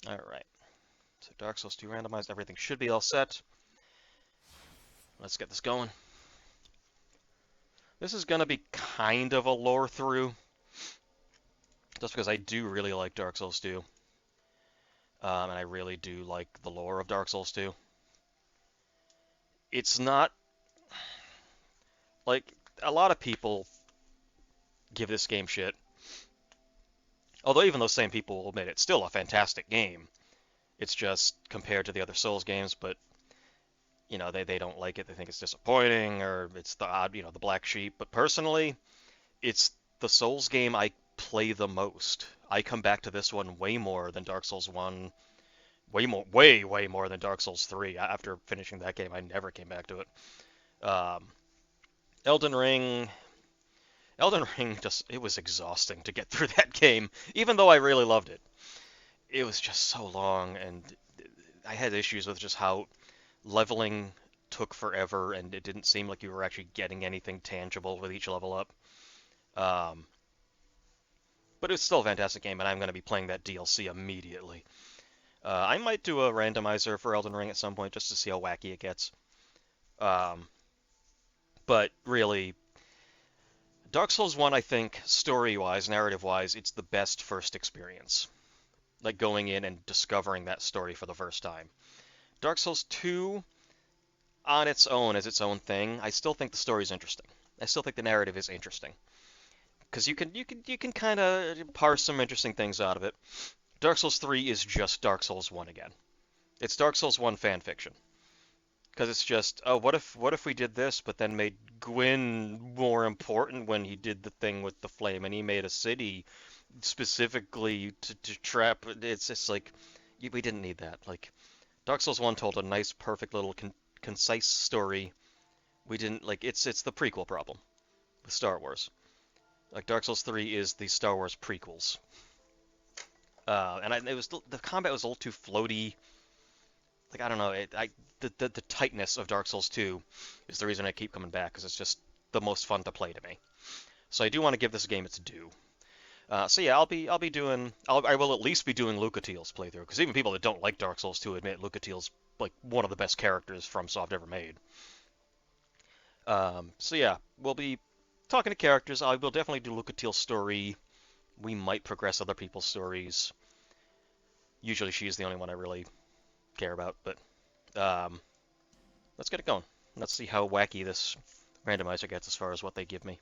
Alright, so Dark Souls 2 randomized, everything should be all set. Let's get this going. This is gonna be kind of a lore through, just because I do really like Dark Souls 2, and I really do like the lore of Dark Souls 2. It's not like a lot of people give this game shit, although even those same people will admit it's still a fantastic game. It's just compared to the other Souls games, but they don't like it. They think it's disappointing or it's the odd, the black sheep. But personally, it's the Souls game I play the most. I come back to this one way more than Dark Souls 1, way more, way more than Dark Souls 3. After finishing that game, I never came back to it. Um, Elden Ring, Elden Ring just it was exhausting to get through that game, even though I really loved it. It was just so long, and I had issues with just how leveling took forever, and it didn't seem like you were actually getting anything tangible with each level up. Um, but it's still a fantastic game, and I'm going to be playing that DLC immediately. I might do a randomizer for Elden Ring at some point just to see how wacky it gets. Um, but really, Dark Souls 1, I think, story-wise, narrative-wise, it's the best first experience. Like going in and discovering that story for the first time. Dark Souls 2, on its own, as its own thing, I still think the story is interesting. I still think the narrative is interesting because you can kind of parse some interesting things out of it. Dark Souls 3 is just Dark Souls 1 again. It's Dark Souls 1 fan fiction because it's just, oh, what if we did this, but then made Gwyn more important when he did the thing with the flame, and he made a city specifically to trap. It's just like we didn't need that. Like Dark Souls 1 told a nice, perfect little concise story. We didn't like it's the prequel problem with Star Wars. Like Dark Souls 3 is the Star Wars prequels. It was the combat was a little too floaty. Like I don't know, the tightness of Dark Souls 2 is the reason I keep coming back because it's just the most fun to play to me. So I do want to give this game its due. So yeah, I will at least be doing Lucatiel's playthrough because even people that don't like Dark Souls 2 admit Lucatiel's like one of the best characters FromSoft ever made. So yeah, we'll be talking to characters. I will definitely do Lucatiel's story. We might progress other people's stories. Usually she's the only one I really care about, but um, let's get it going. Let's see how wacky this randomizer gets as far as what they give me.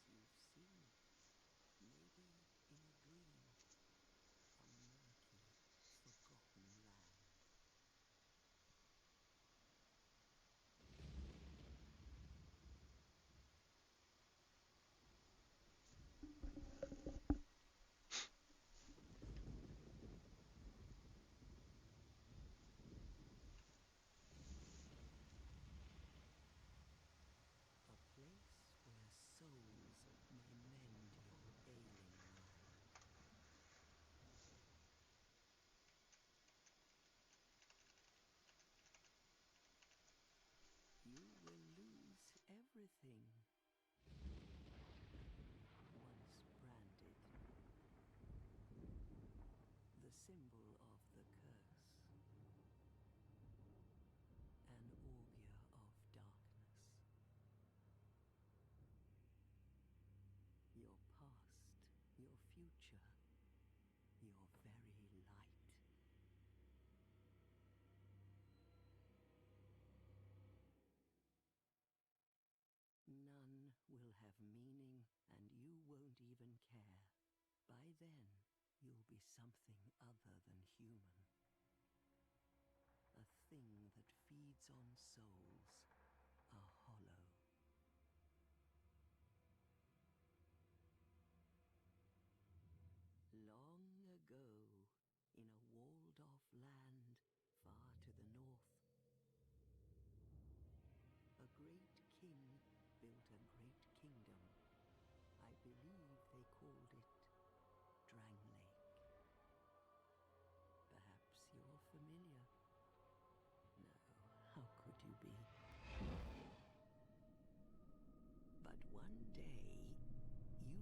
Perhaps you've seen it, maybe in a dream, a murky, forgotten land. A place where souls may mend your ailing mind. You will lose everything once branded, the symbol of the curse, an augur of darkness. Your past, your future, your very light. None will have meaning, and you won't even care. By then, you'll be something other than human. A thing that feeds on souls, a hollow. Long ago, in a walled-off land far to the north, a great king built a great kingdom. I believe they called it Drang Perhaps you're familiar. No, how could you be? But one day, you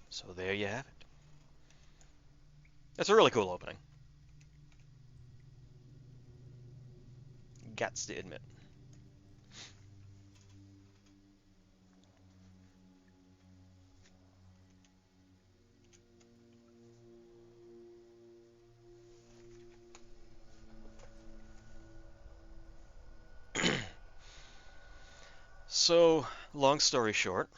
So there you have it. That's a really cool opening. Gots to admit. So, long story short,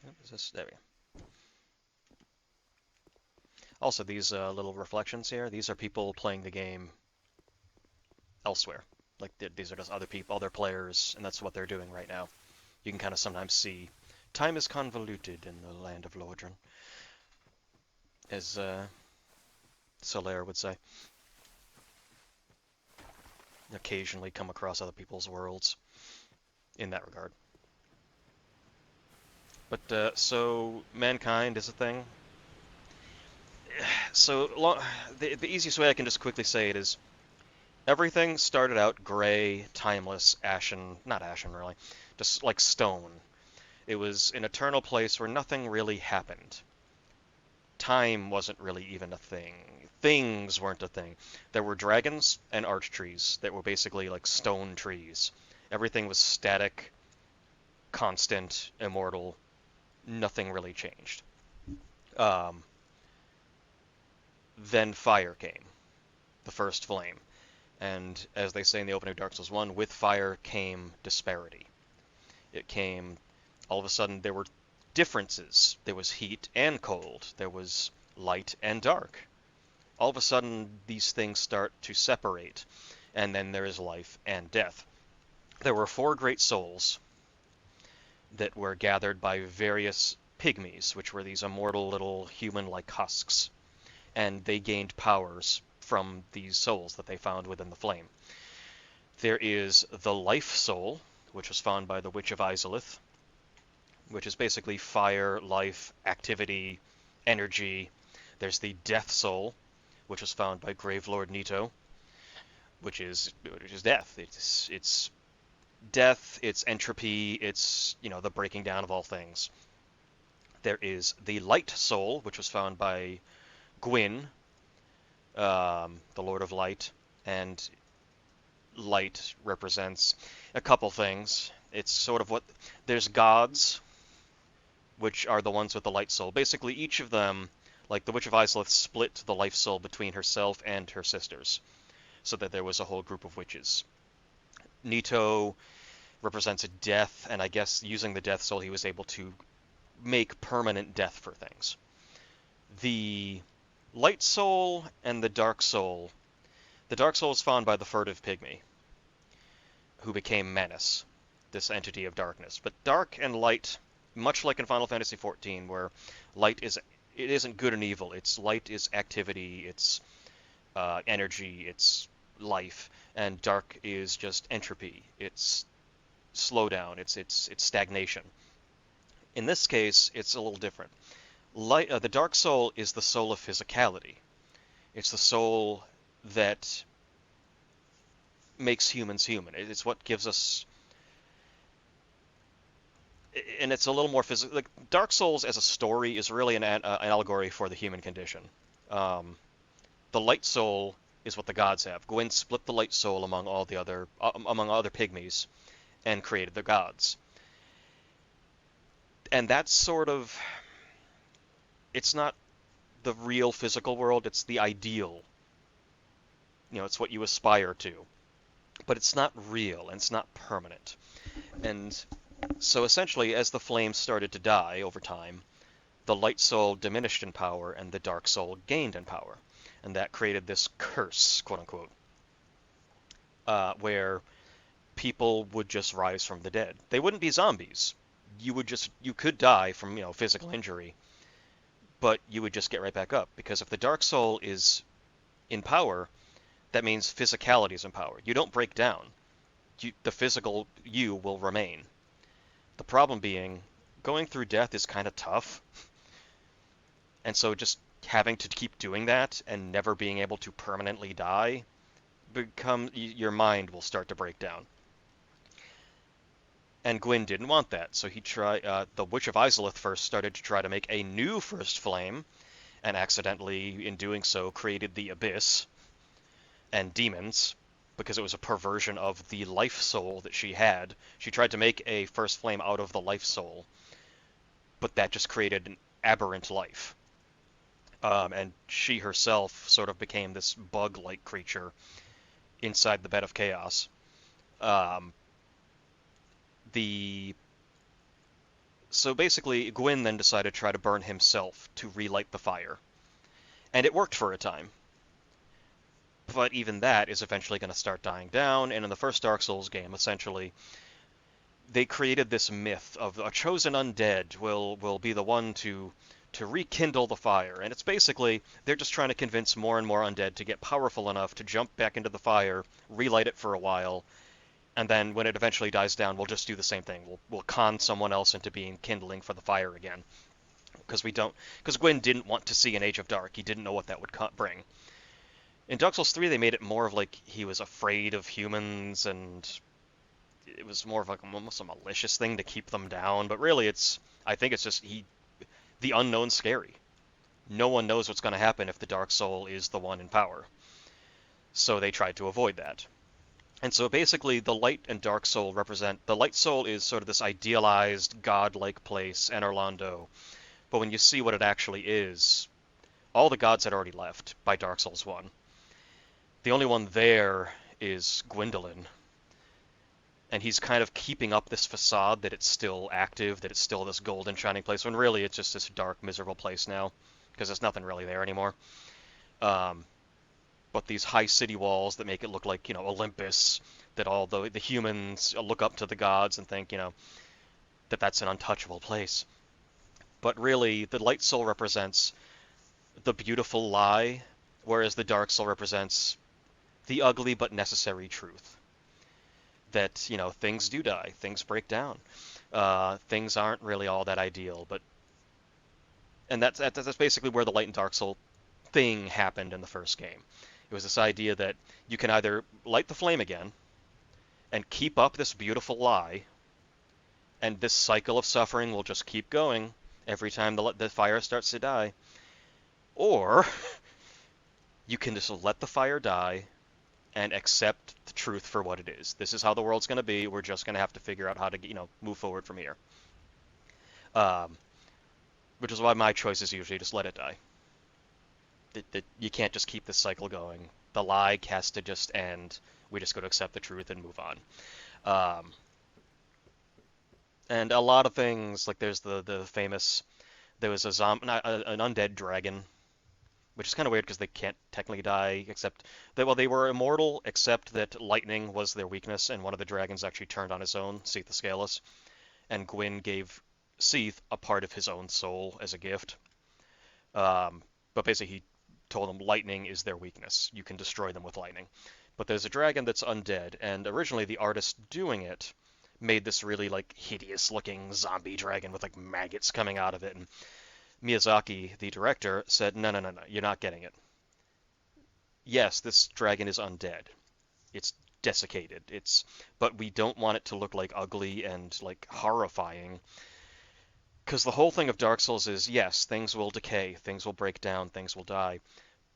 what is this? There we go. Also, these little reflections here, these are people playing the game elsewhere. Like these are just other people, other players, and that's what they're doing right now. You can kind of sometimes see time is convoluted in the land of Lordran, as Solaire would say. Occasionally come across other people's worlds in that regard. But so mankind is a thing. So the easiest way I can just quickly say it is everything started out gray, timeless, ashen, not ashen really, just like stone. It was an eternal place where nothing really happened. Time wasn't really even a thing. Things weren't a thing. There were dragons and arch trees that were basically like stone trees. Everything was static, constant, immortal. Nothing really changed. Um, then fire came, the first flame. And as they say in the opening of Dark Souls 1, with fire came disparity. It came, all of a sudden, there were differences. There was heat and cold. There was light and dark. All of a sudden, these things start to separate. And then there is life and death. There were four great souls that were gathered by various pygmies, which were these immortal little human-like husks. And they gained powers from these souls that they found within the flame. There is the life soul, which was found by the Witch of Izalith, which is basically fire, life, activity, energy. There's the death soul, which was found by Gravelord Nito, which is death. It's death, it's entropy, it's the breaking down of all things. There is the light soul, which was found by Gwyn, the Lord of Light, and light represents a couple things. It's sort of what there's gods, which are the ones with the light soul. Basically, each of them, like the Witch of Izalith, split the life soul between herself and her sisters, so that there was a whole group of witches. Nito represents a death, and I guess using the death soul, he was able to make permanent death for things. The light soul and the dark soul. The dark soul was found by the furtive pygmy, who became Manus, this entity of darkness. But dark and light, much like in Final Fantasy XIV, where it isn't good and evil. It's light is activity, it's energy, it's life, and dark is just entropy. It's slowdown. It's stagnation. In this case, it's a little different. The dark soul is the soul of physicality. It's the soul that makes humans human. It's what gives us, and it's a little more physical. Like Dark Souls as a story is really an allegory for the human condition. Um, the light soul is what the gods have. Gwyn split the light soul among all the other among other pygmies and created the gods. And that's sort of, it's not the real physical world, it's the ideal. It's what you aspire to. But it's not real and it's not permanent. And so essentially, as the flames started to die over time, the light soul diminished in power and the dark soul gained in power. And that created this curse, quote unquote, where people would just rise from the dead. They wouldn't be zombies. You could die from, physical injury, but you would just get right back up. Because if the dark soul is in power, that means physicality is in power. You don't break down. The physical you will remain. The problem being, going through death is kind of tough. And so just having to keep doing that and never being able to permanently die, your mind will start to break down. And Gwyn didn't want that, so the Witch of Izalith first started to try to make a new First Flame, and accidentally, in doing so, created the Abyss and demons, because it was a perversion of the life soul that she had. She tried to make a First Flame out of the life soul, but that just created an aberrant life. And she herself sort of became this bug-like creature inside the bed of chaos. Um, the So basically, Gwyn then decided to try to burn himself to relight the fire, and it worked for a time. But even that is eventually going to start dying down, and in the first Dark Souls game, essentially, they created this myth of a chosen undead will be the one to rekindle the fire, and it's basically they're just trying to convince more and more undead to get powerful enough to jump back into the fire, relight it for a while, and then when it eventually dies down, we'll just do the same thing. We'll con someone else into being kindling for the fire again, because Gwyn didn't want to see an Age of Dark. He didn't know what that would bring. In Dark Souls 3, they made it more of like he was afraid of humans, and it was more of like almost a malicious thing to keep them down. But really, I think it's just the unknown's scary. No one knows what's going to happen if the Dark Soul is the one in power. So they tried to avoid that. And so basically, the light and dark soul represent the light soul is sort of this idealized, godlike place, Enerlando. But when you see what it actually is, all the gods had already left by Dark Souls 1. The only one there is Gwendolyn, and he's kind of keeping up this facade that it's still active, that it's still this golden shining place, when really it's just this dark, miserable place now, because there's nothing really there anymore. Um, but these high city walls that make it look like, Olympus, that all the humans look up to the gods and think, that that's an untouchable place. But really, the light soul represents the beautiful lie, whereas the dark soul represents the ugly but necessary truth. That, things do die, things break down, things aren't really all that ideal, and that's basically where the light and dark soul thing happened in the first game. It was this idea that you can either light the flame again and keep up this beautiful lie, and this cycle of suffering will just keep going every time the fire starts to die, or you can just let the fire die and accept the truth for what it is. This is how the world's going to be. We're just going to have to figure out how to, move forward from here. Um, which is why my choice is usually just let it die. You can't just keep this cycle going. The lie has to just end. We just got to accept the truth and move on. Um, and a lot of things, like there's the famous, there was an undead dragon, which is kind of weird because they can't technically die, except that, well, they were immortal, except that lightning was their weakness, and one of the dragons actually turned on his own, Seath the Scaleless, and Gwyn gave Seath a part of his own soul as a gift. But basically, he told them lightning is their weakness. You can destroy them with lightning. But there's a dragon that's undead, and originally the artist doing it made this really like hideous looking zombie dragon with like maggots coming out of it. And Miyazaki, the director, said, no, no, no, no, you're not getting it. Yes, this dragon is undead. It's desiccated. But we don't want it to look like ugly and like horrifying. Because the whole thing of Dark Souls is, yes, things will decay, things will break down, things will die,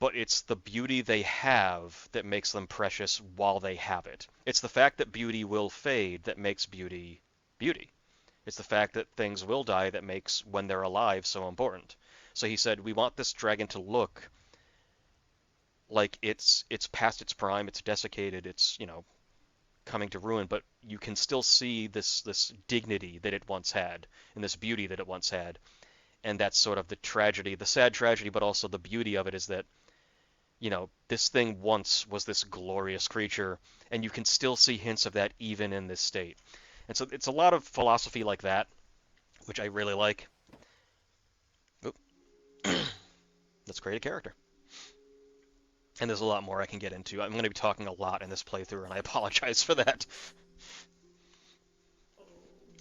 but it's the beauty they have that makes them precious while they have it. It's the fact that beauty will fade that makes beauty beauty. It's the fact that things will die that makes when they're alive so important. So he said, we want this dragon to look like it's past its prime, it's desiccated, it's, coming to ruin, but you can still see this dignity that it once had and this beauty that it once had. And that's sort of the tragedy, the sad tragedy, but also the beauty of it is that, this thing once was this glorious creature, and you can still see hints of that even in this state. And so it's a lot of philosophy like that, which I really like. Oop. Let's create a character. And there's a lot more I can get into. I'm going to be talking a lot in this playthrough, and I apologize for that.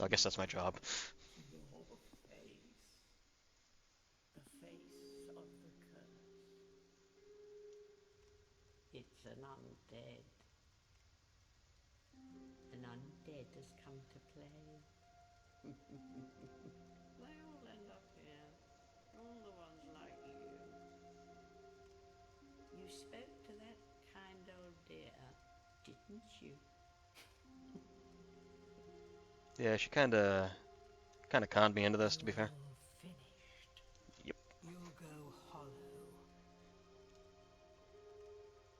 I guess that's my job. Your face. The face of the curse. It's an undead. An undead has come to play. They all end up here. All the ones like you. You spoke to that kind old dear, didn't you? Yeah, she kind of conned me into this, to be fair. You're finished. Yep. You'll go hollow.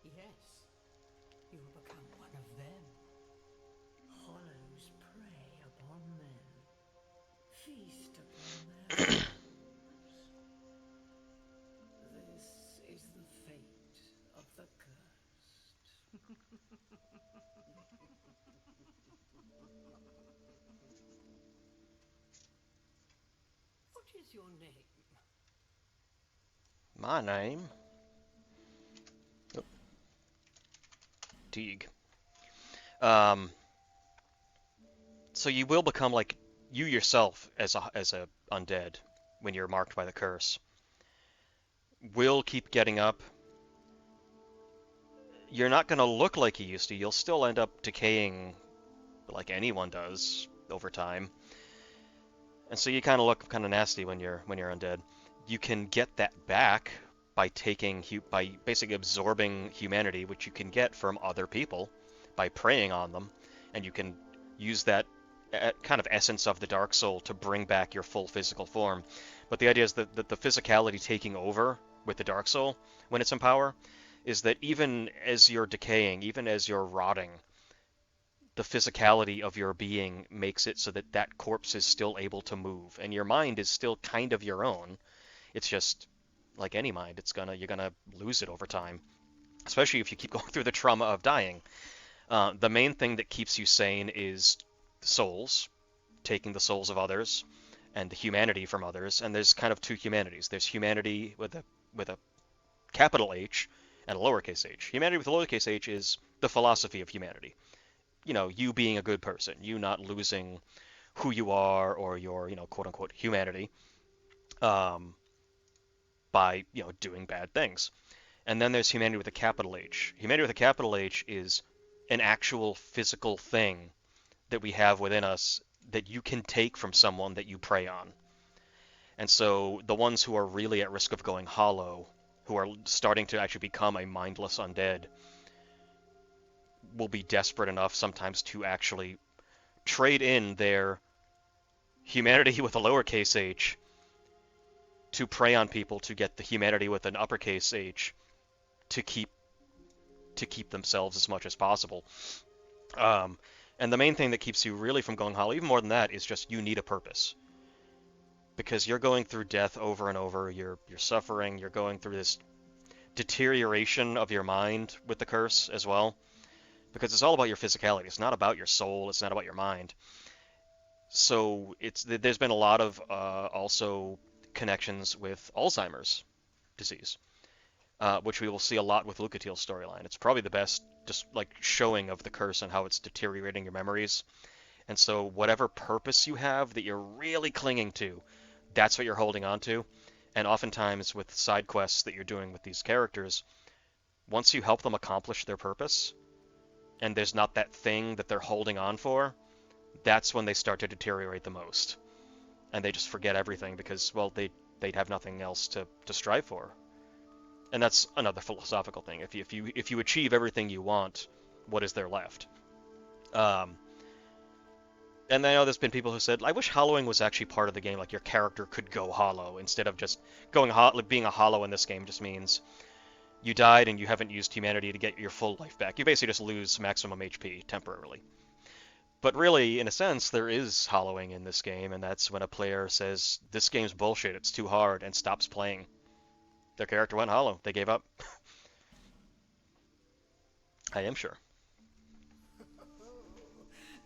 Yes, you'll become one of them. Hollows prey upon men, feast upon their souls. This is the fate of the cursed. What is your name? My name. Oh, Teague. Um, so you will become like you yourself as a undead when you're marked by the curse. Will keep getting up. You're not gonna look like you used to. You'll still end up decaying like anyone does over time. And so you kind of look kind of nasty when you're undead. You can get that back by by basically absorbing humanity, which you can get from other people by preying on them, and you can use that kind of essence of the Dark Soul to bring back your full physical form. But the idea is that the physicality taking over with the Dark Soul when it's in power is that even as you're decaying, even as you're rotting, the physicality of your being makes it so that that corpse is still able to move, and your mind is still kind of your own. It's just like any mind, you're gonna lose it over time, especially if you keep going through the trauma of dying. The main thing that keeps you sane is souls, taking the souls of others, and the humanity from others. And there's kind of two humanities. There's humanity with a capital H and a lowercase h. Humanity with a lowercase h is the philosophy of humanity. You know, you being a good person, you not losing who you are or your, quote unquote humanity, um, by, doing bad things. And then there's humanity with a capital H. Humanity with a capital H is an actual physical thing that we have within us that you can take from someone that you prey on. And so the ones who are really at risk of going hollow, who are starting to actually become a mindless undead, will be desperate enough sometimes to actually trade in their humanity with a lowercase h to prey on people to get the humanity with an uppercase h to keep themselves as much as possible. Um, and the main thing that keeps you really from going hollow, even more than that, is just you need a purpose. Because you're going through death over and over, you're suffering, you're going through this deterioration of your mind with the curse as well. Because it's all about your physicality. It's not about your soul. It's not about your mind. So there's been a lot of also connections with Alzheimer's disease, which we will see a lot with Lucatiel's storyline. It's probably the best just like showing of the curse and how it's deteriorating your memories. And so whatever purpose you have that you're really clinging to, that's what you're holding on to. And oftentimes with side quests that you're doing with these characters, once you help them accomplish their purpose, and there's not that thing that they're holding on for, that's when they start to deteriorate the most. And they just forget everything because, well, they'd have nothing else to strive for. And that's another philosophical thing. If you achieve everything you want, what is there left? Um, and I know there's been people who said, I wish hollowing was actually part of the game, like your character could go hollow instead of just being a hollow in this game just means you died and you haven't used humanity to get your full life back. You basically just lose maximum HP temporarily. But really, in a sense, there is hollowing in this game, and that's when a player says, this game's bullshit, it's too hard, and stops playing. Their character went hollow. They gave up. I am sure.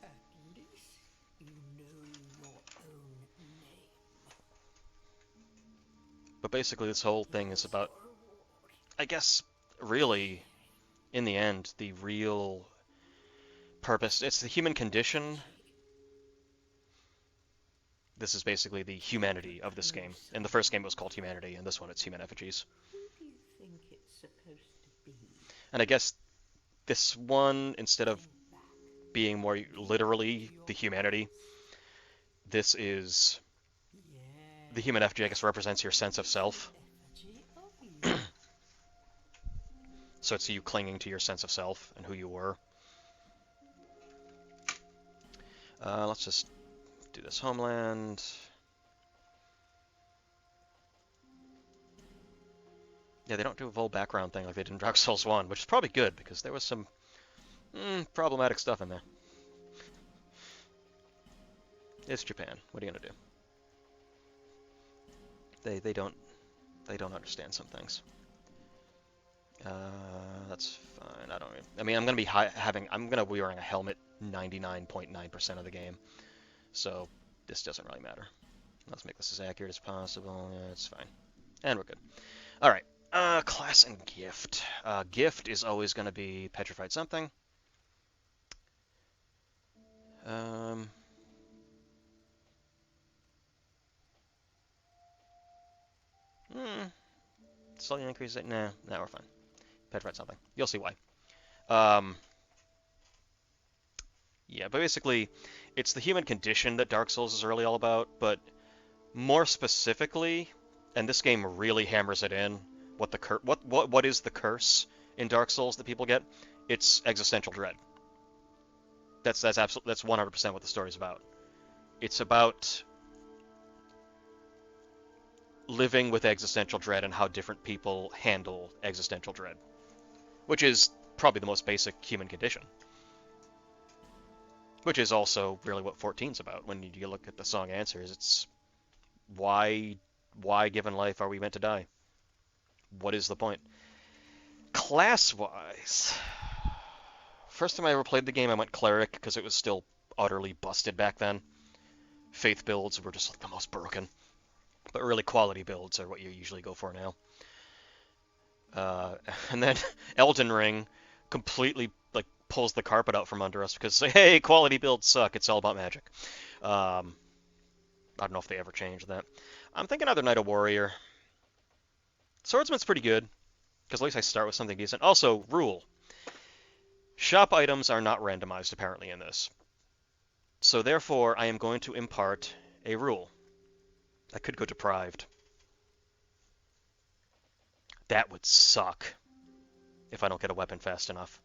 At least you know your own name. But basically, this whole thing is Yours about, for a reward. I guess, really, in the end, the real purpose. It's the human condition. This is basically the You humanity of this game. propose In the first game, it was called Humanity, and this one, it's Human Effigies. Who do you think it's supposed to be? And I guess this one, instead of Think back. being more literally the humanity, this is the human FJ, I guess, represents your sense of self. So it's you clinging to your sense of self and who you were. Let's just do this homeland. Yeah, they don't do a full background thing like they did in Dark Souls 1, which is probably good because there was some problematic stuff in there. It's Japan. What are you gonna do? They don't understand some things. That's fine. I mean, I'm gonna be I'm gonna be wearing a helmet 99.9% of the game, so this doesn't really matter. Let's make this as accurate as possible. Yeah, it's fine, and we're good. All right. Class and gift. Gift is always gonna be petrified something. Um, hmm, Slightly increase it. Nah, we're fine. Petrified something. You'll see why. Um, yeah, but basically, it's the human condition that Dark Souls is really all about, but more specifically, and this game really hammers it in, what is the curse in Dark Souls that people get? It's existential dread. That's 100% what the story's about. It's about living with existential dread and how different people handle existential dread, which is probably the most basic human condition. Which is also really what 14's about. When you look at the song Answers, it's why given life are we meant to die? What is the point? Class-wise, first time I ever played the game, I went cleric because it was still utterly busted back then. Faith builds were just like the most broken, but really quality builds are what you usually go for now. And then Elden Ring completely like pulls the carpet out from under us because hey, quality builds suck. It's all about magic. I don't know if they ever changed that. I'm thinking either Knight or Warrior. Swordsman's pretty good because at least I start with something decent. Also, rule: shop items are not randomized apparently in this. So therefore, I am going to impart a rule. I could go deprived. That would suck if I don't get a weapon fast enough.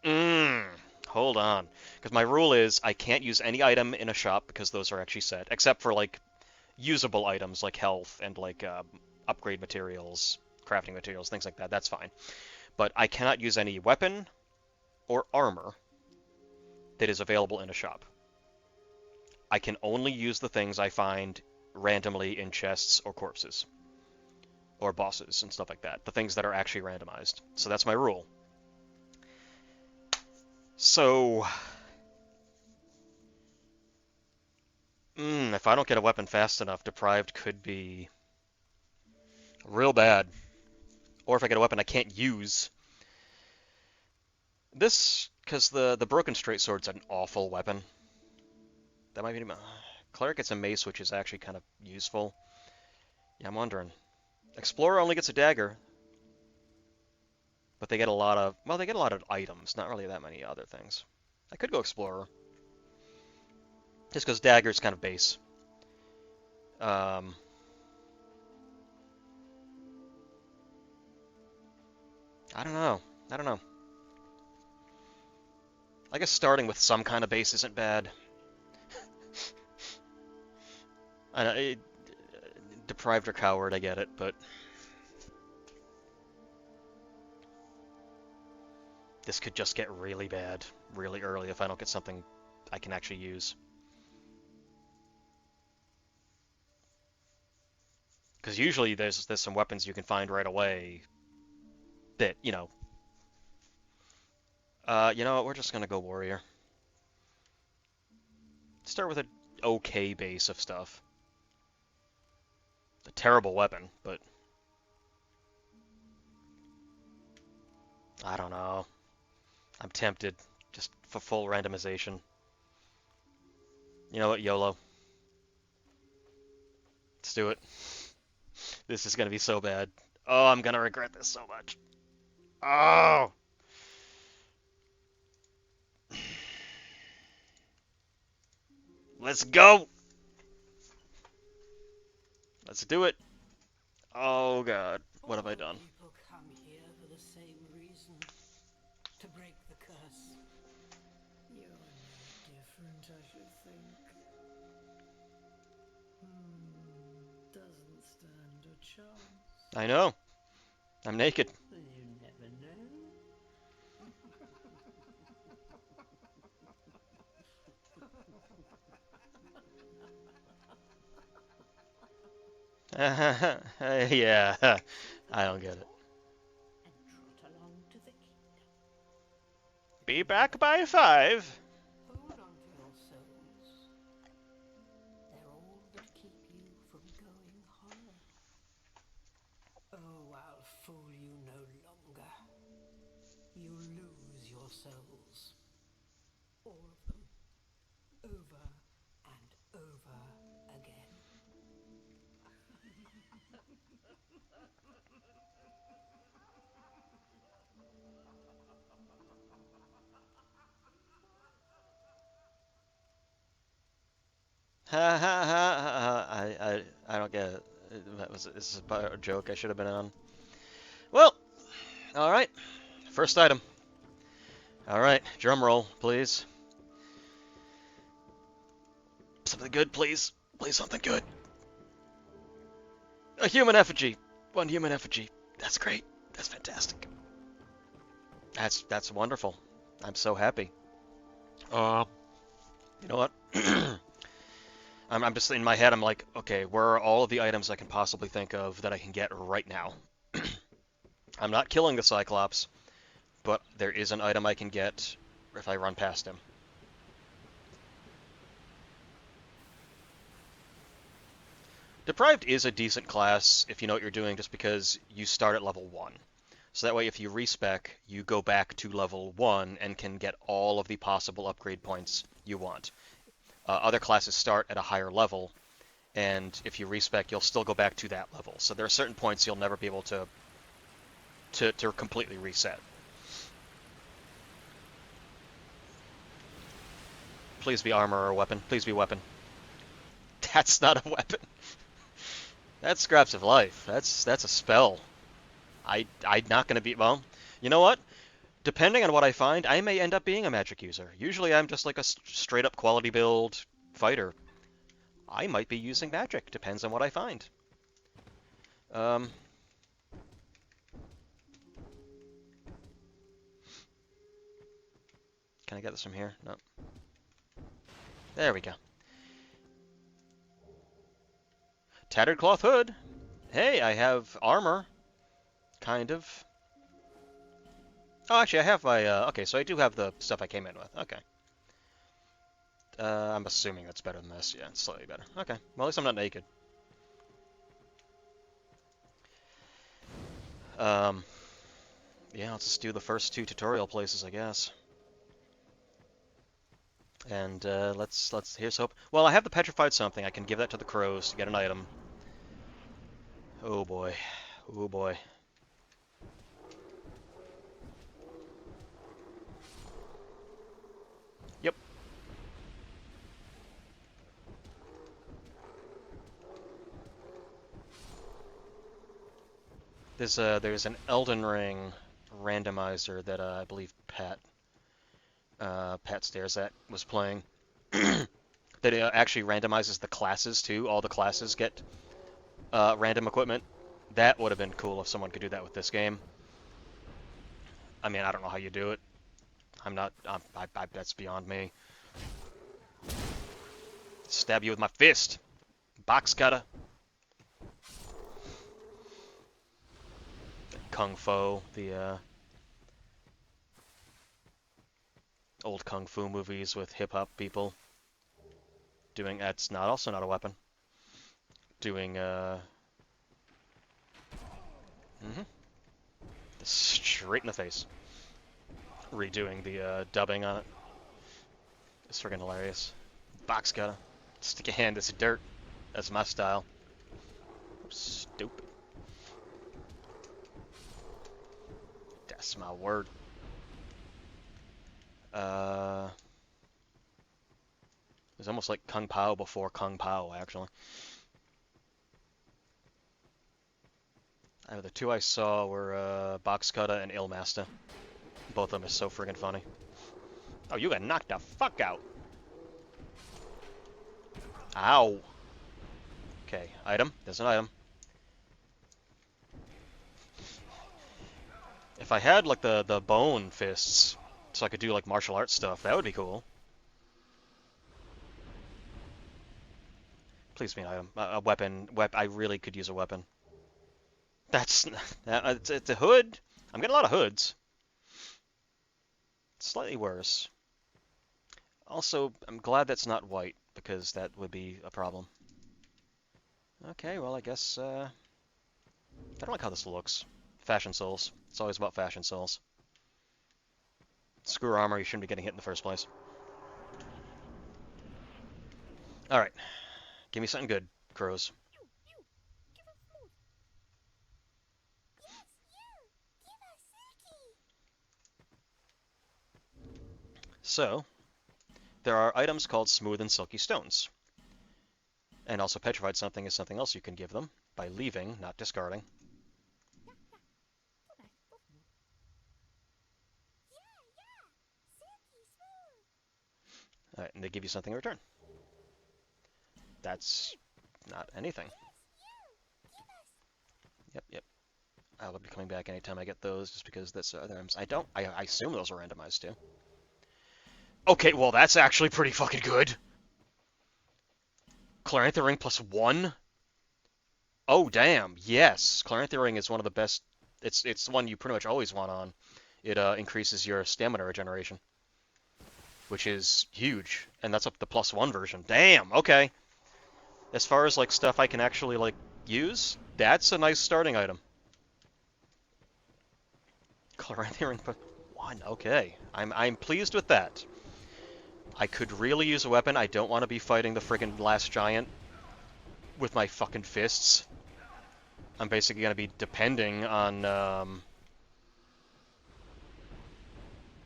Mmm. Hold on. Because my rule is I can't use any item in a shop because those are actually set, except for like usable items like health and like upgrade materials, crafting materials, things like that. That's fine. But I cannot use any weapon or armor that is available in a shop. I can only use the things I find randomly in chests or corpses or bosses and stuff like that. The things that are actually randomized. So that's my rule. So, if I don't get a weapon fast enough, deprived could be real bad. Or if I get a weapon I can't use. This, because the broken straight sword's an awful weapon. That might be cleric gets a mace, which is actually kind of useful. Yeah, I'm wondering. Explorer only gets a dagger, but they get a lot of items, not really that many other things. I could go explorer, just because dagger's kind of base. I don't know. I don't know. I guess starting with some kind of base isn't bad. I know, deprived or coward, I get it, but this could just get really bad really early if I don't get something I can actually use. Because usually there's some weapons you can find right away that, you know what, we're just gonna go warrior. Start with an okay base of stuff. A terrible weapon, but I don't know. I'm tempted just for full randomization. You know what, YOLO. Let's do it. This is gonna be so bad. Oh, I'm gonna regret this so much. Oh! Let's go! Let's do it. Oh god, what have I All done? people come here for the same reason. To break the curse. You're no different, I should think. Doesn't stand a chance. I know. I'm naked. You never know. Yeah, I don't get it. And trot along to the kingdom. Be back by 5. Hold on to your souls. They're all that keep you from going hollow. Oh, I'll fool you no longer. You lose your souls. All of them. Over and over again. Ha ha ha ha. I don't get it. This is a joke I should have been on. Well, all right. First item. All right, drum roll, please. Something good, please. Please, something good. A human effigy. One human effigy. That's great. That's fantastic. That's wonderful. I'm so happy. You know what? I'm just in my head. I'm like, okay, where are all of the items I can possibly think of that I can get right now? I'm not killing the Cyclops, but there is an item I can get if I run past him. Deprived is a decent class if you know what you're doing, just because you start at level 1. So that way, if you respec, you go back to level 1 and can get all of the possible upgrade points you want. Other classes start at a higher level, and if you respec, you'll still go back to that level. So there are certain points you'll never be able to completely reset. Please be armor or weapon. Please be weapon. That's not a weapon. That's scraps of life. That's a spell. I'm not gonna be, well, you know what? Depending on what I find, I may end up being a magic user. Usually I'm just like a straight up quality build fighter. I might be using magic. Depends on what I find. Um, can I get this from here? No. There we go. Tattered cloth hood. Hey, I have armor. Kind of. Oh, actually, I have my, okay, so I do have the stuff I came in with. Okay. I'm assuming that's better than this. Yeah, it's slightly better. Okay. Well, at least I'm not naked. Um, yeah, let's just do the first 2 tutorial places, I guess. And here's hope. Well, I have the petrified something. I can give that to the crows to get an item. Oh boy. Oh boy. Yep. There's an Elden Ring randomizer that I believe Pat Stairs at was playing. That actually randomizes the classes too. All the classes get random equipment. That would have been cool if someone could do that with this game. I mean, I don't know how you do it. I'm not. That's beyond me. Stab you with my fist. Box cutter. Kung Fu, the old kung fu movies with hip hop people doing. That's not also not a weapon. Doing mhm, straight in the face. Redoing the dubbing on it. It's friggin' hilarious. Box cutter. Stick your hand in the dirt. That's my style. Stupid. Yes, my word. Uh, it's almost like Kung Pao before Kung Pao, actually. The two I saw were Box Cutter and Illmaster. Both of them are so friggin' funny. Oh, you got knocked the fuck out. Ow. Okay, item. There's an item. If I had like the bone fists, so I could do like martial arts stuff, that would be cool. Please be an item. A weapon. I really could use a weapon. That's it's a hood. I'm getting a lot of hoods. Slightly worse. Also, I'm glad that's not white because that would be a problem. Okay, well I guess I don't like how this looks. Fashion souls. It's always about fashion souls. Screw armor. You shouldn't be getting hit in the first place. All right, give me something good, crows. So, there are items called smooth and silky stones. And also petrified something is something else you can give them by leaving, not discarding. Alright, and they give you something in return. That's not anything. Yep, yep. I'll be coming back anytime I get those, just because that's other items. I assume those are randomized too. Okay, well that's actually pretty fucking good. Claranthe Ring +1? Oh damn, yes. Claranthe Ring is one of the best. It's the one you pretty much always want on. It increases your stamina regeneration, which is huge, and that's up to the +1 version. Damn, okay. As far as like stuff I can actually like use, that's a nice starting item. Claranthe Ring +1, okay. I'm pleased with that. I could really use a weapon. I don't want to be fighting the friggin' last giant with my fucking fists. I'm basically going to be depending on,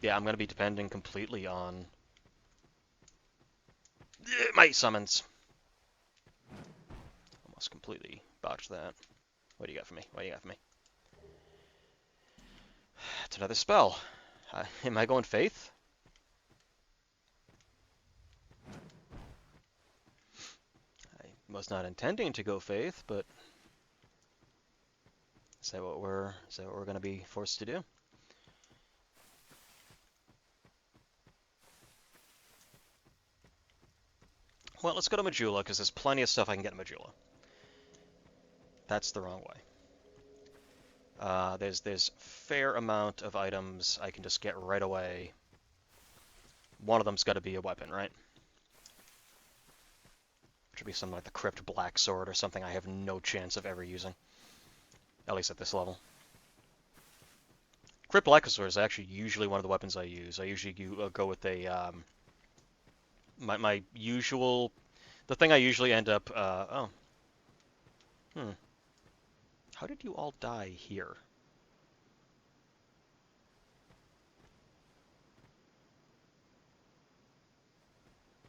yeah, I'm going to be depending completely on my summons. Almost completely botched that. What do you got for me? What do you got for me? It's another spell. Am I going Faith? I was not intending to go Faith, but is that what we're going to be forced to do? Well, let's go to Majula, because there's plenty of stuff I can get in Majula. That's the wrong way. There's fair amount of items I can just get right away. One of them's got to be a weapon, right? Which would be something like the Crypt Black Sword or something I have no chance of ever using. At least at this level. Crypt Black Sword is actually usually one of the weapons I use. I usually go with a my usual, the thing I usually end up. How did you all die here?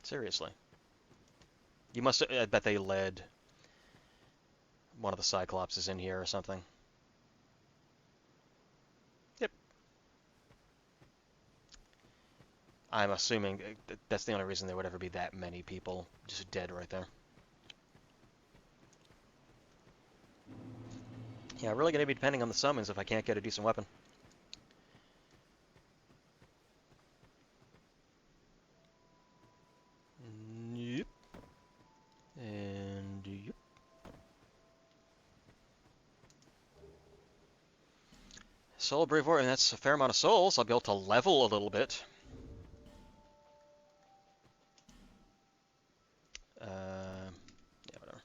Seriously. You must. I bet they led one of the Cyclopses in here or something. Yep. I'm assuming that's the only reason there would ever be that many people just dead right there. Yeah, really going to be depending on the summons if I can't get a decent weapon. Yep. And yep. Soul Bravery, and that's a fair amount of souls. I'll be able to level a little bit. Yeah, whatever.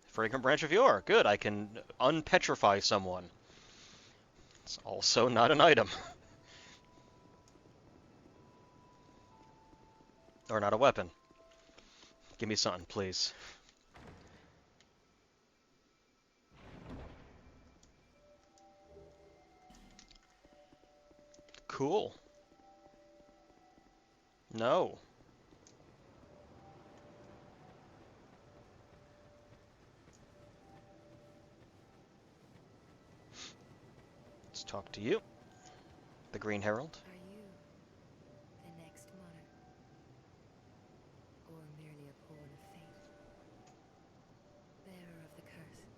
Fragrant Branch of Yore. Good, I can unpetrify someone. It's also not an item. Or not a weapon. Give me something, please. Cool. No. Let's talk to you, the Green Herald. Are you the next monarch? Or merely a pawn of fate? Bearer of the curse,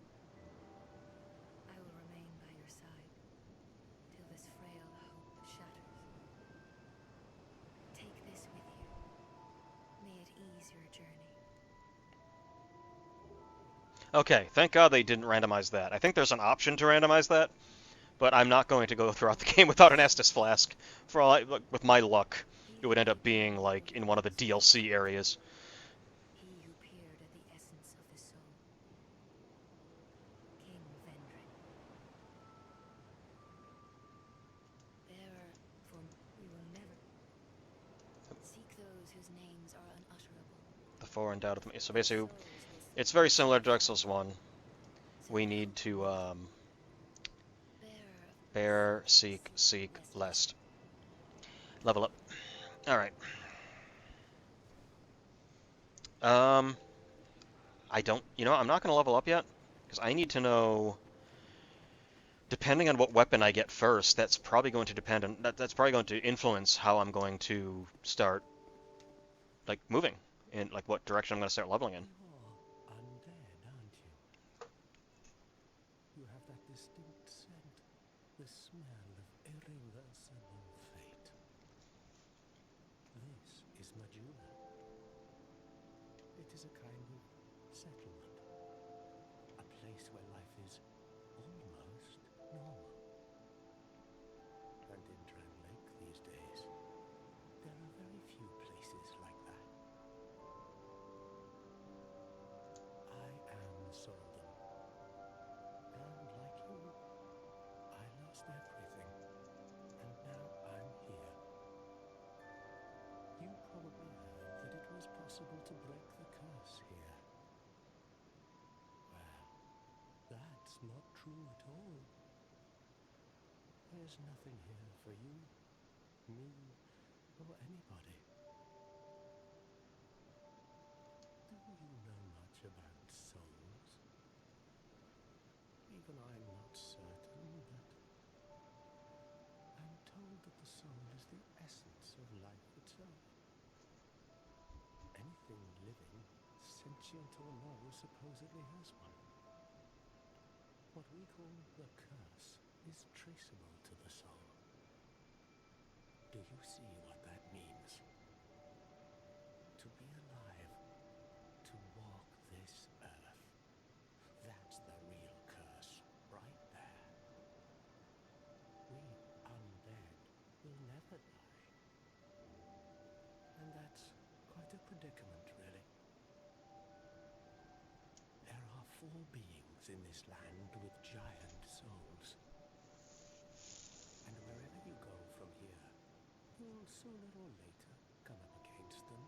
I will remain by your side till this frail hope shatters. Take this with you. May it ease your journey. Okay, thank God they didn't randomize that. I think there's an option to randomize that, but I'm not going to go throughout the game without an Estus Flask. For all with my luck, it would end up being like in one of the DLC areas. He who peered at the essence of the soul. King Vendrick. Bearer, for we will never seek those whose names are unutterable. The four endowed with me. So Their basically, souls will it's seek very the similar to Dark shadow. Souls 1. So We come, need to bearer of bear, seek, lest. Level up. Alright. I don't, I'm not going to level up yet, because I need to know, depending on what weapon I get first, that's probably going to depend on, that's probably going to influence how I'm going to start, like, moving, in, like, what direction I'm going to start leveling in. You are undead, aren't you? You have that distinct scent, the smell of irreversible fate. This is Majula. It is a kind of settlement, a place where life is almost normal. And in Dran Lake these days, there are very few places like that. I am Solden, and like you, I lost everything, and now I'm here. You probably heard that it was possible to break the curse here. Well, that's not true at all. There's nothing here for you, me, or anybody. Do you know much about souls? Even I'm not certain, but I'm told that the soul is the essence of life itself. Anything living, sentient or no, supposedly has one. What we call the curse is traceable to the soul. Do you see what that means? To be alive, to walk this earth. That's the real curse, right there. We undead will never die. And that's quite a predicament, really. There are 4 beings in this land with giant souls. And wherever you go from here, you'll sooner or later come up against them.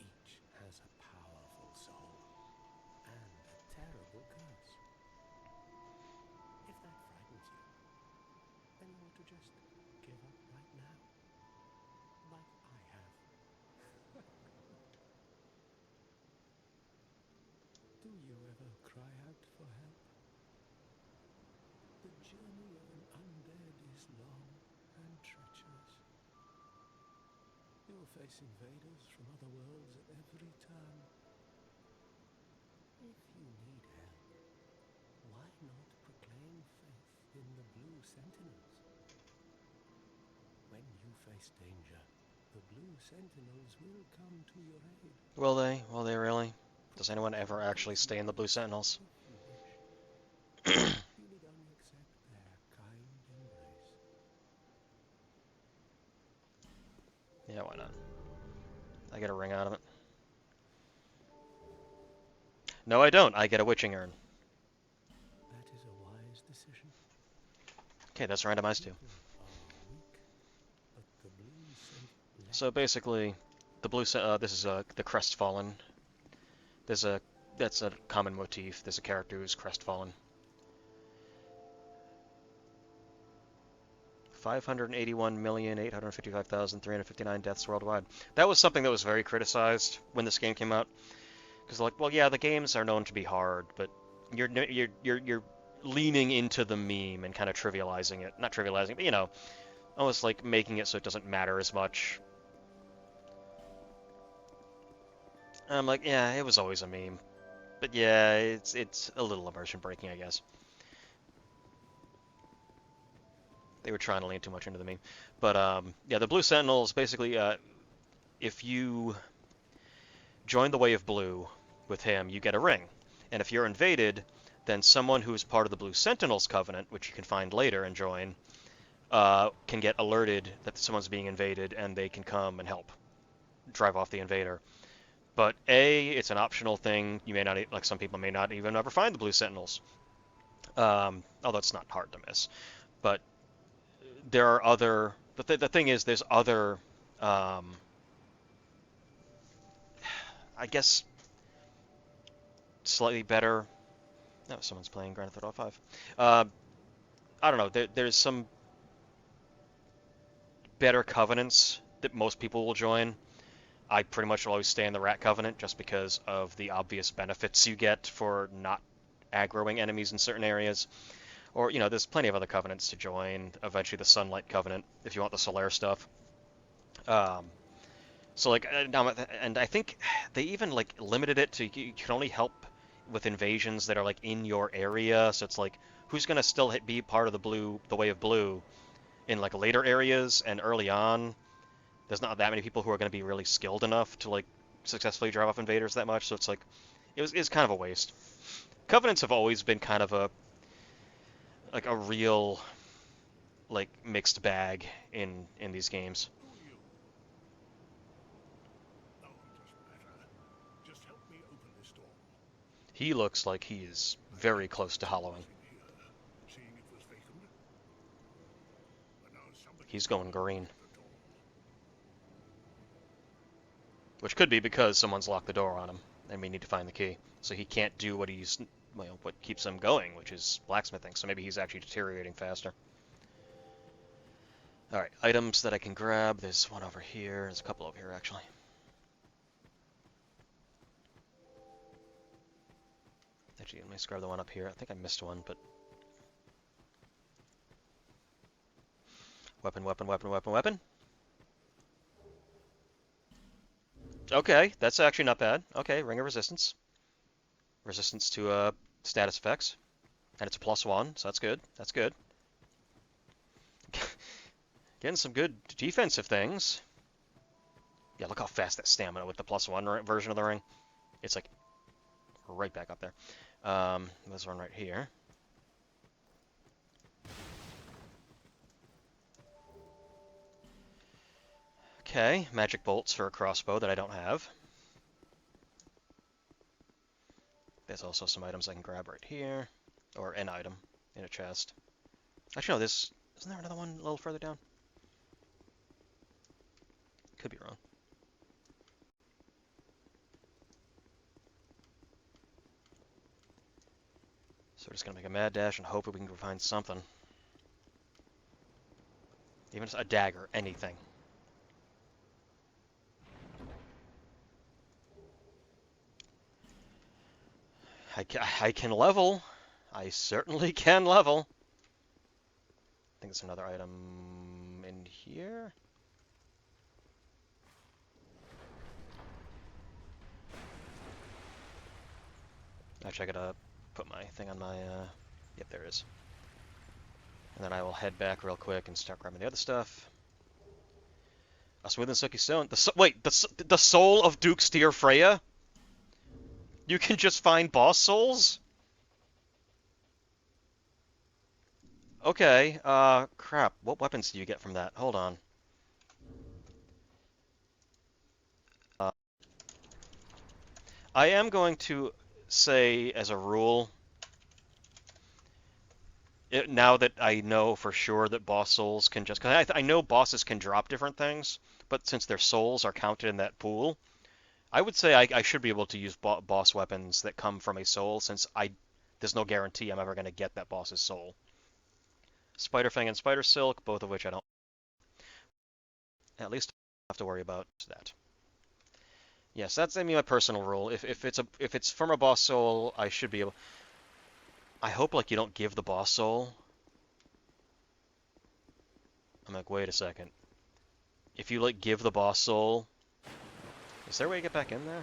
Each has a powerful soul and a terrible curse. If that frightens you, then you ought to just give up right now, like I have. Do you ever cry out for help? The journey of an undead is long and treacherous. You'll face invaders from other worlds at every turn. If you need help, why not proclaim faith in the Blue Sentinels? When you face danger, the Blue Sentinels will come to your aid. Will they? Will they really? Does anyone ever actually stay in the Blue Sentinels? If you wish. You need only accept their kind embrace. Yeah, why not? I get a ring out of it. No, I don't. I get a witching urn. That is a wise decision. Okay, that's randomized too. People are weak, but the Blue Sentinels. So basically, the this is the Crestfallen. That's a common motif. There's a character who's crestfallen. 581,855,359 deaths worldwide. That was something that was very criticized when this game came out. Because like, well, yeah, the games are known to be hard, but you're leaning into the meme and kind of trivializing it. Not trivializing, but almost like making it so it doesn't matter as much. And I'm like, yeah, it was always a meme. But yeah, it's a little immersion breaking, I guess. They were trying to lean too much into the meme. But yeah, the Blue Sentinels basically, if you join the Way of Blue with him, you get a ring. And if you're invaded, then someone who is part of the Blue Sentinels Covenant, which you can find later and join, can get alerted that someone's being invaded, and they can come and help drive off the invader. But it's an optional thing. You may not, like some people may not even ever find the Blue Sentinels. Although it's not hard to miss. But there are other. The thing is, there's other. I guess slightly better. No, someone's playing Grand Theft Auto 5. I don't know. There's some better covenants that most people will join. I pretty much always stay in the Rat Covenant just because of the obvious benefits you get for not aggroing enemies in certain areas. Or, there's plenty of other covenants to join. Eventually the Sunlight Covenant, if you want the Solaire stuff. So, like, and I think they even, like, limited it to you can only help with invasions that are, like, in your area. So it's like, who's going to still be part of the Way of Blue in, like, later areas and early on? There's not that many people who are going to be really skilled enough to, like, successfully drive off invaders that much. So it's like, it's kind of a waste. Covenants have always been kind of a real, like, mixed bag in these games. He looks like he is very close to hollowing. He's going green. Which could be because someone's locked the door on him, and we need to find the key. So he can't do what what keeps him going, which is blacksmithing. So maybe he's actually deteriorating faster. Alright, items that I can grab. There's one over here. There's a couple over here, actually. Actually, let me just grab the one up here. I think I missed one, but... Weapon, weapon, weapon, weapon, weapon. Okay, that's actually not bad. Okay, Ring of Resistance. Resistance to status effects. And it's a +1, so that's good. That's good. Getting some good defensive things. Yeah, look how fast that stamina with the +1 version of the ring. It's like right back up there. There's one right here. Okay, magic bolts for a crossbow that I don't have. There's also some items I can grab right here. Or an item in a chest. Actually, no, isn't there another one a little further down? Could be wrong. So we're just gonna make a mad dash and hope that we can find something. Even just a dagger, anything. I can level. I certainly can level. I think there's another item in here. Actually, I gotta put my thing on my, yep, there is. And then I will head back real quick and start grabbing the other stuff. A smooth and silky stone. Wait, the soul of Duke's Dear Freya? You can just find boss souls? Okay, crap. What weapons do you get from that? Hold on. I am going to say, as a rule, now that I know for sure that boss souls can just... Because I know bosses can drop different things, but since their souls are counted in that pool, I would say I should be able to use boss weapons that come from a soul, since there's no guarantee I'm ever going to get that boss's soul. Spiderfang and Spider Silk, both of which I don't. At least I don't have to worry about that. Yes, that's my personal rule. If it's from a boss soul, I should be able. I hope like you don't give the boss soul. I'm like, wait a second. If you like give the boss soul, is there a way to get back in there?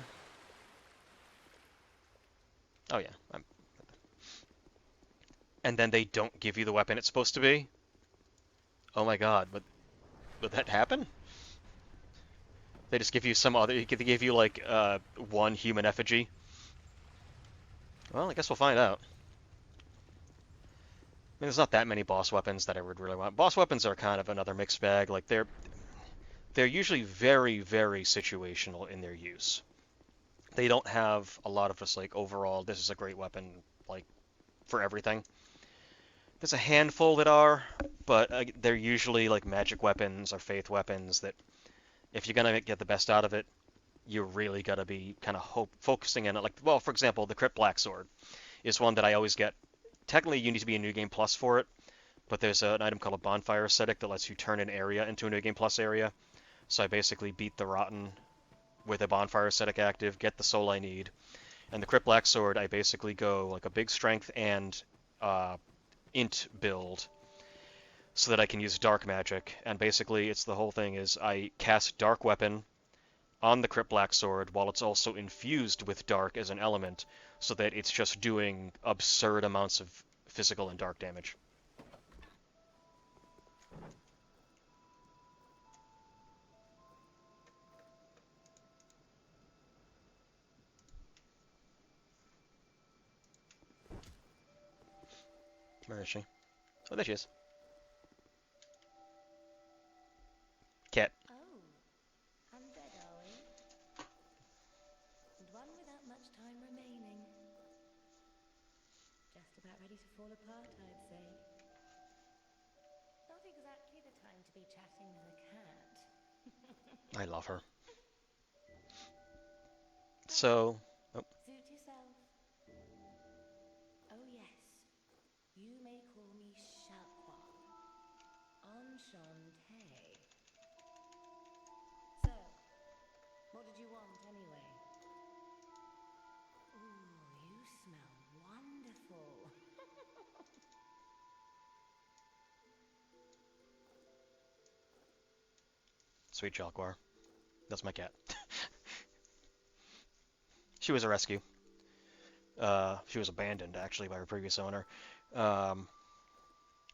Oh yeah. And then they don't give you the weapon it's supposed to be? Oh my god, would that happen? They just give you some other. They give you like one human effigy. Well, I guess we'll find out. I mean, there's not that many boss weapons that I would really want. Boss weapons are kind of another mixed bag. Like they're usually very, very situational in their use. They don't have a lot of just like overall, this is a great weapon, like for everything. There's a handful that are, but they're usually like magic weapons or faith weapons that if you're gonna get the best out of it, you really gotta be kind of focusing in it. Like, well, for example, the Crypt Black Sword is one that I always get. Technically, you need to be a New Game Plus for it, but there's an item called a Bonfire Ascetic that lets you turn an area into a New Game Plus area. So I basically beat the Rotten with a Bonfire Ascetic active, get the soul I need. And the Crypt Black Sword, I basically go like a big strength and uh, int build so that I can use dark magic. And basically, it's the whole thing is I cast Dark Weapon on the Crypt Black Sword while it's also infused with dark as an element, so that it's just doing absurd amounts of physical and dark damage. Where is she? Oh, there she is. Cat. Oh, undead, are we? And one without much time remaining. Just about ready to fall apart, I'd say. Not exactly the time to be chatting with a cat. I love her. Well, So, oh, suit yourself. Oh yes, you may call me Shalqua. Enchantée. So, what did you want anyway? Ooh, you smell wonderful. sweet Jalquar. That's my cat. She was a rescue. She was abandoned actually by her previous owner, um,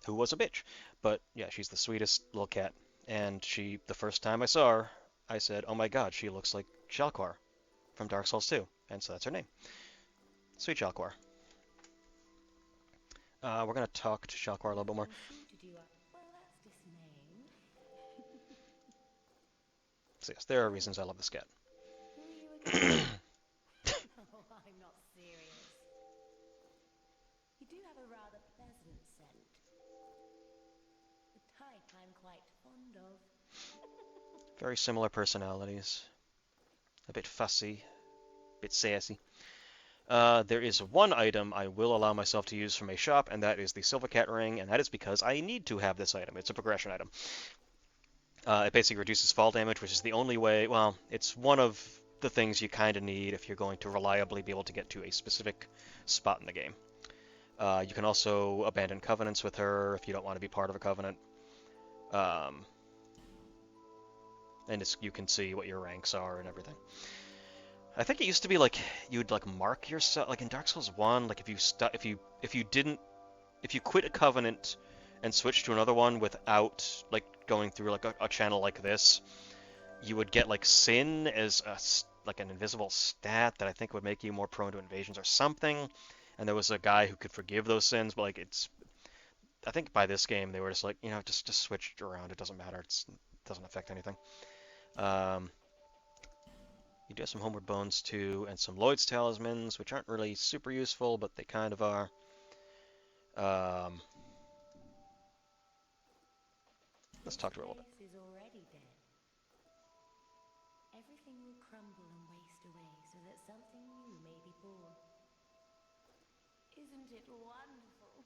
who was a bitch. But yeah, she's the sweetest little cat. And the first time I saw her, I said, "Oh my God, she looks like Shalquar from Dark Souls 2," and so that's her name, Sweet Shalquar. We're gonna talk to Shalquar a little bit more. Nothing suited you up. Well, that's dismaying. So yes, there are Oh, reasons I love this cat. who are you again? Oh, I'm not serious. You do have a rather pleasant scent. The type I'm quite fond of. Very similar personalities. A bit fussy, a bit sassy. There is one item I will allow myself to use from a shop, and that is the Silver Cat Ring, and that is because I need to have this item. It's a progression item. It basically reduces fall damage, which is the only way, well, it's one of the things you kind of need if you're going to reliably be able to get to a specific spot in the game. You can also abandon covenants with her if you don't want to be part of a covenant. Um, and you can see what your ranks are and everything. I think it used to be like you'd like mark yourself like in Dark Souls 1, like if you quit a covenant and switched to another one without like going through like a channel like this, you would get like sin as like an invisible stat that I think would make you more prone to invasions or something. And there was a guy who could forgive those sins, but like I think by this game they were just like, just switch around. It doesn't matter. It doesn't affect anything. Um, you do have some Homeward Bones too, and some Lloyd's Talismans, which aren't really super useful, but they kind of are. Um, let's This talk to her a little bit. place is already dead. Everything will crumble and waste away so that something new may be born. Isn't it wonderful?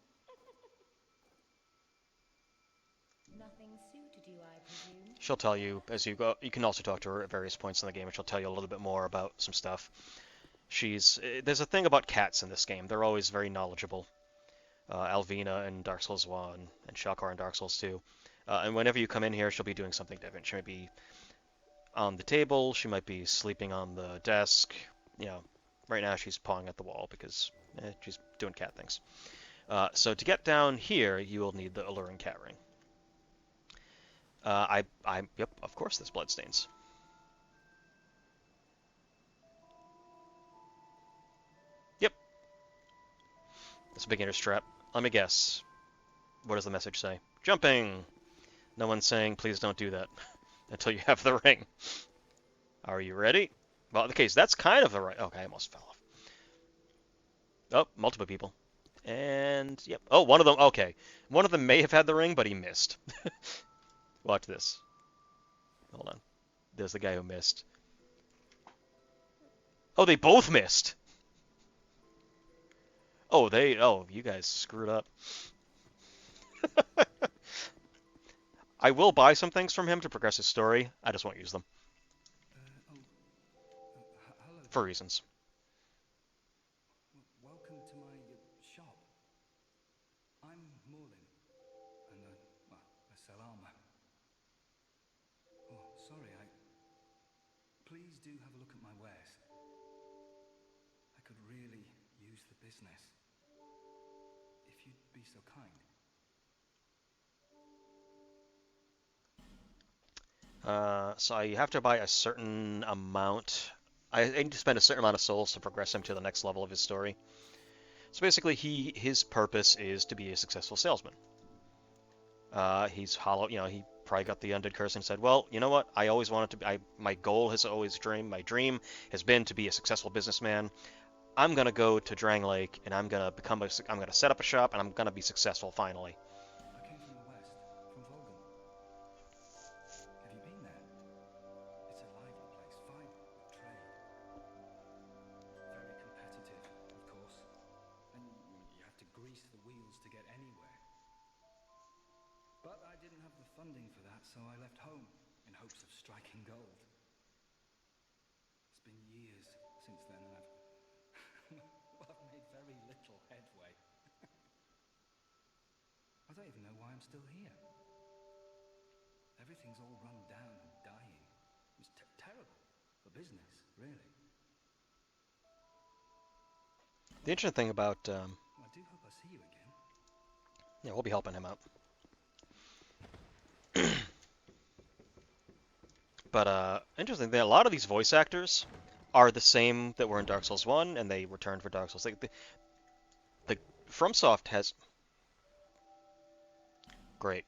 Nothing suited you, I presume? She'll tell you as you go. You can also talk to her at various points in the game, and she'll tell you a little bit more about some stuff. There's a thing about cats in this game. They're always very knowledgeable. Alvina in Dark Souls 1 and Shakar in Dark Souls 2. And whenever you come in here, she'll be doing something different. She might be on the table, she might be sleeping on the desk. You know, right now she's pawing at the wall because she's doing cat things. So to get down here, you will need the alluring cat ring. Yep, of course there's bloodstains. Yep, it's a beginner's trap. Let me guess. What does the message say? Jumping! No one's saying, please don't do that until you have the ring. Are you ready? Well, in the case, that's kind of the right. Okay, I almost fell off. Oh, multiple people. And, yep. Oh, one of them. Okay. One of them may have had the ring, but he missed. Watch this. Hold on. There's the guy who missed. Oh, they both missed. Oh, you guys screwed up. I will buy some things from him to progress his story. I just won't use them for Hello there. reasons. Welcome to my shop. I'm Morlin, and well, I sell armor. Oh, sorry, Please do have a look at my wares. I could really use the business. If you'd be so kind. So you have to buy a certain amount. I need to spend a certain amount of souls to progress him to the next level of his story. So basically, his purpose is to be a successful salesman. He's hollow. You know, he probably got the undead curse and said, "Well, you know what? I always wanted to be. My goal has always my dream has been to be a successful businessman. I'm gonna go to Drang Lake and I'm gonna set up a shop and I'm gonna be successful finally." I came from the west, from Volgan. Have you been there? It's a lively place, vibrant with trade. Very competitive, of course. And you have to grease the wheels to get anywhere. But I didn't have the funding for that, so I left home in hopes of striking gold. It's been years since then, and I've made very little headway. I don't even know why I'm still here. Everything's all run down and dying. It's terrible for business, really. The interesting thing about I do hope I see you again. yeah, we'll be helping him out. But interesting thing, a lot of these voice actors are the same that were in Dark Souls 1, and they returned for Dark Souls. Like the FromSoft has great.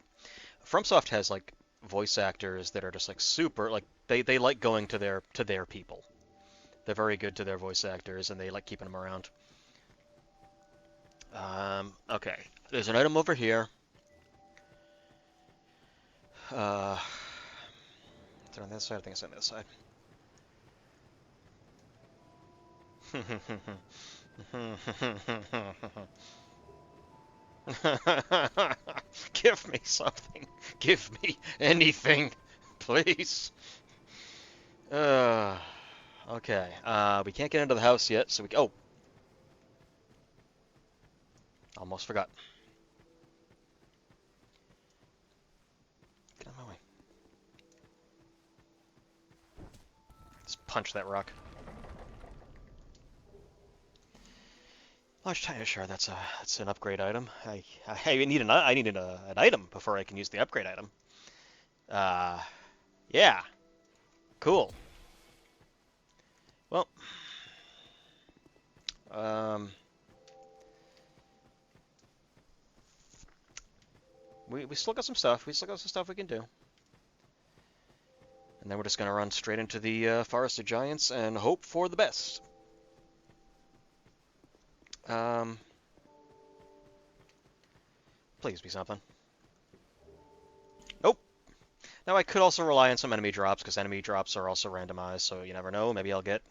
FromSoft has like voice actors that are just like super like they like going to their people. They're very good to their voice actors, and they like keeping them around. Okay, there's an item over here. Is it on this side? I think it's on this side. Give me something. Give me anything, please. Okay. We can't get into the house yet, so we. Oh, almost forgot. Get out of my way. Just punch that rock. Large tiny shard. That's an upgrade item. I need an item before I can use the upgrade item. Yeah. Cool. Well. We still got some stuff. We still got some stuff we can do. And then we're just gonna run straight into the Forest of Giants and hope for the best. Please be something. Nope. Now I could also rely on some enemy drops, because enemy drops are also randomized, so you never know. Maybe I'll get.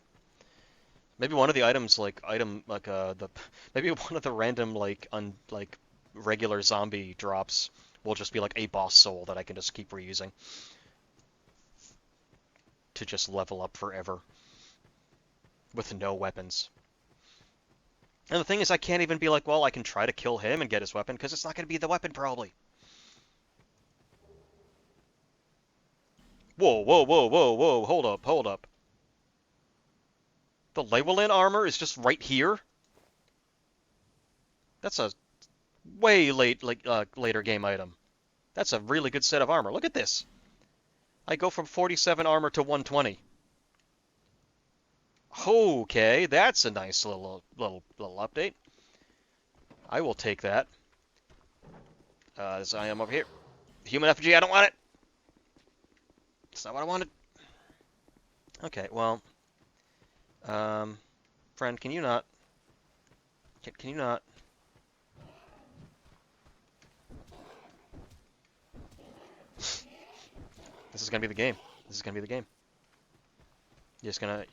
Maybe one of the items maybe one of the random like regular zombie drops will just be like a boss soul that I can just keep reusing to just level up forever with no weapons. And the thing is, I can't even be like, well, I can try to kill him and get his weapon, because it's not going to be the weapon, probably. Whoa, whoa, whoa, whoa, whoa, hold up, hold up. The Llewellyn armor is just right here? That's a way later game item. That's a really good set of armor. Look at this. I go from 47 armor to 120. Okay, that's a nice little update. I will take that. As I am over here. Human effigy, I don't want it. It's not what I wanted. Okay, well, friend, can you not? Can you not? This is gonna be the game. This is gonna be the game. You're gonna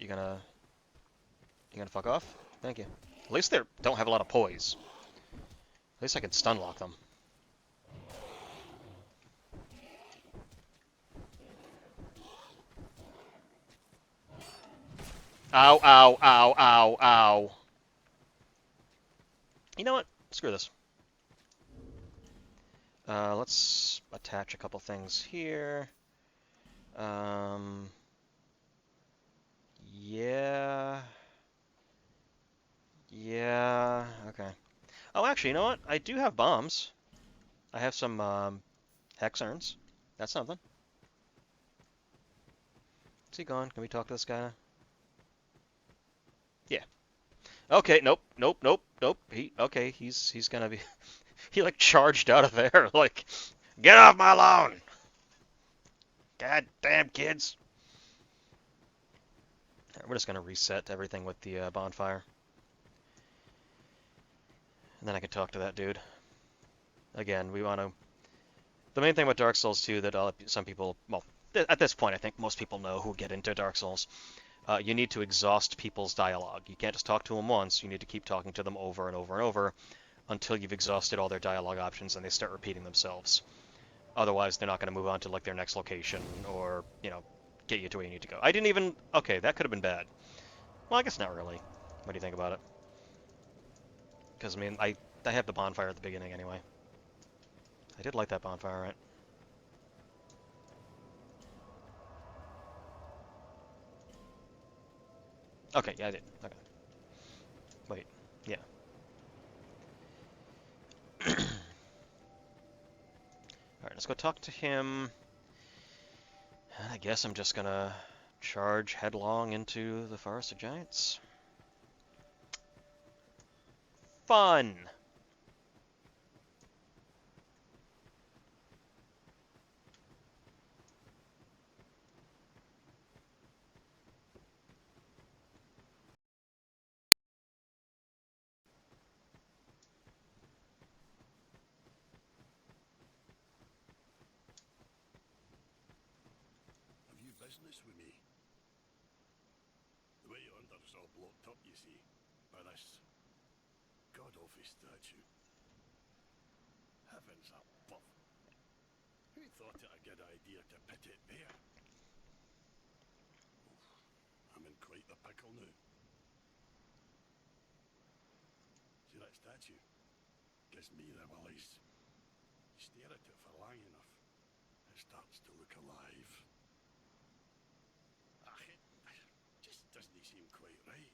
fuck off? Thank you. At least they don't have a lot of poise. At least I can stun lock them. Ow, ow, ow, ow, ow. You know what? Screw this. Let's attach a couple things here. Yeah. Yeah, okay. Oh, actually, you know what? I do have bombs. I have some, hex urns. That's something. Is he gone? Can we talk to this guy? Yeah. Okay, nope, nope, nope, nope. He's gonna be... He, like, charged out of there, like, get off my lawn! God damn kids! We're just gonna reset everything with the bonfire. And then I can talk to that dude. Again, we want to... The main thing with Dark Souls 2 that some people... Well, at this point, I think most people know who get into Dark Souls. You need to exhaust people's dialogue. You can't just talk to them once. You need to keep talking to them over and over and over until you've exhausted all their dialogue options and they start repeating themselves. Otherwise, they're not going to move on to like their next location or, you know, get you to where you need to go. I didn't even... Okay, that could have been bad. Well, I guess not really. What do you think about it? Because, I mean, I have the bonfire at the beginning anyway. I did light that bonfire, right? Okay, yeah, I did. Okay. Wait, yeah. Alright, let's go talk to him. And I guess I'm just gonna charge headlong into the Forest of Giants. Fun! Have you business with me? The way yonder's all blocked up, you see, by this god-awful statue. Heavens above! Who thought it a good idea to put it there? Oof, I'm in quite the pickle now. See that statue? Gives me the willies. You stare at it for long enough, it starts to look alive. It just doesn't seem quite right.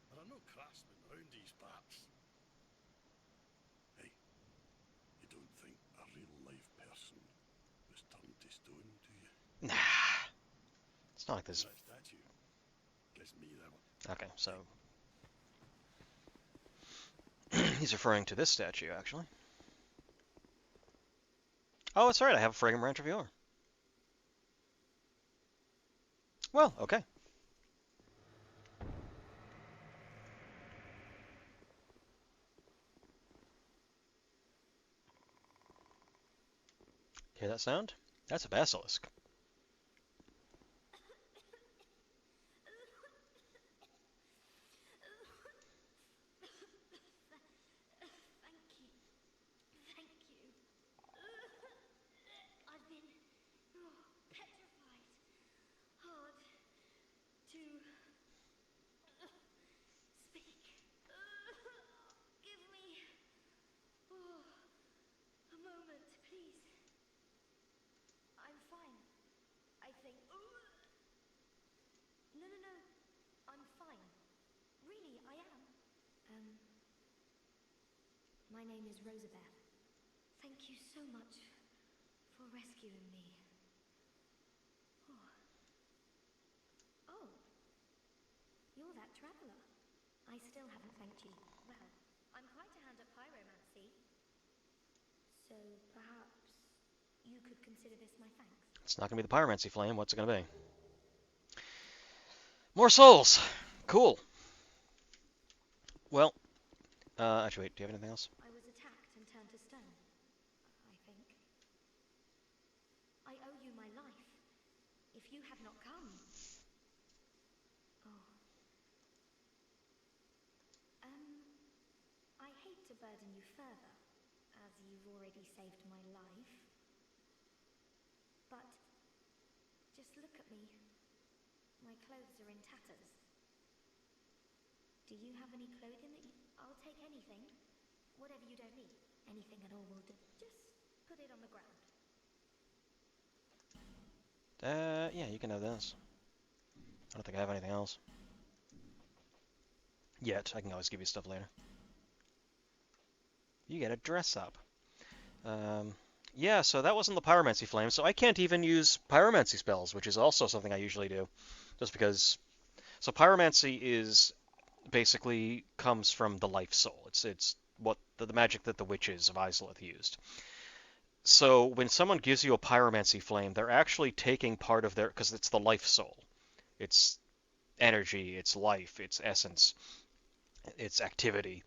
There are no craftsmen round these parts. Hey, you don't think a real-life person was turned to stone, do you? Nah. It's not like this. That statue gives me the... Okay, so... He's referring to this statue, actually. Oh, that's right, I have a Fragrant Branch of Yore. Well, okay. Hear that sound? That's a basilisk. Thank you. Thank you. My name is Rosabeth. Thank you so much for rescuing me. Oh. Oh. You're that traveler. I still haven't thanked you. Well, I'm quite a hand at pyromancy. So perhaps you could consider this my thanks. It's not going to be the pyromancy flame. What's it going to be? More souls. Cool. Well, actually, wait. Do you have anything else? I was attacked and turned to stone, I think. I owe you my life. If you had not come... Oh. I hate to burden you further, as you've already saved my life. But just look at me. My clothes are in tatters. Do you have any clothing that you... I'll take anything. Whatever you don't need. Anything at all will do. Just put it on the ground. Yeah, you can have this. I don't think I have anything else. Yet. I can always give you stuff later. You get a dress up. Yeah, so that wasn't the pyromancy flame, so I can't even use pyromancy spells, which is also something I usually do. Just because... So pyromancy is... basically comes from the life soul. It's what the magic that the witches of Izalith used. So when someone gives you a pyromancy flame, they're actually taking part of their... because it's the life soul. It's energy, it's life, it's essence, it's activity.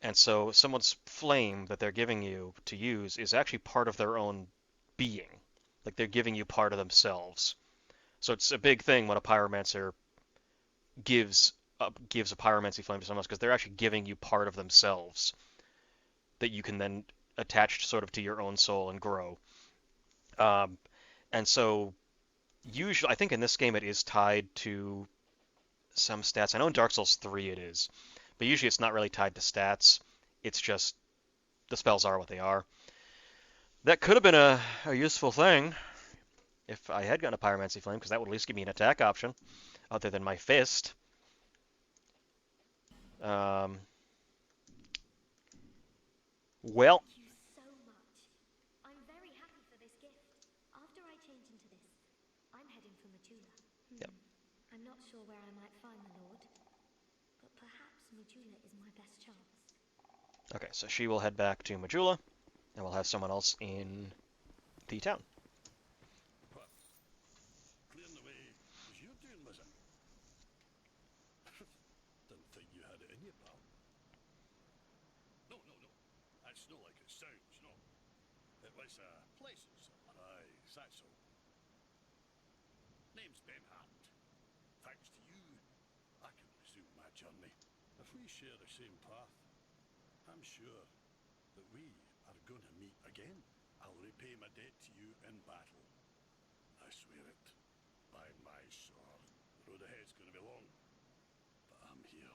And so someone's flame that they're giving you to use is actually part of their own being. Like they're giving you part of themselves. So it's a big thing when a pyromancer gives a pyromancy flame to someone else, because they're actually giving you part of themselves that you can then attach sort of to your own soul and grow. And so usually, I think in this game it is tied to some stats. I know in Dark Souls 3 it is, but usually it's not really tied to stats. It's just the spells are what they are. That could have been a useful thing if I had gotten a pyromancy flame, because that would at least give me an attack option other than my fist. Well, Thank you so much. I'm very happy for this gift. After I change into this, I'm heading for Majula. Yep. I'm not sure where I might find the Lord, but perhaps Majula is my best chance. okay, so she will head back to Majula, and we'll have someone else in the town. What? Clearing the way was you doing, was it? Didn't think you had it in you, pal. No. That's not like it sounds, no. It was a pleasant surprise, that's all. Name's Ben Hart. Thanks to you, I can resume my journey. If we share the same path, I'm sure that we are going to meet again. I'll repay my debt to you in battle. I swear it. By my sword. The road ahead's going to be long, but I'm here.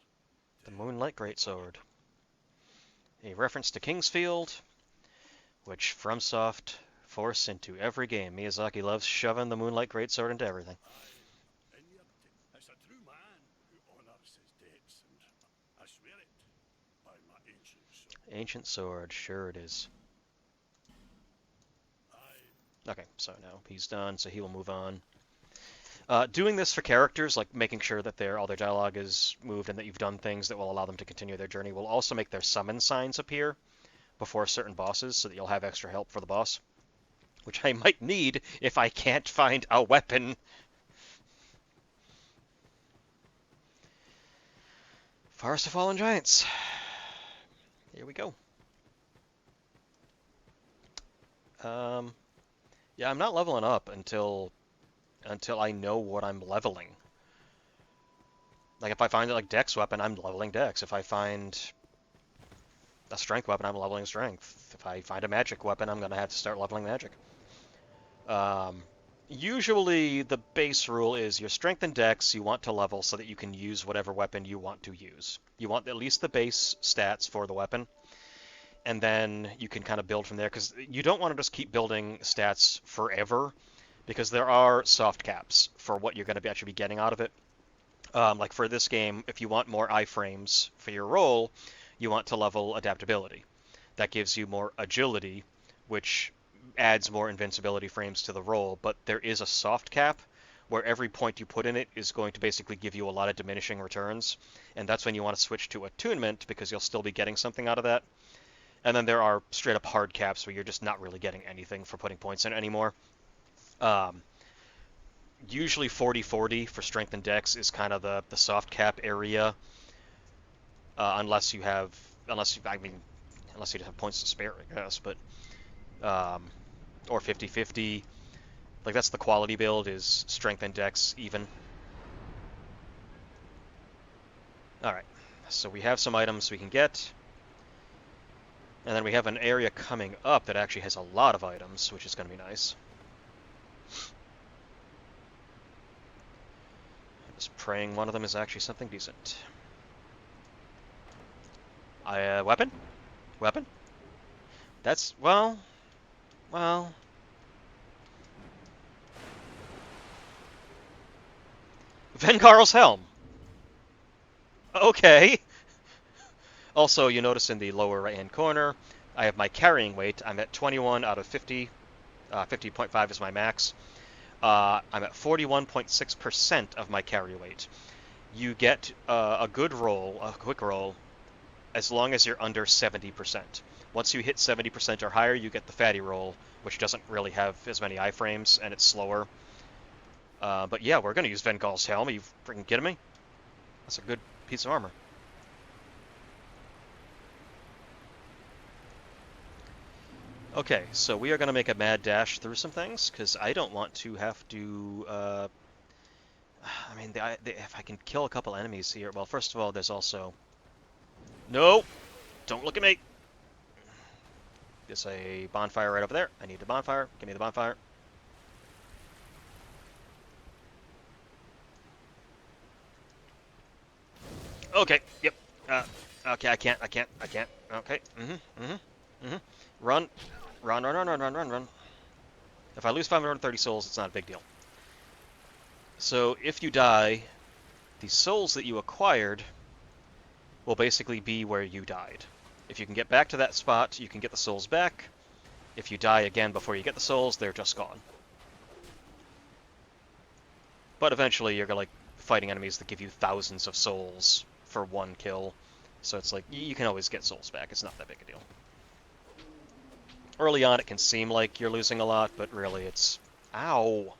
The Moonlight Greatsword. A reference to Kingsfield, which FromSoft force into every game. Miyazaki loves shoving the Moonlight Greatsword into everything. It's a true man who honours his debts, and I swear it by my ancient sword. Ancient sword, sure it is. Okay, so now he's done, so he will move on. Doing this for characters, like making sure that all their dialogue is moved and that you've done things that will allow them to continue their journey, will also make their summon signs appear before certain bosses, so that you'll have extra help for the boss, which I might need if I can't find a weapon. Forest of Fallen Giants. Here we go. Yeah, I'm not leveling up until I know what I'm leveling. Like, if I find a dex weapon, I'm leveling dex. If I find a strength weapon, I'm leveling strength. If I find a magic weapon, I'm going to have to start leveling magic. Usually, the base rule is your strength and dex you want to level so that you can use whatever weapon you want to use. You want at least the base stats for the weapon, and then you can kind of build from there, because you don't want to just keep building stats forever, because there are soft caps for what you're going to actually be getting out of it. Like for this game, if you want more iframes for your roll, you want to level adaptability. that gives you more agility, which adds more invincibility frames to the roll, but there is a soft cap where every point you put in it is going to basically give you a lot of diminishing returns, and that's when you want to switch to attunement because you'll still be getting something out of that. And then there are straight up hard caps where you're just not really getting anything for putting points in anymore. Um, Usually 40-40 for strength and dex is kind of the soft cap area, unless you have, I mean, unless you have points to spare, I guess, but, um, or 50-50. Like, that's the quality build, is strength and dex even. Alright, so we have some items we can get. And then we have an area coming up that actually has a lot of items, which is going to be nice. I'm just praying one of them is actually something decent. Weapon? Weapon? That's, well... Vengarl's Helm! Okay! Also, you notice in the lower right-hand corner, I have my carrying weight. I'm at 21 out of 50. 50.5 is my max. I'm at 41.6% of my carry weight. You get a good roll, a quick roll, as long as you're under 70%. Once you hit 70% or higher, you get the fatty roll, which doesn't really have as many iframes, and it's slower. But yeah, we're going to use Vengal's Helm. Are you freaking kidding me? That's a good piece of armor. Okay, so we are going to make a mad dash through some things, because I don't want to have to... I mean, if I can kill a couple enemies here... Well, first of all, there's also... No! Don't look at me! There's a bonfire right over there. I need the bonfire. Give me the bonfire. Okay, yep. Okay, I can't. Okay, Run. Run. If I lose 530 souls, it's not a big deal. So, if you die, the souls that you acquired will basically be where you died. If you can get back to that spot, you can get the souls back. If you die again before you get the souls, they're just gone. But eventually, you're like fighting enemies that give you thousands of souls for one kill. So it's like, you can always get souls back. It's not that big a deal. Early on, it can seem like you're losing a lot, but really it's... Ow!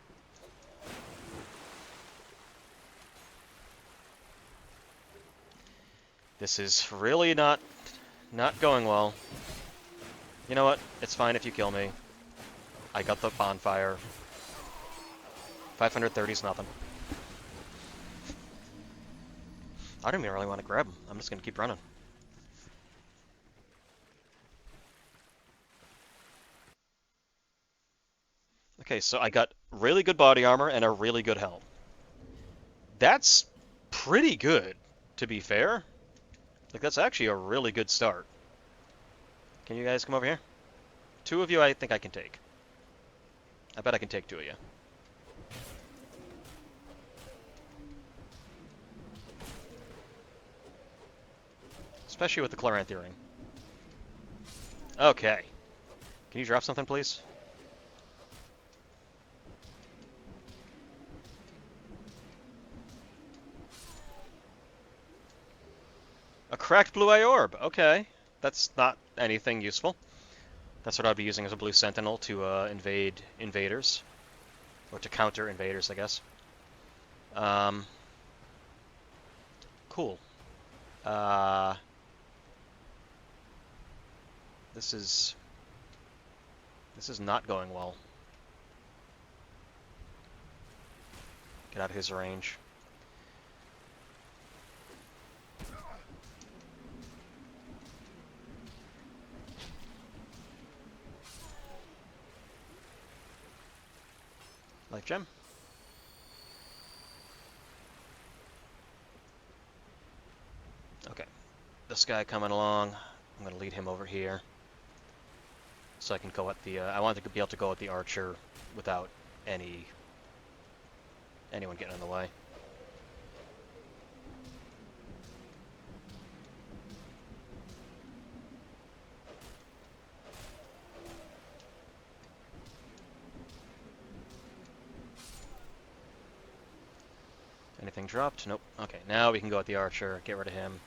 This is really not going well. You know what? It's fine if you kill me. I got the bonfire. 530 is nothing. I don't even really want to grab him. I'm just going to keep running. Okay, so I got really good body armor and a really good helm. That's pretty good, to be fair. Like, that's actually a really good start. Can you guys come over here? 2 of you I think I can take. I bet I can take 2 of you. Especially with the Chloranthy ring. Okay. Can you drop something, please? A cracked blue-eye orb. Okay. That's not anything useful. That's what I'd be using as a blue sentinel to invade invaders. Or to counter invaders, I guess. Cool. This is not going well. Get out of his range. Life gem. Okay. This guy coming along. I'm going to lead him over here. So I can go at the... I want to be able to go at the archer without anyone getting in the way. anything dropped? Nope. Okay, now we can go at the archer, get rid of him.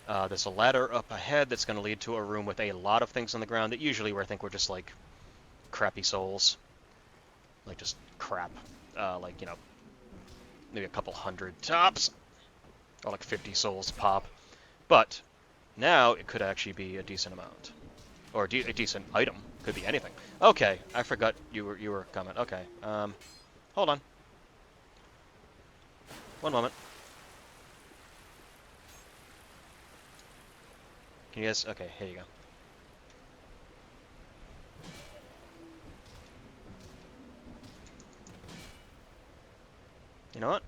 There's a ladder up ahead that's going to lead to a room with a lot of things on the ground that usually where I think we're just like crappy souls. Like just crap. Like, you know, maybe a couple hundred tops. Or like 50 souls pop. But now it could actually be a decent amount. Or a decent item. Could be anything. Okay, I forgot you were coming. Okay, hold on. One moment. Can you guys... Okay, here you go. You know what?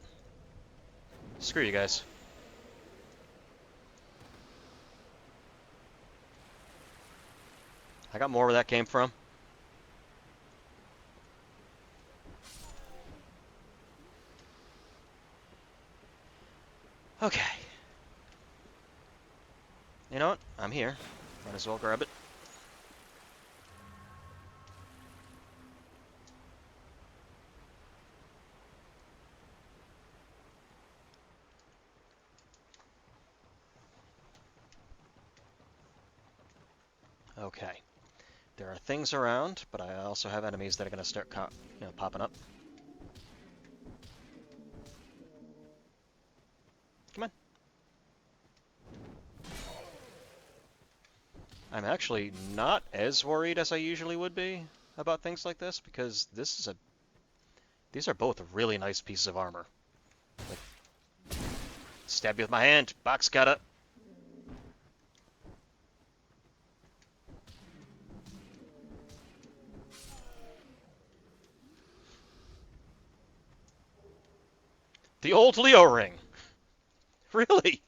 Screw you guys. I got more where that came from. Okay. You know what? I'm here. Might as well grab it. Okay. There are things around, but I also have enemies that are going to start popping up. Come on. I'm actually not as worried as I usually would be about things like this, because these are both really nice pieces of armor. Like, stab you with my hand, box cutter. The old Leo ring. Really?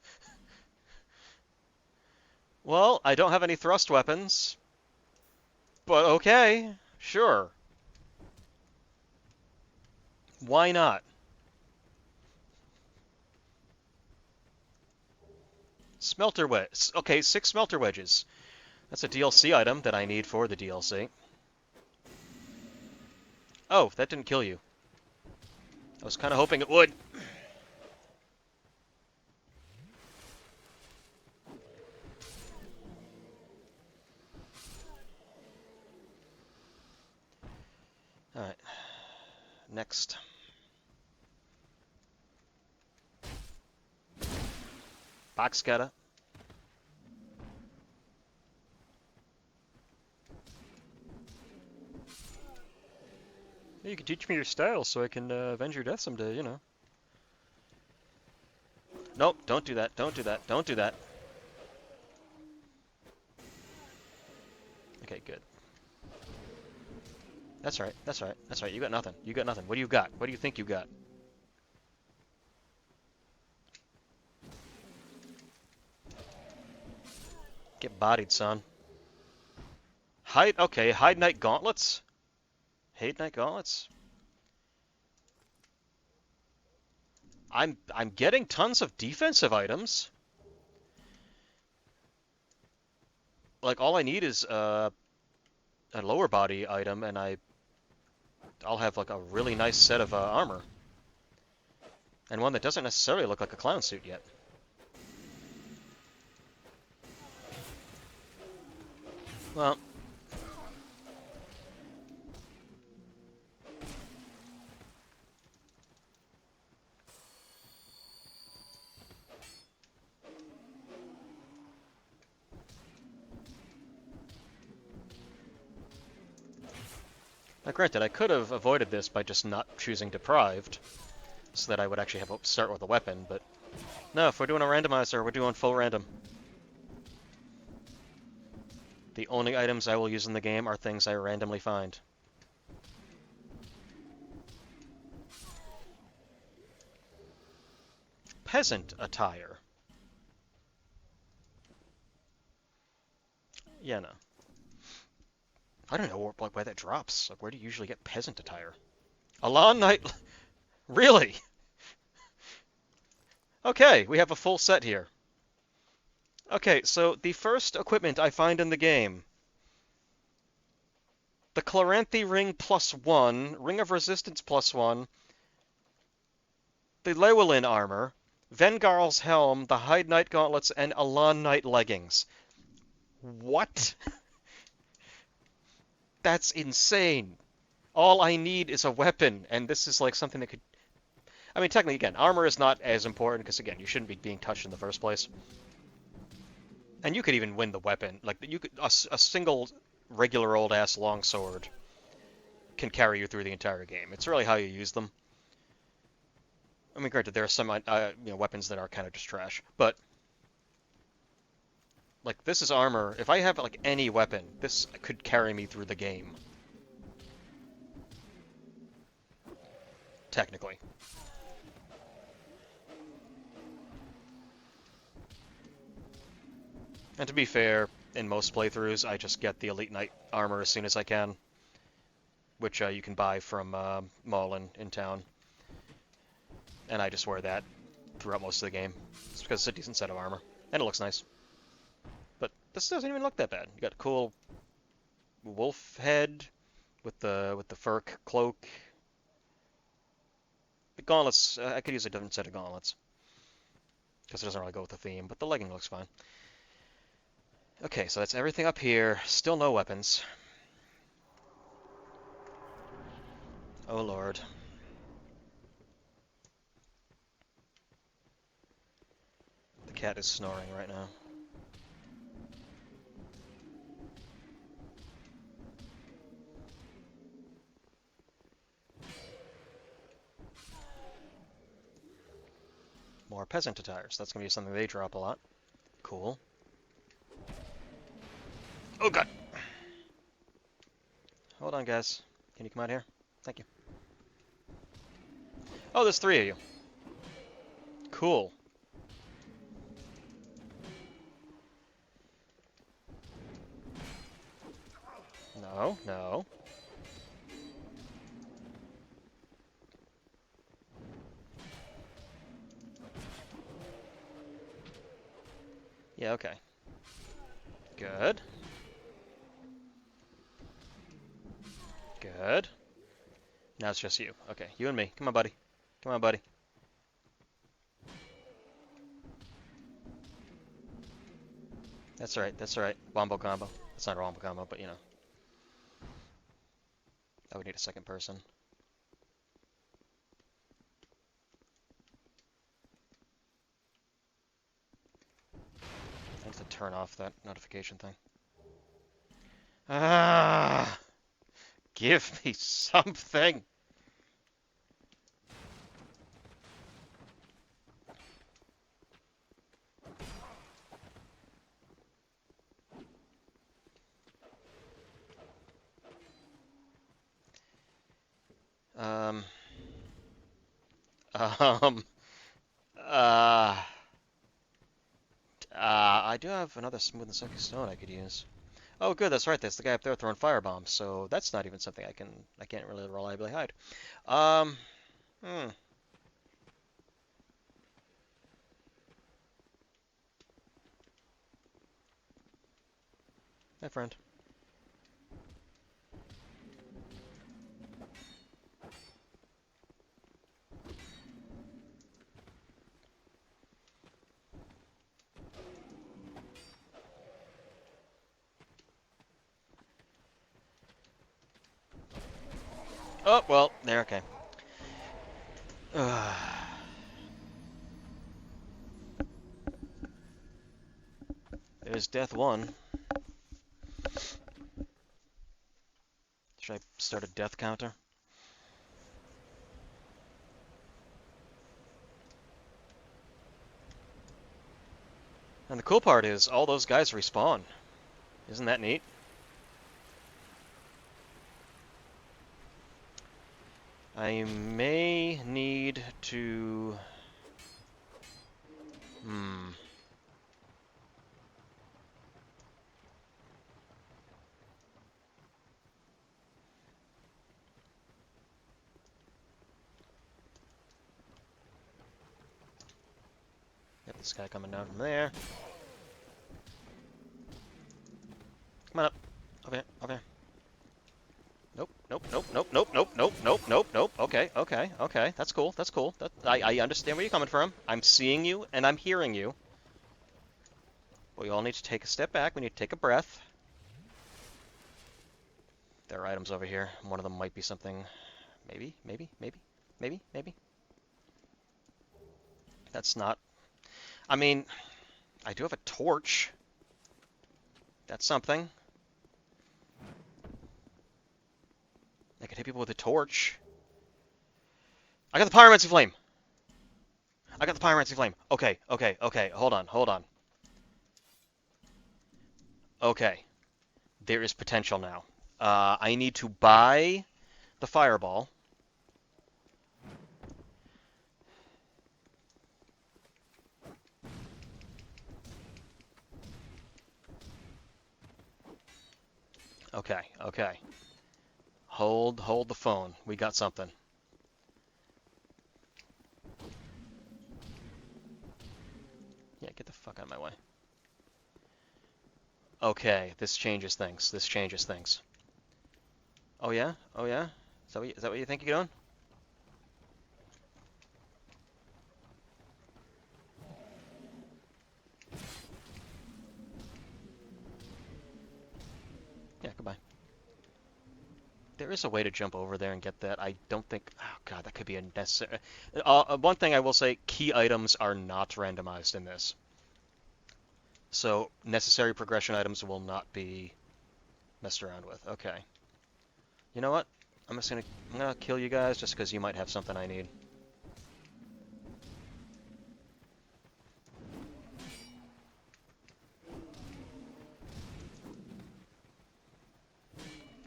Well, I don't have any thrust weapons. But okay, sure. Why not? Smelter wedge. Okay, 6 smelter wedges. That's a DLC item that I need for the DLC. Oh, that didn't kill you. I was kind of hoping it would. Alright. Next. Box cutter. You can teach me your style so I can avenge your death someday, you know. Nope, don't do that, don't do that, don't do that. Okay, good. That's right, that's right, that's right, you got nothing, you got nothing. What do you got? What do you think you got? Get bodied, son. Okay, Hide Knight Gauntlets? Hate Knight Gauntlets? I'm getting tons of defensive items. Like, all I need is a lower body item, and I'll have like a really nice set of armor. And one that doesn't necessarily look like a clown suit yet. Well, now granted, I could have avoided this by just not choosing Deprived, so that I would actually have to start with a weapon, but no, if we're doing a randomizer, we're doing full random. The only items I will use in the game are things I randomly find. Peasant attire. Yeah, no. I don't know where that drops. Like, where do you usually get peasant attire? A lawn knight? Really? Okay, we have a full set here. Okay, so the first equipment I find in the game. The Chloranthy Ring +1, Ring of Resistance +1, the Llewellyn armor, Vengarl's helm, the Hyde Knight gauntlets, and Elan Knight leggings. What? That's insane. All I need is a weapon, and this is like something that could... I mean, technically, again, armor is not as important, because, again, you shouldn't be being touched in the first place. And you could even win the weapon. Like, you could... A single regular old-ass longsword can carry you through the entire game. It's really how you use them. I mean, granted, there are some weapons that are kind of just trash, but like this is armor. If I have like any weapon, this could carry me through the game. Technically. And to be fair, in most playthroughs, I just get the Elite Knight armor as soon as I can, which you can buy from Mall in town. And I just wear that throughout most of the game. It's because it's a decent set of armor. And it looks nice. But this doesn't even look that bad. You got a cool wolf head with the fur cloak. The gauntlets, I could use a different set of gauntlets. Because it doesn't really go with the theme, but the legging looks fine. Okay, so that's everything up here. Still no weapons. Oh lord. The cat is snoring right now. More peasant attires. That's going to be something they drop a lot. Cool. Oh god! Hold on, guys. Can you come out here? Thank you. Oh, there's 3 of you. Cool. No, no. Yeah, okay. Good. Good. Now it's just you. Okay, you and me. Come on, buddy. Come on, buddy. That's right, that's right. Wombo combo. It's not a wombo combo, but you know. I would need a second person. I have to turn off that notification thing. Ah! Give me something! Um... Um... I do have another smooth and silky stone I could use. Oh, good, that's right. That's the guy up there throwing firebombs. So that's not even something I can't really reliably hide. Um, hmm. Hi, friend. Oh, well, there, okay. There's death 1. Should I start a death counter? And the cool part is, all those guys respawn. Isn't that neat? I may need to... Got this guy coming down from there. Come on up. Over here, over here. Nope, nope, nope, nope, nope, nope, nope, nope, nope, nope. Okay, okay, okay. That's cool. That's cool. I understand where you're coming from. I'm seeing you and I'm hearing you. We all need to take a step back. We need to take a breath. There are items over here. One of them might be something. Maybe, maybe, maybe, maybe, maybe. That's not. I mean, I do have a torch. That's something. I could hit people with a torch. I got the pyromancy flame. I got the pyromancy flame. Okay, okay, okay. Hold on, hold on. Okay. There is potential now. I need to buy the fireball. Okay, okay. Hold the phone. We got something. Yeah, get the fuck out of my way. Okay, this changes things. This changes things. Oh yeah? Oh yeah? Is that what you think you're doing? Yeah, goodbye. There is a way to jump over there and get that. I don't think. Oh god, that could be a necessary. One thing I will say: key items are not randomized in this, so necessary progression items will not be messed around with. Okay. You know what? I'm gonna kill you guys just because you might have something I need.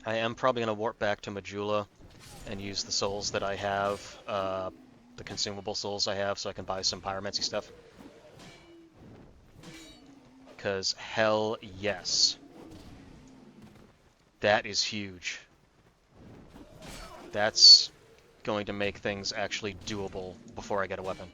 I am probably gonna warp back to Majula and use the souls that I have, the consumable souls I have, so I can buy some pyromancy stuff. Because hell yes. That is huge. That's going to make things actually doable before I get a weapon.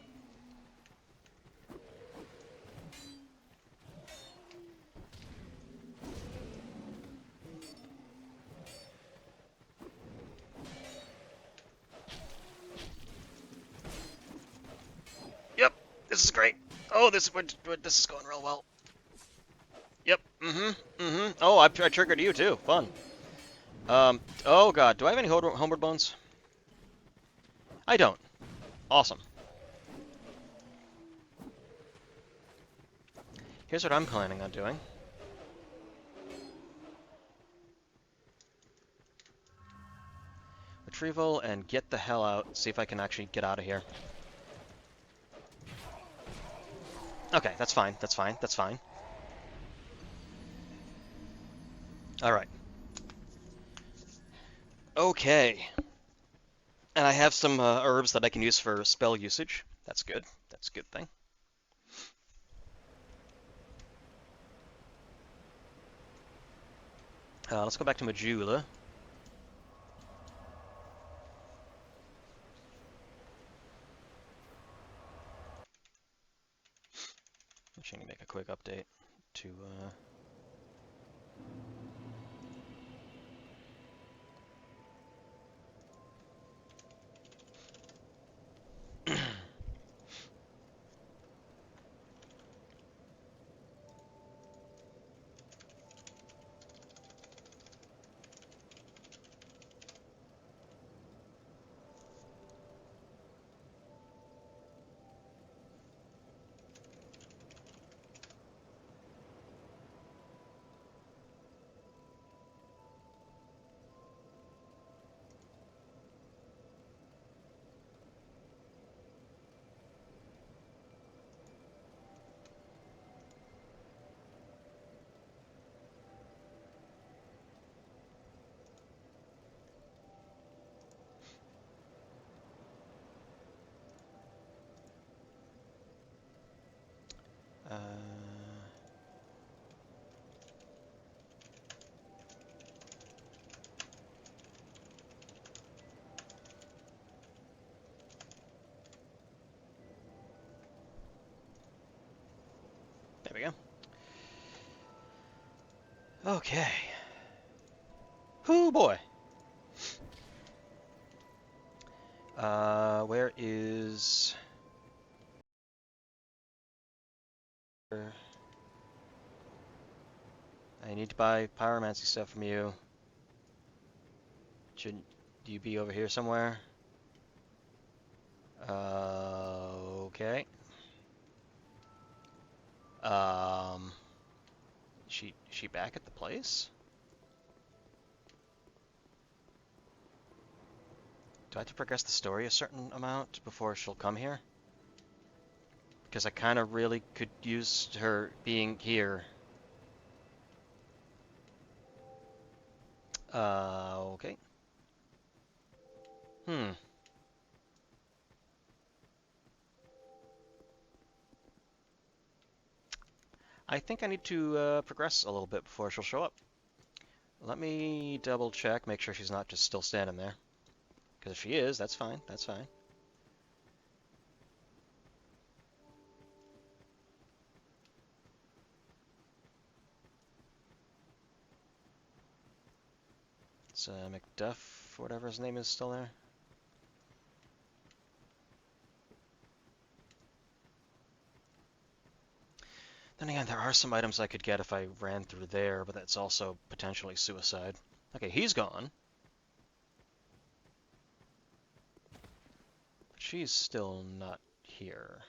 Yep, this is great. Oh, this is going real well. Yep, Oh, I triggered you too. Fun. Oh god, do I have any homeward bones? I don't. Awesome. Here's what I'm planning on doing. Retrieval and get the hell out. See if I can actually get out of here. Okay, that's fine. That's fine. That's fine. Alright. Okay. And I have some herbs that I can use for spell usage. That's good. That's a good thing. Let's go back to Majula. I'm just going to make a quick update to... uh, there we go. Okay. Oh boy. Where is... I need to buy pyromancy stuff from you. Shouldn't you be over here somewhere? Okay. She back at the place? Do I have to progress the story a certain amount before she'll come here? Because I kind of really could use her being here. Okay. I think I need to progress a little bit before she'll show up. Let me double check, make sure she's not just still standing there. Because if she is, that's fine, that's fine. It's Macduff, whatever his name is, still there. Then again, there are some items I could get if I ran through there, but that's also potentially suicide. Okay, he's gone. But she's still not here.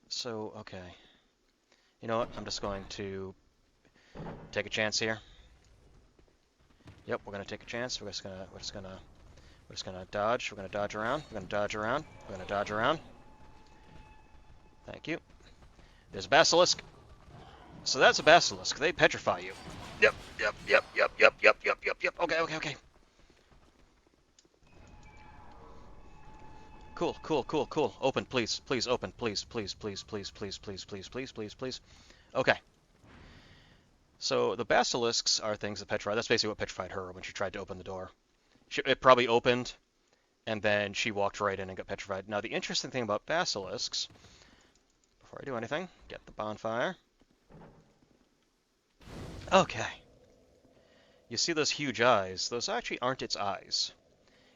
So, okay. You know what? I'm just going to take a chance here. Yep, we're gonna take a chance. We're just gonna dodge. We're gonna dodge around. We're gonna dodge around. We're gonna dodge around. Thank you. There's a basilisk. So that's a basilisk. They petrify you. Yep. Okay. Cool. Open, please. Please open. Please. Okay. So the basilisks are things that petrify. That's basically what petrified her when she tried to open the door. It probably opened, and then she walked right in and got petrified. Now the interesting thing about basilisks, before I do anything, get the bonfire. Okay. You see those huge eyes? Those actually aren't its eyes.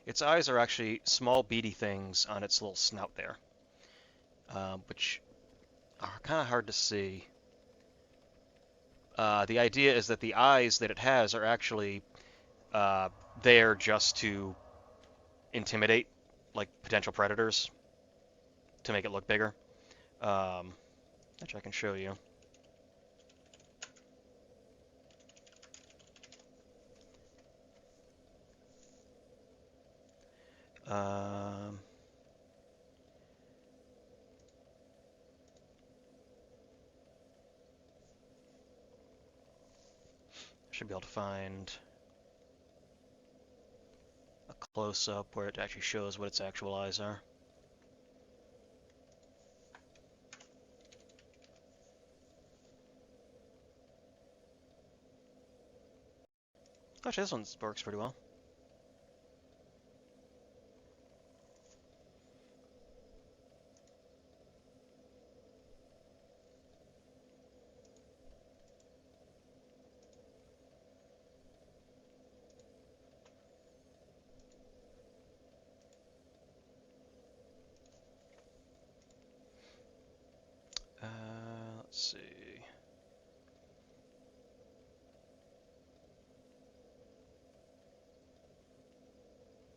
Its eyes are actually small beady things on its little snout there, which are kind of hard to see. The idea is that the eyes that it has are actually there just to intimidate, like, potential predators, to make it look bigger, which I can show you. Should be able to find a close-up where it actually shows what its actual eyes are. Actually, this one works pretty well. Let's see.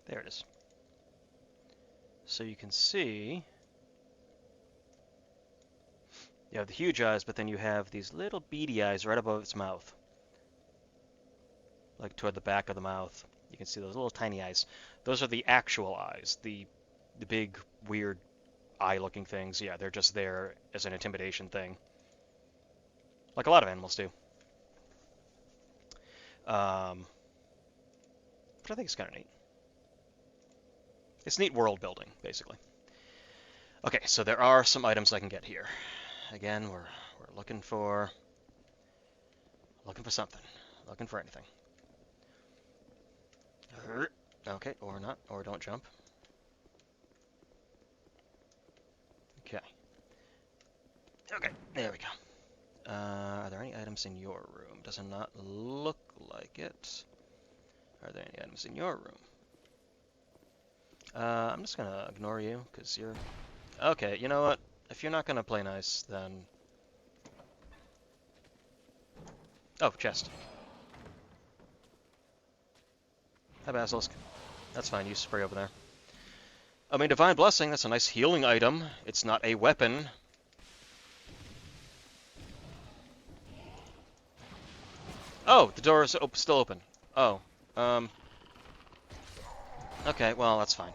There it is. So you can see you have the huge eyes, but then you have these little beady eyes right above its mouth, like toward the back of the mouth. You can see those little tiny eyes. Those are the actual eyes, the big, weird eye-looking things. Yeah, they're just there as an intimidation thing, like a lot of animals do. Which I think is kind of neat. It's neat world building, basically. Okay, so there are some items I can get here. Again, we're looking for something, looking for anything. Okay, or not, or don't jump. Okay, there we go. Are there any items in your room? Does it not look like it? Are there any items in your room? I'm just gonna ignore you, because you're... Okay, you know what? If you're not gonna play nice, then... Oh, chest. Hi, Basilisk. That's fine, you spray over there. I mean, Divine Blessing, that's a nice healing item. It's not a weapon. Oh, the door is still open. Oh, um... Okay, well, that's fine.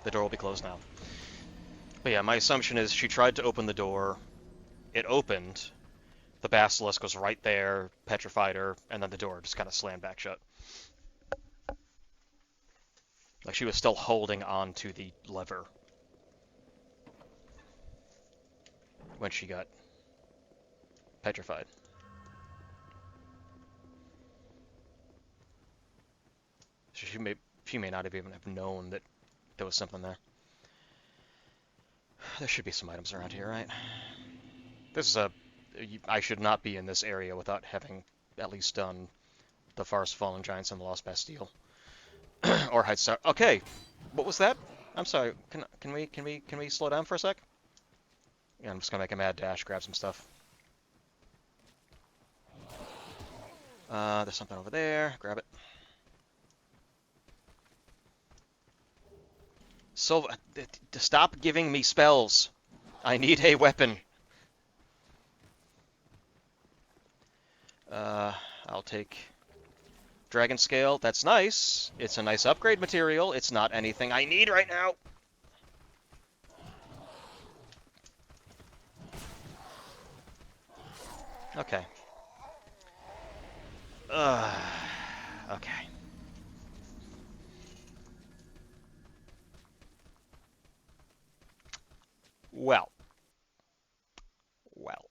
The door will be closed now. But yeah, my assumption is she tried to open the door, it opened, the basilisk was right there, petrified her, and then the door just kind of slammed back shut. Like she was still holding on to the lever when she got petrified. So she may not have even have known that there was something there. There should be some items around here, right? This is a... I should not be in this area without having at least done the Forest Fallen Giants and the Lost Bastille. Or Hide Star. Okay, what was that? I'm sorry. Can we slow down for a sec? Yeah, I'm just gonna make a mad dash, grab some stuff. There's something over there. Grab it. So, stop giving me spells. I need a weapon. I'll take Dragon Scale. That's nice. It's a nice upgrade material. It's not anything I need right now. Okay. Okay. Well. Well.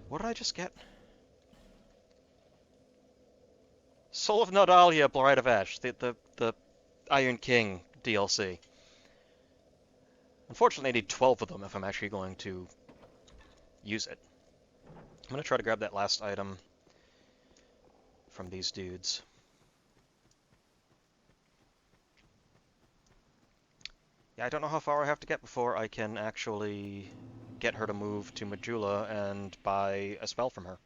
What did I just get? Soul of Nodalia, Bride of Ash, the Iron King DLC. Unfortunately, I need 12 of them if I'm actually going to use it. I'm going to try to grab that last item from these dudes. Yeah, I don't know how far I have to get before I can actually get her to move to Majula and buy a spell from her.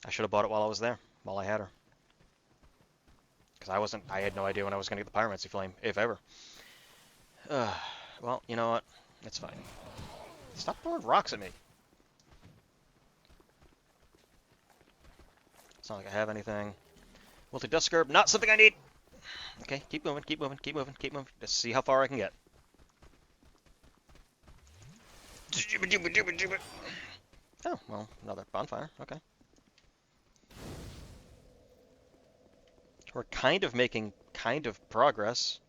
I should have bought it while I was there, while I had her. Because I had no idea when I was going to get the Pyromancy Flame, if ever. Well, you know what? It's fine. Stop throwing rocks at me. It's not like I have anything. Multi-Dusk Herb, not something I need! Okay, keep moving, keep moving, keep moving, keep moving. Just see how far I can get. Oh, well, another bonfire. Okay. We're kind of making progress.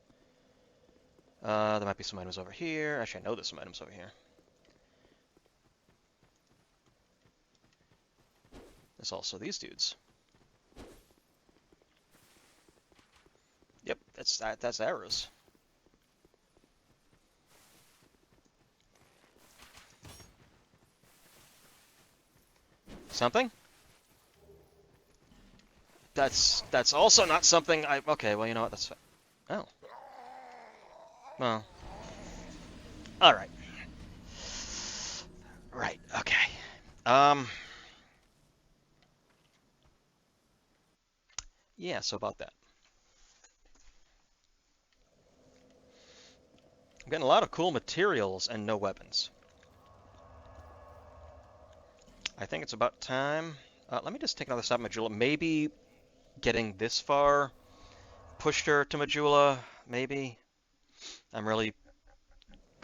There might be some items over here. Actually, I know there's some items over here. There's also these dudes. Yep, that's arrows. Something? That's also not something I... Okay, well, you know what? That's... Oh. Well. Alright. Right, okay. Yeah, so about that. I'm getting a lot of cool materials and no weapons. I think it's about time. Let me just take another stop at Majula. Maybe getting this far pushed her to Majula. Maybe. I'm really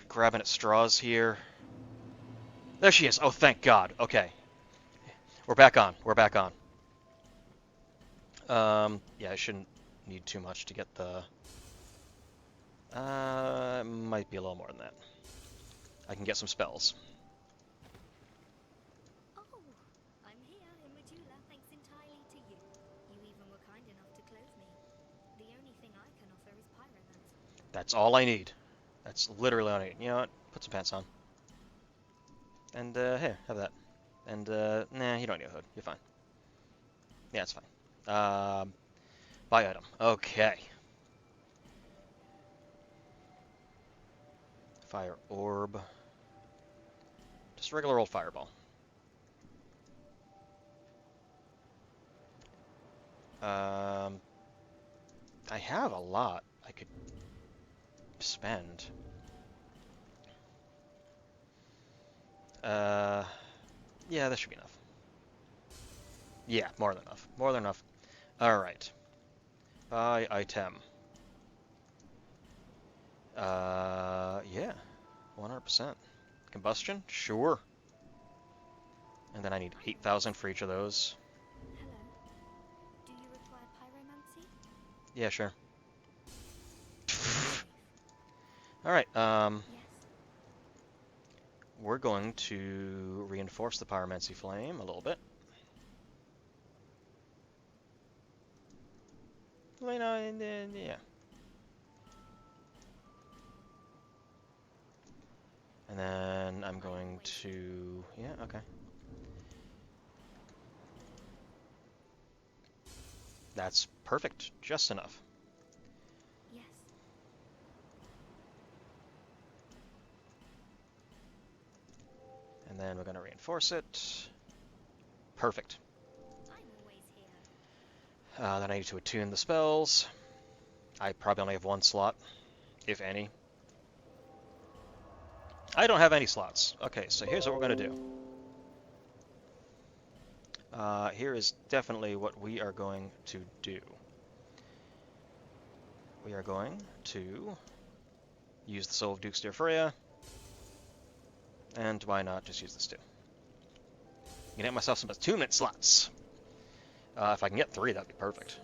grabbing at straws here. There she is. Oh, thank God. Okay. We're back on. We're back on. Yeah, I shouldn't need too much to get the... might be a little more than that. I can get some spells. Oh, I'm here in Majula thanks entirely to you. You even were kind enough to clothe me. The only thing I can offer is pyromancy. That's all I need. That's literally all I need. You know what? Put some pants on. And, here, have that. And, nah, you don't need a hood. You're fine. Yeah, it's fine. Buy item. Okay. Fire orb. Just a regular old fireball. I have a lot I could spend. Yeah, that should be enough. Yeah, more than enough. More than enough. Alright. Buy item. Yeah. 100%. Combustion? Sure. And then I need 8,000 for each of those. Hello. Do you require pyromancy? Yeah, sure. Alright, Yes. we're going to reinforce the pyromancy flame a little bit. Well, you know, yeah. And then I'm going to... Yeah, okay. That's perfect. Just enough. Yes. And then we're going to reinforce it. Perfect. I'm always here. Then I need to attune the spells. I probably only have one slot, if any. I don't have any slots. Okay, so here's what we're going to do. Here is definitely what we are going to do. We are going to use the Soul of Duke's Dear Freya. And why not just use this too? I'm gonna get myself some attunement slots. If I can get 3, that'd be perfect.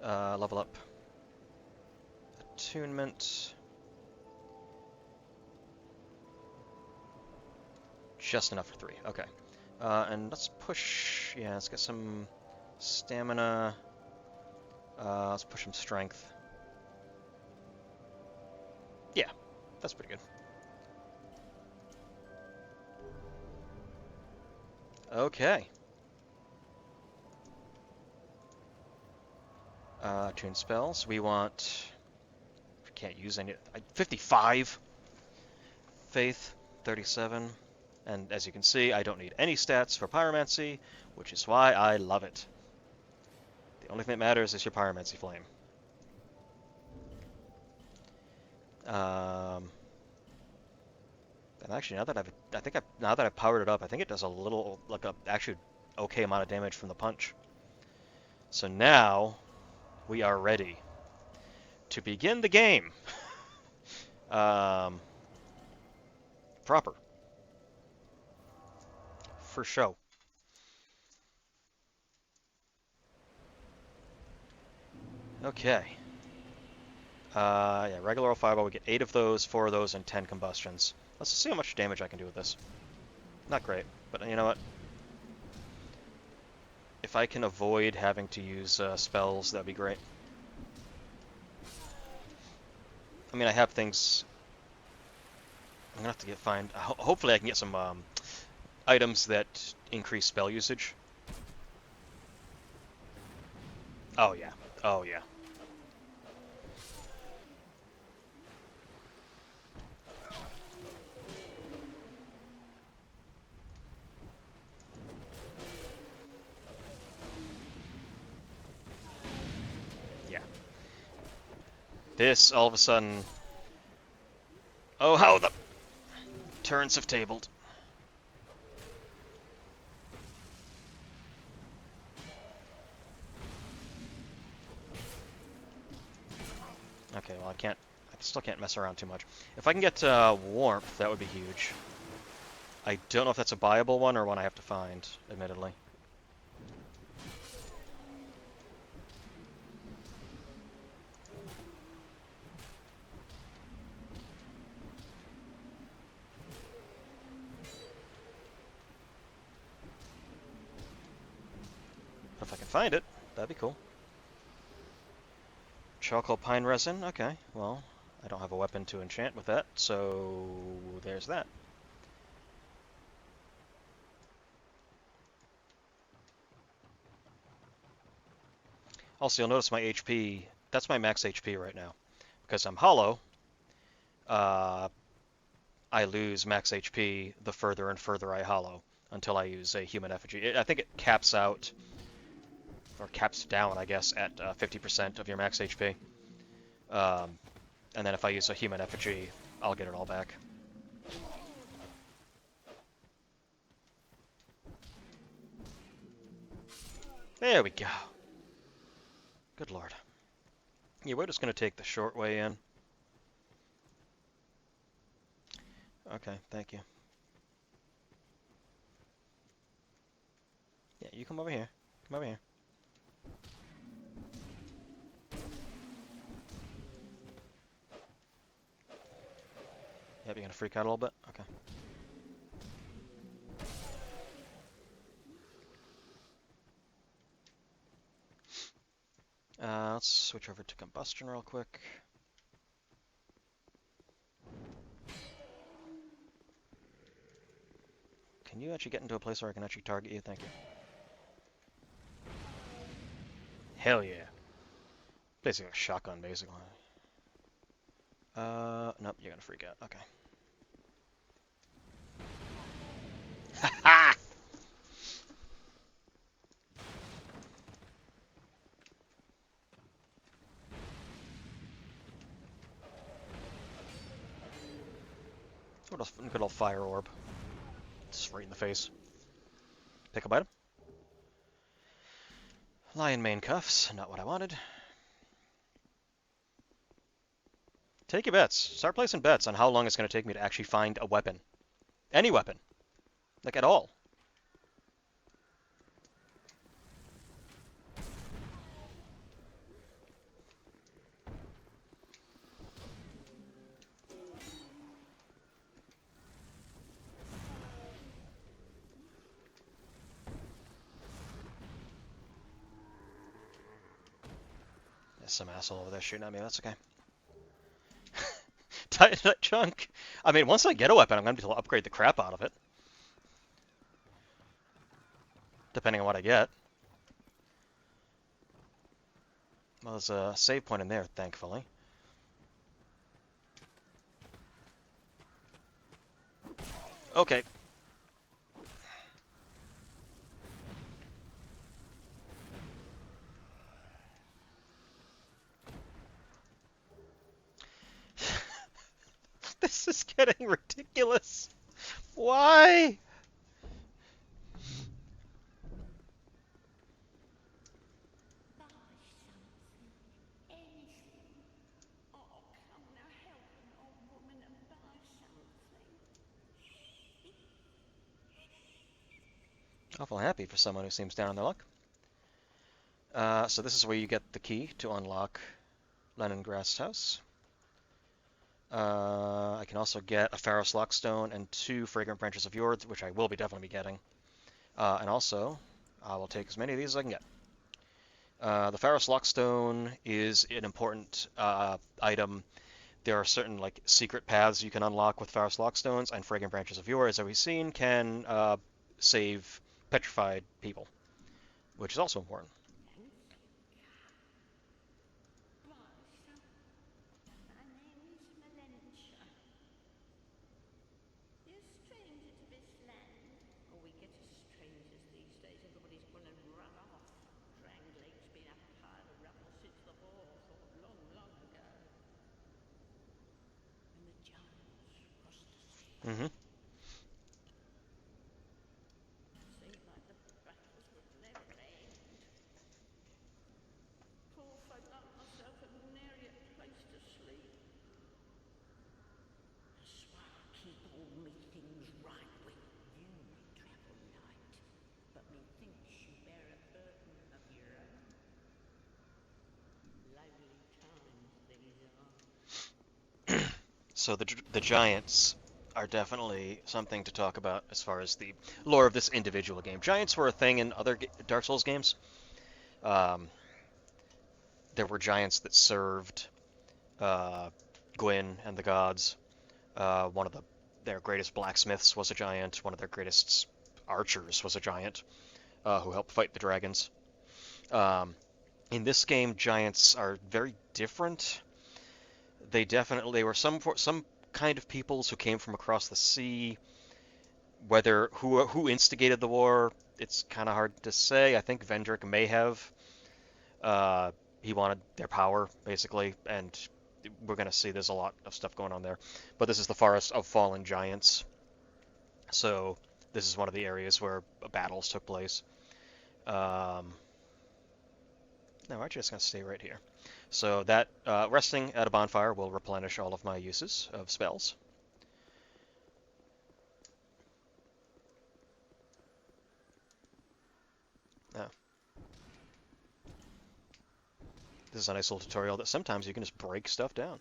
Level up. Attunement. Just enough for 3. Okay. And let's push... Yeah, let's get some stamina. Let's push some strength. Yeah, that's pretty good. Okay. Tune spells. We want... We can't use any... 55. Faith. 37. And as you can see, I don't need any stats for pyromancy, which is why I love it. The only thing that matters is your pyromancy flame. And actually, now that I've powered it up, I think it does a little, like a actually okay amount of damage from the punch. So now we are ready to begin the game. Proper. For show. Okay. Yeah, regular old fireball, we get 8 of those, 4 of those, and 10 combustions. Let's see how much damage I can do with this. Not great, but you know what? If I can avoid having to use spells, that'd be great. I mean, I have things... I'm gonna have to find... Hopefully I can get some items that increase spell usage. Oh yeah. Oh yeah. Yeah. This, all of a sudden... Oh, how the turns have tabled. Okay, well I still can't mess around too much. If I can get warmth, that would be huge. I don't know if that's a buyable one or one I have to find, admittedly. If I can find it, that'd be cool. Charcoal pine resin, okay, well, I don't have a weapon to enchant with that, so there's that. Also, you'll notice my HP, that's my max HP right now. Because I'm hollow, uh, I lose max HP the further and further I hollow until I use a human effigy. I think it caps out, or caps down, I guess, at 50% of your max HP. Um, and then if I use a human effigy, I'll get it all back. There we go. Good lord. Yeah, we're just going to take the short way in. Okay, thank you. Yeah, you come over here. Come over here. Yep, you're going to freak out a little bit? Okay. Let's switch over to combustion real quick. Can you actually get into a place where I can actually target you? Thank you. Hell yeah. Basically a shotgun, basically. Nope, you're gonna freak out. Okay. Ha! What a good old fire orb. Just right in the face. Pick up item. Lion mane cuffs, not what I wanted. Take your bets. Start placing bets on how long it's going to take me to actually find a weapon. Any weapon. Like, at all. There's some asshole over there shooting at me. That's okay. Titanite chunk. I mean, once I get a weapon, I'm going to be able to upgrade the crap out of it. Depending on what I get. Well, there's a save point in there, thankfully. Okay. This is getting ridiculous. Why? Buy something. Anything. Oh, come now, help an old woman and buy something. Awful happy for someone who seems down on their luck. So this is where you get the key to unlock Leningrad's house. I can also get a Pharos Lockstone and 2 Fragrant Branches of Yord, which I will be definitely be getting. And also, I will take as many of these as I can get. The Pharos Lockstone is an important item. There are certain like secret paths you can unlock with Pharos Lockstones, and Fragrant Branches of Yord, as we've seen, can save petrified people, which is also important. My name is Melentia. You're a stranger to this land. Oh, we get as strangers these days. Everybody's gone and run off. Dranglake's been a pile of rubble since the war, thought long, long ago. And the giants crossed the sea. Mm-hmm. Seemed like the battles would never end. Poor folk like myself had nary a place to sleep. That's why I keep all me things right when you travel light. But methinks you bear a burden of your own. Lonely times these are. So the giants are definitely something to talk about as far as the lore of this individual game. Giants were a thing in other Dark Souls games. Um, there were giants that served Gwyn and the gods. One of their greatest blacksmiths was a giant. One of their greatest archers was a giant who helped fight the dragons. Um, In this game, giants are very different. They were some kind of peoples who came from across the sea. Whether who instigated the war, it's kind of hard to say. I think Vendrick may have. Uh, he wanted their power, basically, and we're going to see there's a lot of stuff going on there. But this is the Forest of Fallen Giants, so this is one of the areas where battles took place. Um, no, we're just going to stay right here. So that resting at a bonfire will replenish all of my uses of spells. Oh. This is a nice little tutorial that sometimes you can just break stuff down.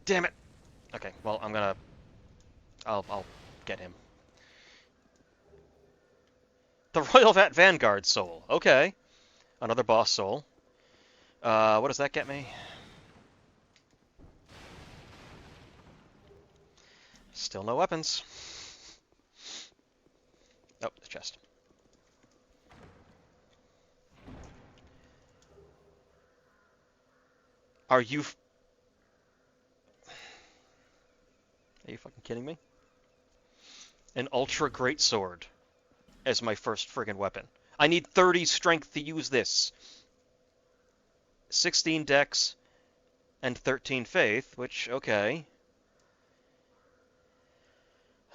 Damn it! Okay, well, I'll get him. The Royal Vanguard Soul. Okay. Another boss soul. What does that get me? Still no weapons. Oh, the chest. Are you... Are you fucking kidding me? An ultra great sword as my first friggin' weapon. I need 30 strength to use this. 16 dex and 13 faith, which, okay.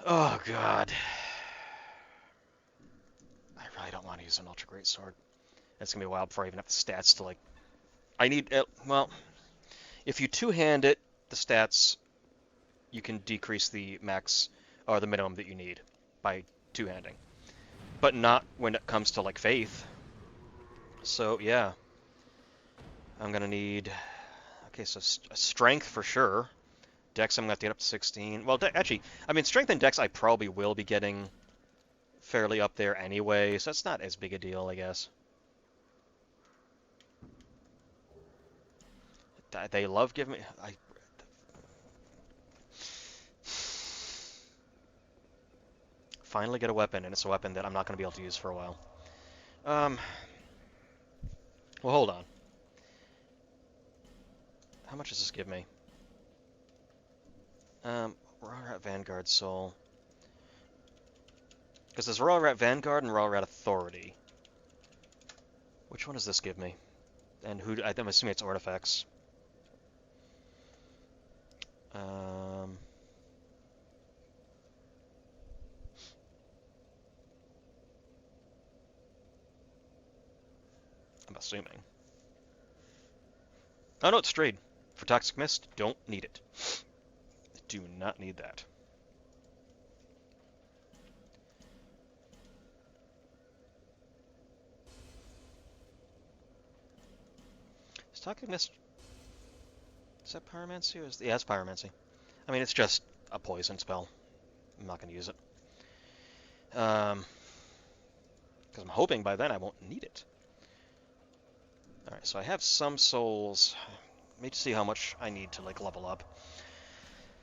Oh, God. I really don't want to use an ultra great sword. It's going to be a while before I even have the stats to, like... I need... well, if you two-hand it, the stats, you can decrease the max, or the minimum that you need by two-handing. But not when it comes to, like, faith. So, yeah. I'm going to need... Okay, so strength for sure. Dex, I'm going to have to get up to 16. Well, actually, I mean, strength and dex I probably will be getting fairly up there anyway, so that's not as big a deal, I guess. They love giving me... Finally get a weapon, and it's a weapon that I'm not going to be able to use for a while. Well, hold on. How much does this give me? Royal Rat Vanguard Soul. Because there's Royal Rat Vanguard and Royal Rat Authority. Which one does this give me? And who? I'm assuming it's artifacts. I'm assuming. Oh no, it's Strayed. For Toxic Mist, don't need it. Do not need that. Is Toxic Mist... Is that Pyromancy? Or yeah, it's Pyromancy. I mean, it's just a poison spell. I'm not going to use it. Because I'm hoping by then I won't need it. Alright, so I have some souls. Let me see how much I need to, like, level up.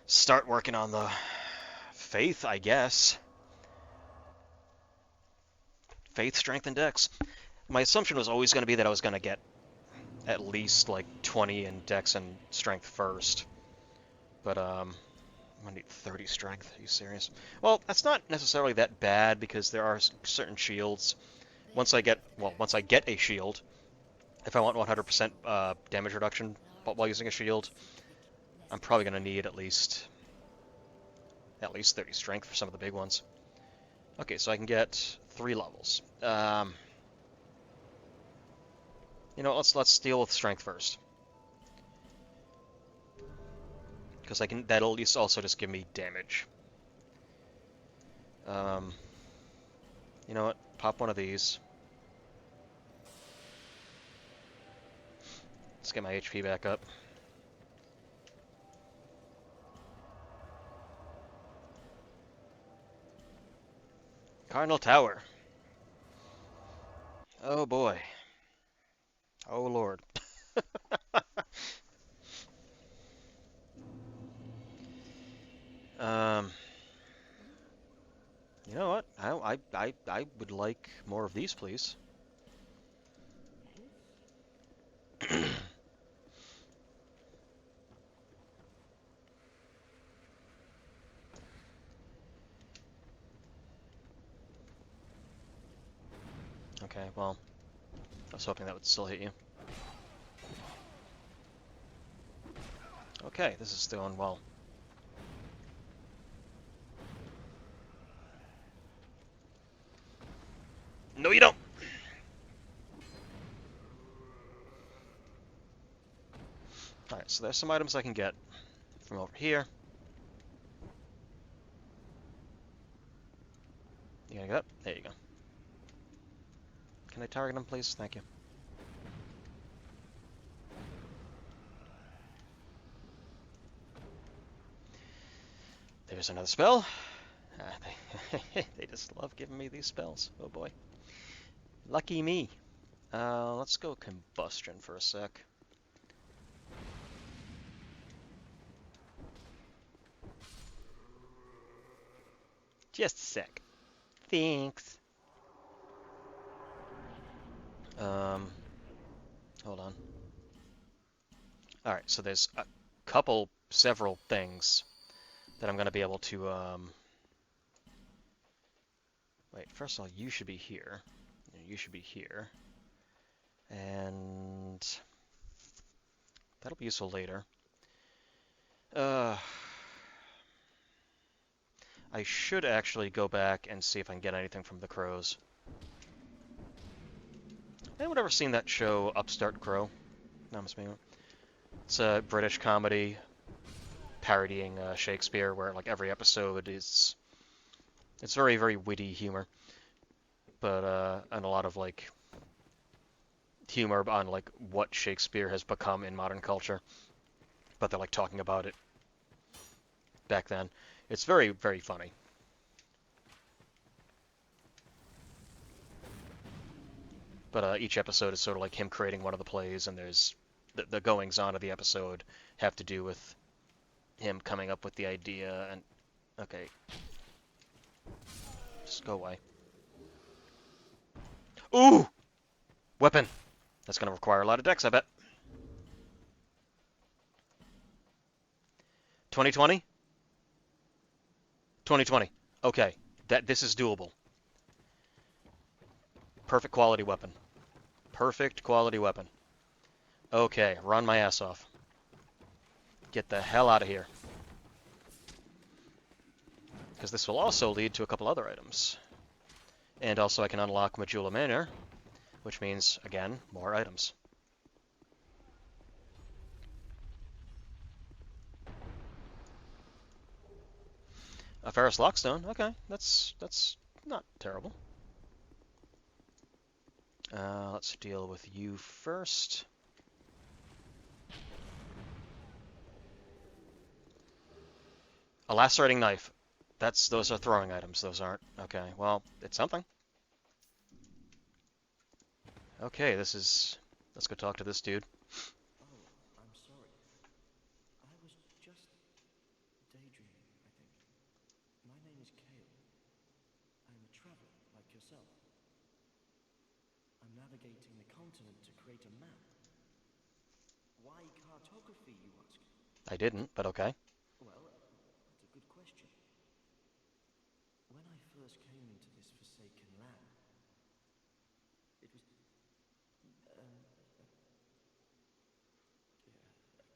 Start working on the faith, I guess. Faith, strength, and dex. My assumption was always going to be that I was going to get at least, like, 20 in dex and strength first. But, I'm going to need 30 strength. Are you serious? Well, that's not necessarily that bad, because there are certain shields. Once I get a shield, if I want 100% damage reduction while using a shield, I'm probably going to need at least 30 strength for some of the big ones. Okay, so I can get 3 levels. You know, let's deal with strength first, because that'll at least also just give me damage. You know what? Pop one of these. Let's get my HP back up. Cardinal Tower. Oh boy. Oh lord. Um, you know what? I would like more of these, please. Okay, well, I was hoping that would still hit you. Okay, this is going well. No, you don't! Alright, so there's some items I can get from over here. You gonna get up? There you go. Can I target him, please? Thank you. There's another spell. They just love giving me these spells. Oh boy. Lucky me. Let's go combustion for a sec. Just a sec. Thanks. Hold on. Alright, so there's a several things that I'm going to be able to, wait, first of all, you should be here. You should be here. And that'll be useful later. I should actually go back and see if I can get anything from the crows. Anyone ever seen that show, Upstart Crow? No, I'm speaking. It's a British comedy parodying Shakespeare, where like every episode is it's very, very witty humor, but and a lot of like humor on like what Shakespeare has become in modern culture. But they're like talking about it back then. It's very, very funny. But each episode is sort of like him creating one of the plays, and there's the goings on of the episode have to do with him coming up with the idea. And okay, just go away. Ooh, weapon. That's gonna require a lot of dex, I bet. 2020. 2020. Okay, this is doable. Perfect quality weapon. Perfect quality weapon. Okay, run my ass off. Get the hell out of here. Because this will also lead to a couple other items. And also I can unlock Majula Manor, which means, again, more items. A Ferrous Lockstone. Okay, that's not terrible. Let's deal with you first. A lacerating knife. Those are throwing items. Those aren't. Okay, well, it's something. Okay, let's go talk to this dude. Oh, I'm sorry. I was just daydreaming, I think. My name is Kale. I'm a traveler like yourself. I'm navigating the continent to create a map. Why cartography, you ask? I didn't, but okay. Well, that's a good question. When I first came into this forsaken land, it was a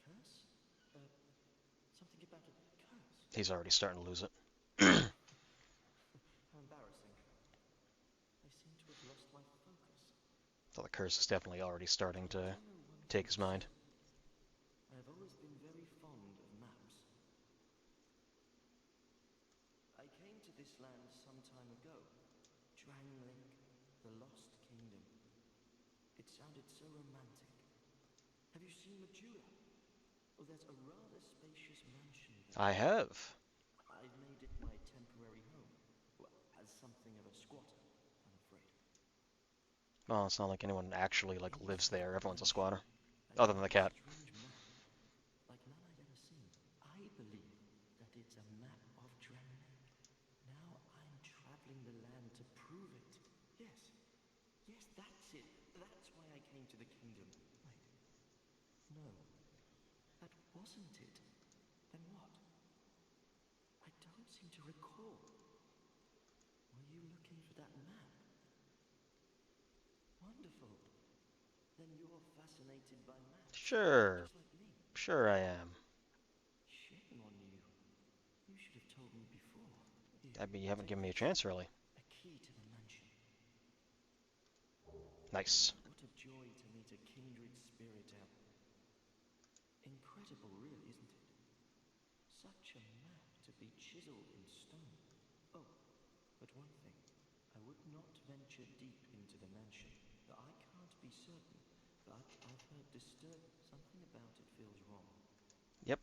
curse? Something about a curse? He's already starting to lose it. How embarrassing. I seem to have lost my focus. So the curse is definitely already starting to take his mind. I have always been very fond of maps. I came to this land some time ago. Drangling, the Lost Kingdom. It sounded so romantic. Have you seen Majula? Oh, there's a rather spacious mansion there. I have. I've made it my temporary home. Well, as something of a squatter, I'm afraid. Well, it's not like anyone actually like lives there. Everyone's a squatter, other than the cat. Strange map, like none I'd ever seen. I believe that it's a map of the land to prove it. Yes. Yes, that's it. That's why I came to the kingdom. Wait. No. That wasn't it. Then what? I don't seem to recall. Were you looking for that map? Wonderful. Then you're fascinated by maps. Sure. Just like me. Sure I am. Shame on you. You should have told me before. Here, I mean, you haven't take given me a this. chance, really. A key to the mansion. Nice. What a joy to meet a kindred spirit out. Incredible, really, isn't it? Such a map to be chiseled in stone. Oh, but one thing. I would not venture deep into the mansion. I can't be certain, but I've heard something about it feels wrong. Yep.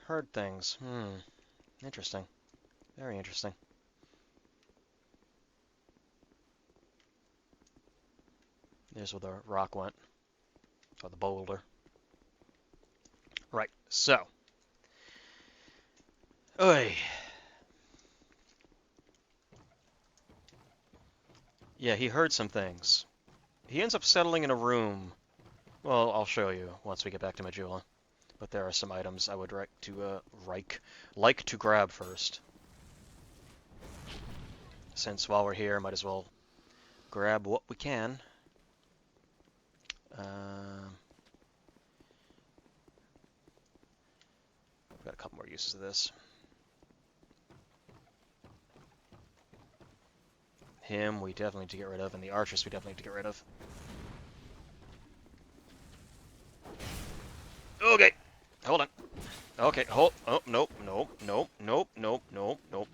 Heard things. Interesting. Very interesting. There's where the rock went. Or the boulder. Right, so. Oy. Yeah, he heard some things. He ends up settling in a room. Well, I'll show you once we get back to Majula. But there are some items I would like to grab first. Since while we're here, might as well grab what we can. We've got a couple more uses of this. Him, we definitely need to get rid of, and the Archers we definitely need to get rid of. Okay, hold on. Okay, hold. Oh, nope, nope, nope, nope, nope, nope, nope.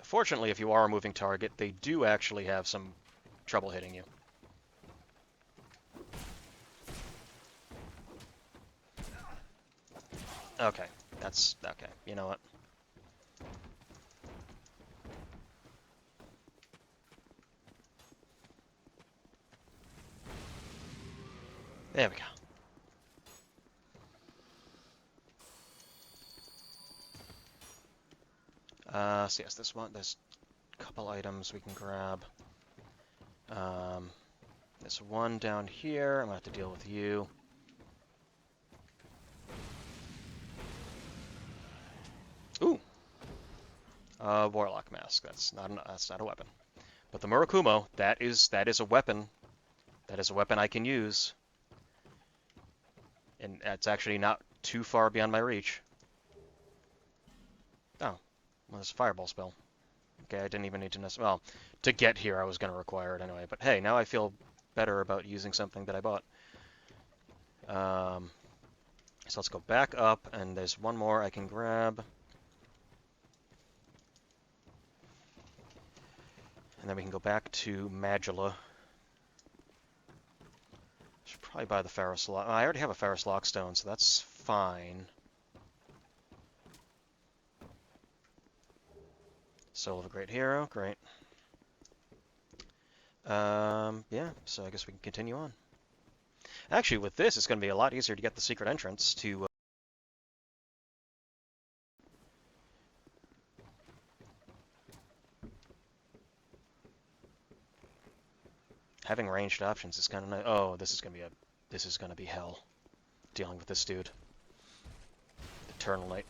Fortunately, if you are a moving target, they do actually have some trouble hitting you. Okay, that's okay. You know what? There we go. So yes, this one, there's a couple items we can grab. There's one down here. I'm gonna have to deal with you. Ooh. Warlock mask. That's not a weapon. But the Murakumo, that is a weapon. That is a weapon I can use. And that's actually not too far beyond my reach. Oh, well, there's a fireball spell. Okay, I didn't even need to necessarily. Well, to get here, I was going to require it anyway. But hey, now I feel better about using something that I bought. So let's go back up, and there's one more I can grab. And then we can go back to Majula. Should probably buy the Ferrous Lock. I already have a Ferrous Lockstone, so that's fine. Soul of a Great Hero, great. Yeah, so I guess we can continue on. Actually, with this, it's going to be a lot easier to get the secret entrance to... Having ranged options is kind of nice. Oh, this is going to be hell. Dealing with this dude. Eternal Knight.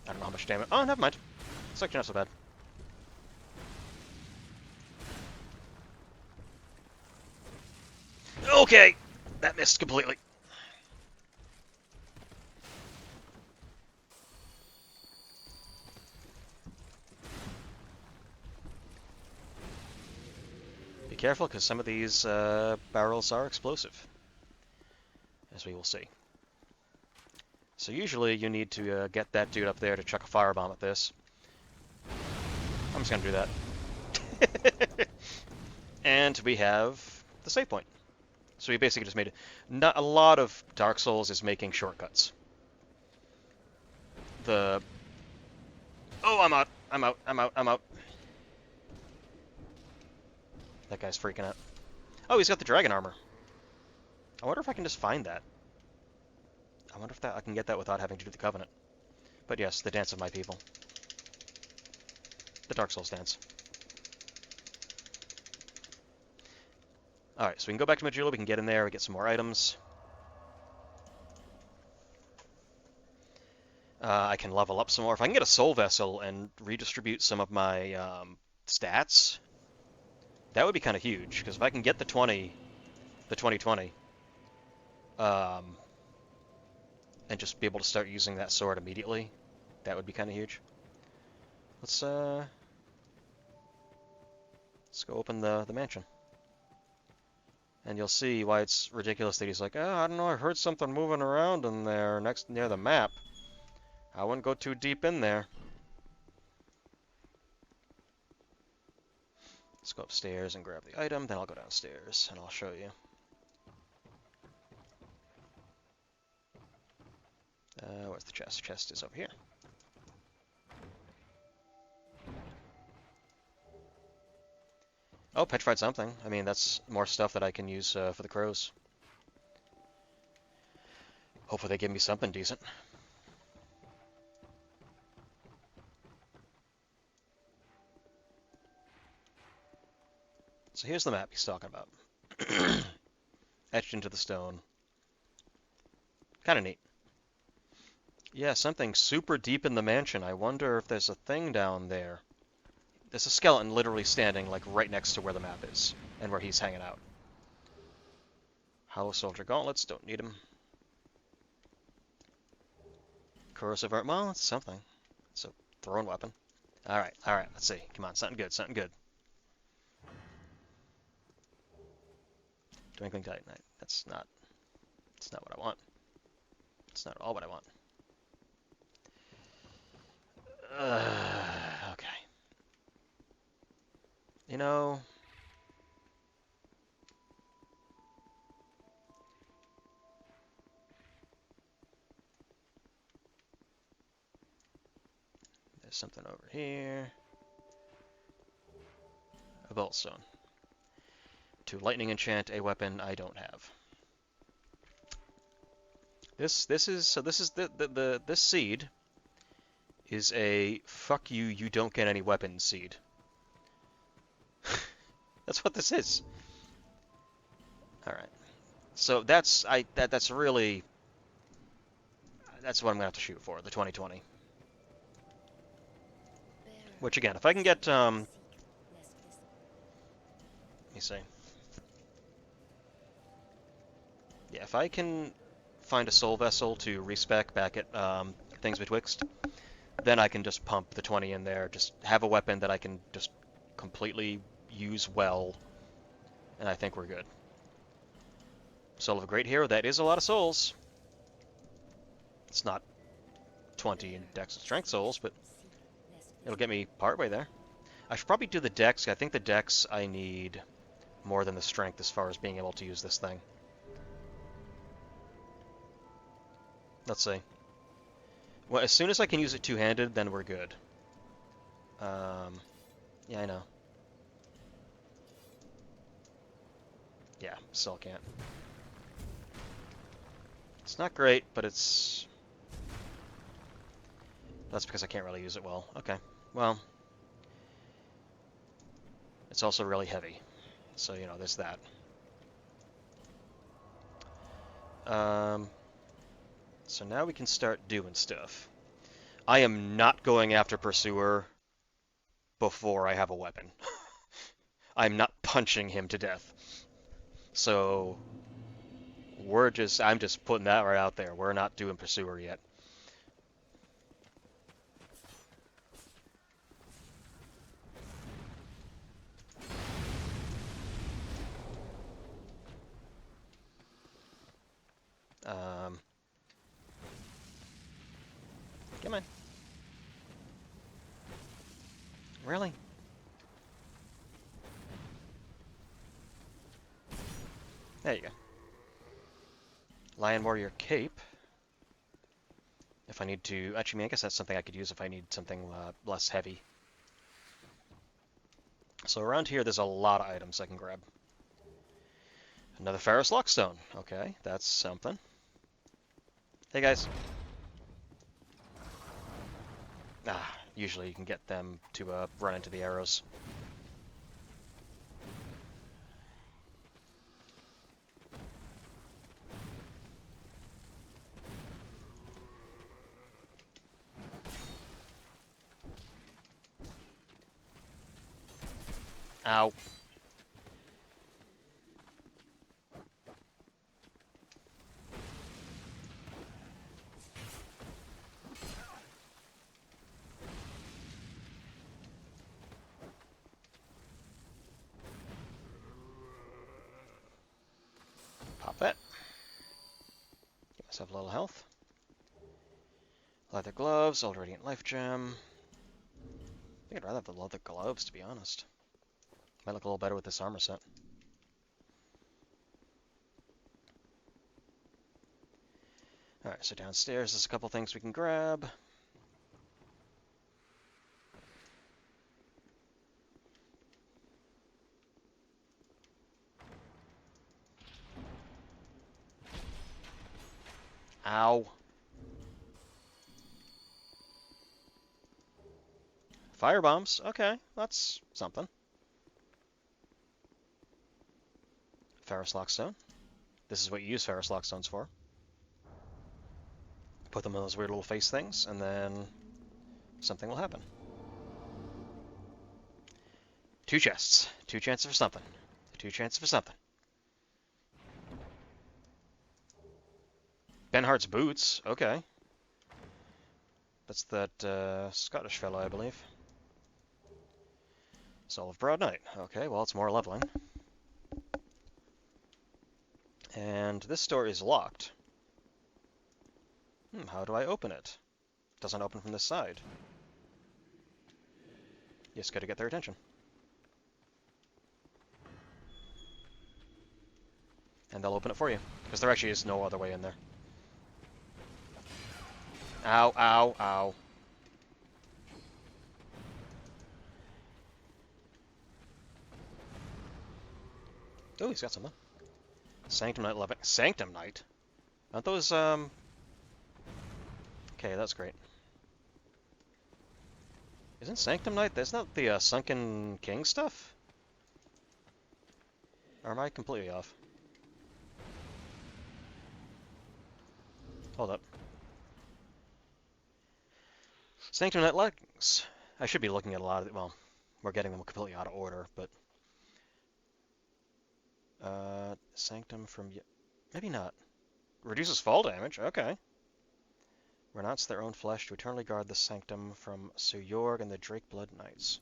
I don't know how much damage... Oh, never mind. It's actually not so bad. Okay! That missed completely. Be careful, because some of these barrels are explosive. As we will see. So usually you need to get that dude up there to chuck a firebomb at this. I'm just going to do that. And we have the save point. So we basically just made it. Not a lot of Dark Souls is making shortcuts. Oh, I'm out. I'm out. I'm out. I'm out. That guy's freaking out. Oh, he's got the dragon armor. I wonder if I can just find that. I wonder if I can get that without having to do the Covenant. But yes, the Dance of My People. The Dark Souls dance. Alright, so we can go back to Majula, we can get in there, we get some more items. I can level up some more. If I can get a Soul Vessel and redistribute some of my stats, that would be kind of huge, because if I can get the 2020, and just be able to start using that sword immediately, that would be kind of huge. Let's go open the mansion. And you'll see why it's ridiculous that he's like, oh, I don't know, I heard something moving around in there near the map. I wouldn't go too deep in there. Let's go upstairs and grab the item, then I'll go downstairs and I'll show you. Where's the chest? Chest is over here. Oh, petrified something. I mean, that's more stuff that I can use for the crows. Hopefully they give me something decent. So here's the map he's talking about. Etched into the stone. Kind of neat. Yeah, something super deep in the mansion. I wonder if there's a thing down there. There's a skeleton literally standing like right next to where the map is and where he's hanging out. Hollow Soldier Gauntlets, don't need them. Corrosive Art, well, it's something. It's a thrown weapon. Alright, let's see. Come on, something good, something good. Twinkling Titanite. That's not what I want. It's not at all what I want. Okay. You know... There's something over here. A Bolt Stone. To lightning enchant a weapon I don't have. This seed is a fuck you, you don't get any weapons seed. That's what this is. All right. So that's really what I'm gonna have to shoot for, the 2020. Which again, if I can get let me see. Yeah, if I can find a soul vessel to respec back at Things Betwixt, then I can just pump the 20 in there, just have a weapon that I can just completely use well, and I think we're good. Soul of a Great Hero, that is a lot of souls. It's not 20 in Dex and Strength souls, but it'll get me partway there. I should probably do the Dex. I think the Dex I need more than the Strength as far as being able to use this thing. Let's see. Well, as soon as I can use it two-handed, then we're good. Yeah, I know. Yeah, still can't. It's not great, but it's... That's because I can't really use it well. Okay, well... It's also really heavy. So, you know, there's that. So now we can start doing stuff. I am not going after Pursuer before I have a weapon. I'm not punching him to death. So I'm just putting that right out there. We're not doing Pursuer yet. Come on. Really? There you go. Lion Warrior Cape. If I need to... Actually, I guess that's something I could use if I need something less heavy. So around here, there's a lot of items I can grab. Another Ferrous Lockstone. Okay, that's something. Hey guys. Ah, usually you can get them to run into the arrows. Ow. Pop that. Give myself a little health. Leather gloves, Old Radiant Life Gem. I think I'd rather have the leather gloves, to be honest. Might look a little better with this armor set. Alright, so downstairs there's a couple things we can grab. Ow. Fire bombs. Okay, that's something. Ferrous Lockstone. This is what you use Ferrous Lockstones for. Put them in those weird little face things, and then something will happen. 2 chests. 2 chances for something. 2 chances for something. Benhart's boots. Okay. That's that Scottish fellow, I believe. Soul of Broad Knight. Okay, well, it's more leveling. And this door is locked. How do I open it? Doesn't open from this side. You just gotta get their attention. And they'll open it for you. Because there actually is no other way in there. Ow, ow, ow. Oh, he's got something. Sanctum Knight 11. Sanctum Knight? Aren't those, Okay, that's great. Isn't Sanctum Knight, isn't that the Sunken King stuff? Or am I completely off? Hold up. Sanctum Knight leggings. I should be looking at a lot of, well, we're getting them completely out of order, but... Sanctum from... Maybe not. Reduces fall damage, okay. Renounce their own flesh to eternally guard the sanctum from Sir Jorg and the Drakeblood Knights.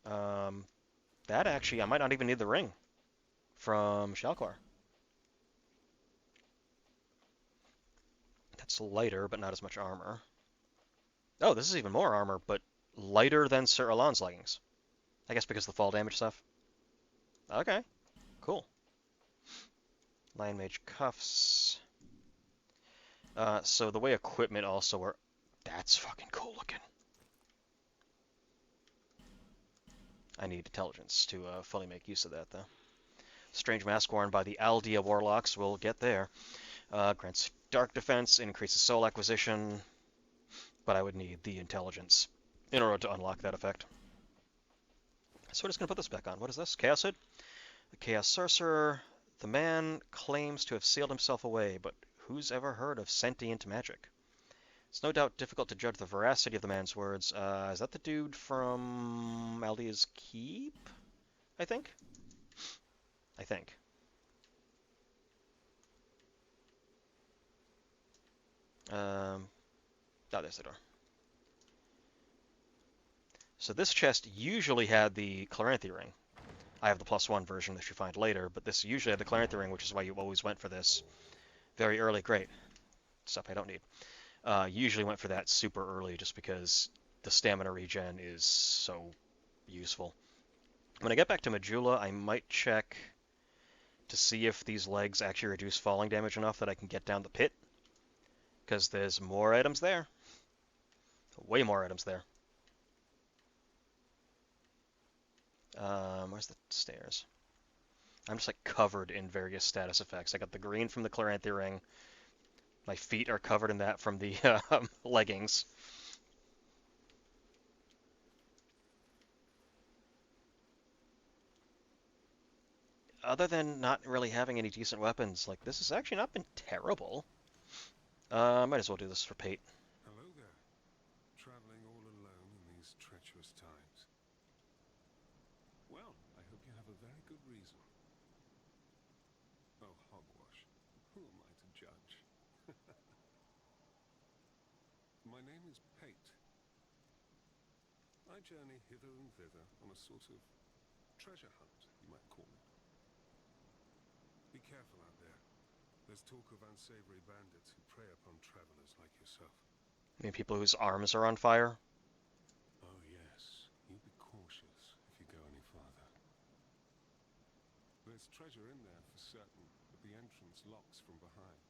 That actually, I might not even need the ring from Shalkor. That's lighter, but not as much armor. Oh, this is even more armor, but lighter than Sir Alon's leggings. I guess because of the fall damage stuff. Okay, cool. Lion Mage cuffs. So the way equipment also are... That's fucking cool looking. I need intelligence to fully make use of that, though. Strange mask worn by the Aldea Warlocks. We'll get there. Grants dark defense, increases soul acquisition, but I would need the intelligence in order to unlock that effect. So we're just going to put this back on. What is this? Chaos Hood? The Chaos Sorcerer. The man claims to have sealed himself away, but who's ever heard of sentient magic? It's no doubt difficult to judge the veracity of the man's words. Is that the dude from Aldea's Keep? I think? I think. Oh, there's the door. So this chest usually had the Claranthe ring. I have the +1 version that you find later, but this usually had the Claranthe ring, which is why you always went for this very early. Great. Stuff I don't need. Usually went for that super early just because the stamina regen is so useful. When I get back to Majula, I might check to see if these legs actually reduce falling damage enough that I can get down the pit. Because there's more items there. Way more items there. Where's the stairs? I'm just like covered in various status effects. I got the green from the Chloranthy ring. My feet are covered in that from the leggings. Other than not really having any decent weapons, like this has actually not been terrible. Might as well do this for Pate. Hello there. Traveling all alone in these treacherous times. Well, I hope you have a very good reason. Oh, hogwash. Who am I to judge? My name is Pate. I journey hither and thither on a sort of treasure hunt, you might call it. Be careful out there. There's talk of unsavory bandits who prey upon travelers like yourself. I mean, people whose arms are on fire. Oh yes, you be cautious if you go any farther. There's treasure in there for certain, but the entrance locks from behind.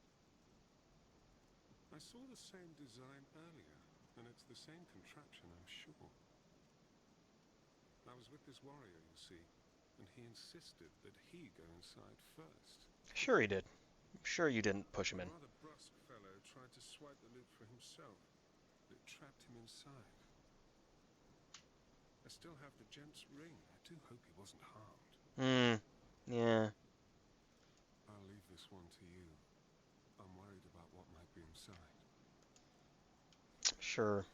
I saw the same design earlier, and it's the same contraption, I'm sure. I was with this warrior, you see, and he insisted that he go inside first. Sure he did. I'm sure you didn't push him in. A rather brusque fellow tried to swipe the loot for himself, but it trapped him inside. I still have the gent's ring. I do hope he wasn't harmed. Yeah. I'll leave this one to you. I'm worried about what might be inside. Sure.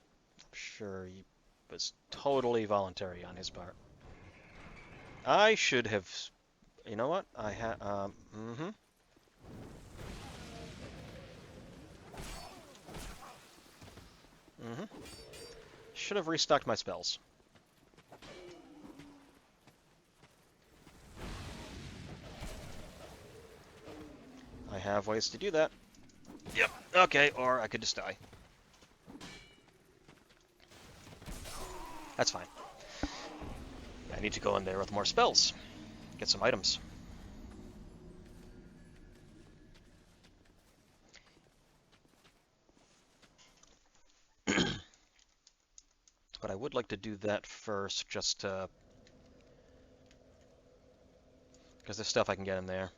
Sure, he was totally voluntary on his part. I should have... You know what? I had... Should have restocked my spells. I have ways to do that. Yep, okay, or I could just die. That's fine. I need to go in there with more spells. Get some items. But I would like to do that first, just to... because there's stuff I can get in there.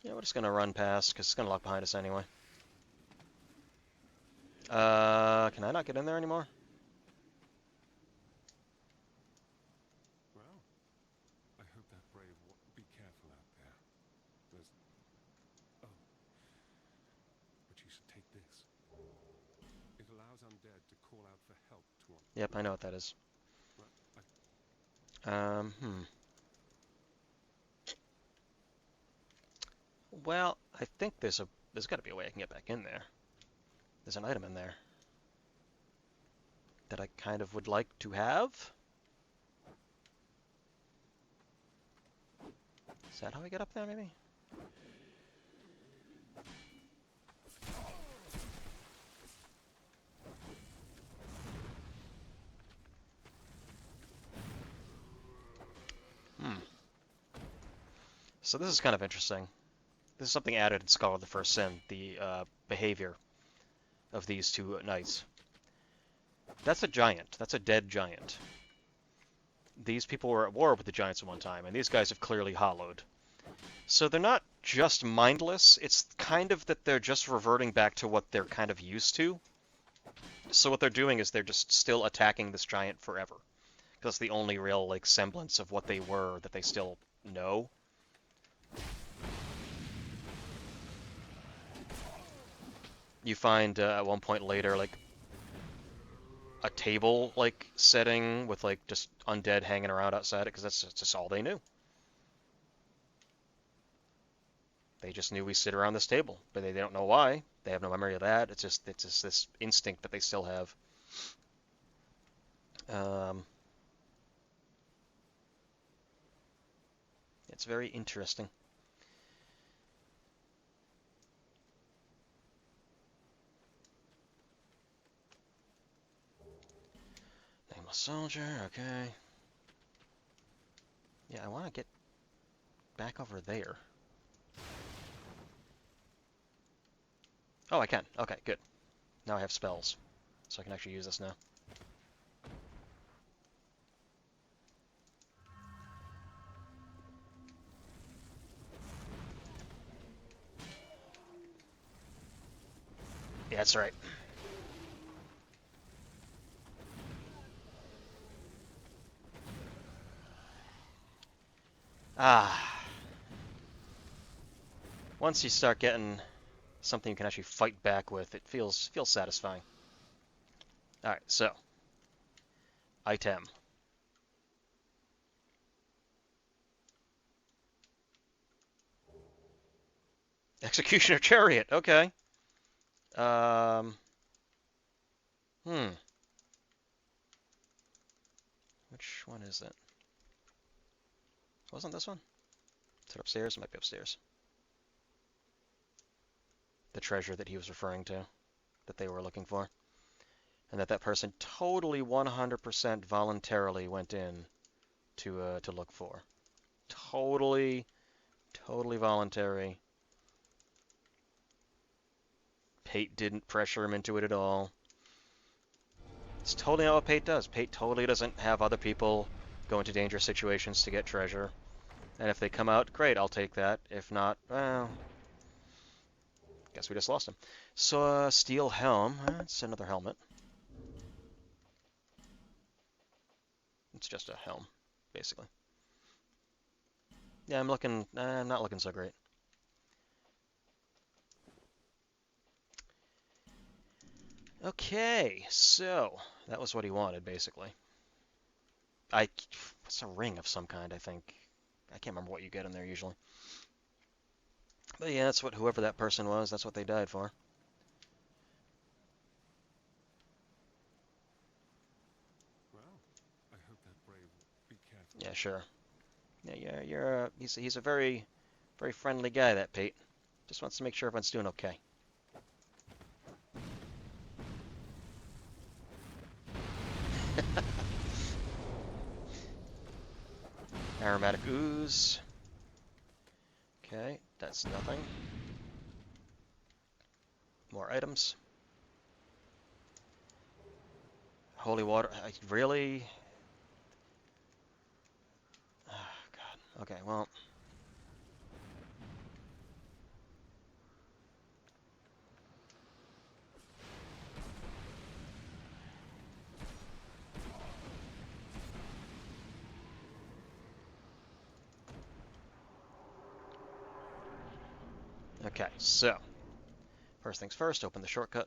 Yeah, we're just gonna run past, because it's gonna lock behind us anyway. Can I not get in there anymore? Well, I hope that brave be careful out there. There's... Oh. But you should take this. It allows undead to call out for help to one. Yep, I know what that is. Well, Well, I think there's got to be a way I can get back in there. There's an item in there that I kind of would like to have. Is that how I get up there, maybe? So this is kind of interesting. This is something added in Scholar of the First Sin, the behavior of these two knights. That's a giant. That's a dead giant. These people were at war with the giants at one time, and these guys have clearly hollowed. So they're not just mindless, it's kind of that they're just reverting back to what they're kind of used to. So what they're doing is they're just still attacking this giant forever. Because that's the only real, like, semblance of what they were that they still know. You find at one point later, like, a table, like, setting with, like, just undead hanging around outside it, because that's just all they knew. They just knew we sit around this table, but they don't know why. They have no memory of that. It's just this instinct that they still have. It's very interesting. Nameless soldier, okay. Yeah, I want to get back over there. Oh, I can. Okay, good. Now I have spells, so I can actually use this now. Yeah, that's right. Ah, once you start getting something you can actually fight back with, it feels satisfying. All right, so item. Executioner Chariot. Okay. Um. Hmm. Which one is it? Wasn't this one? Is it upstairs? It might be upstairs. The treasure that he was referring to, that they were looking for, and that person totally 100% voluntarily went in to look for. Totally, totally voluntary. Pate didn't pressure him into it at all. It's totally not what Pate does. Pate totally doesn't have other people go into dangerous situations to get treasure. And if they come out, great, I'll take that. If not, well, guess we just lost him. So, steel helm. It's another helmet. It's just a helm, basically. Yeah, I'm not looking so great. Okay, so that was what he wanted, basically. It's a ring of some kind, I think. I can't remember what you get in there usually. But yeah, that's what whoever that person was, that's what they died for. Well, I hope that brave will be careful. Yeah, sure. Yeah, he's a very, very friendly guy, that Pate. Just wants to make sure everyone's doing okay. Aromatic ooze. Okay, that's nothing. More items. Holy water. Really? Oh, God. Okay, well. Okay, so. First things first, open the shortcut.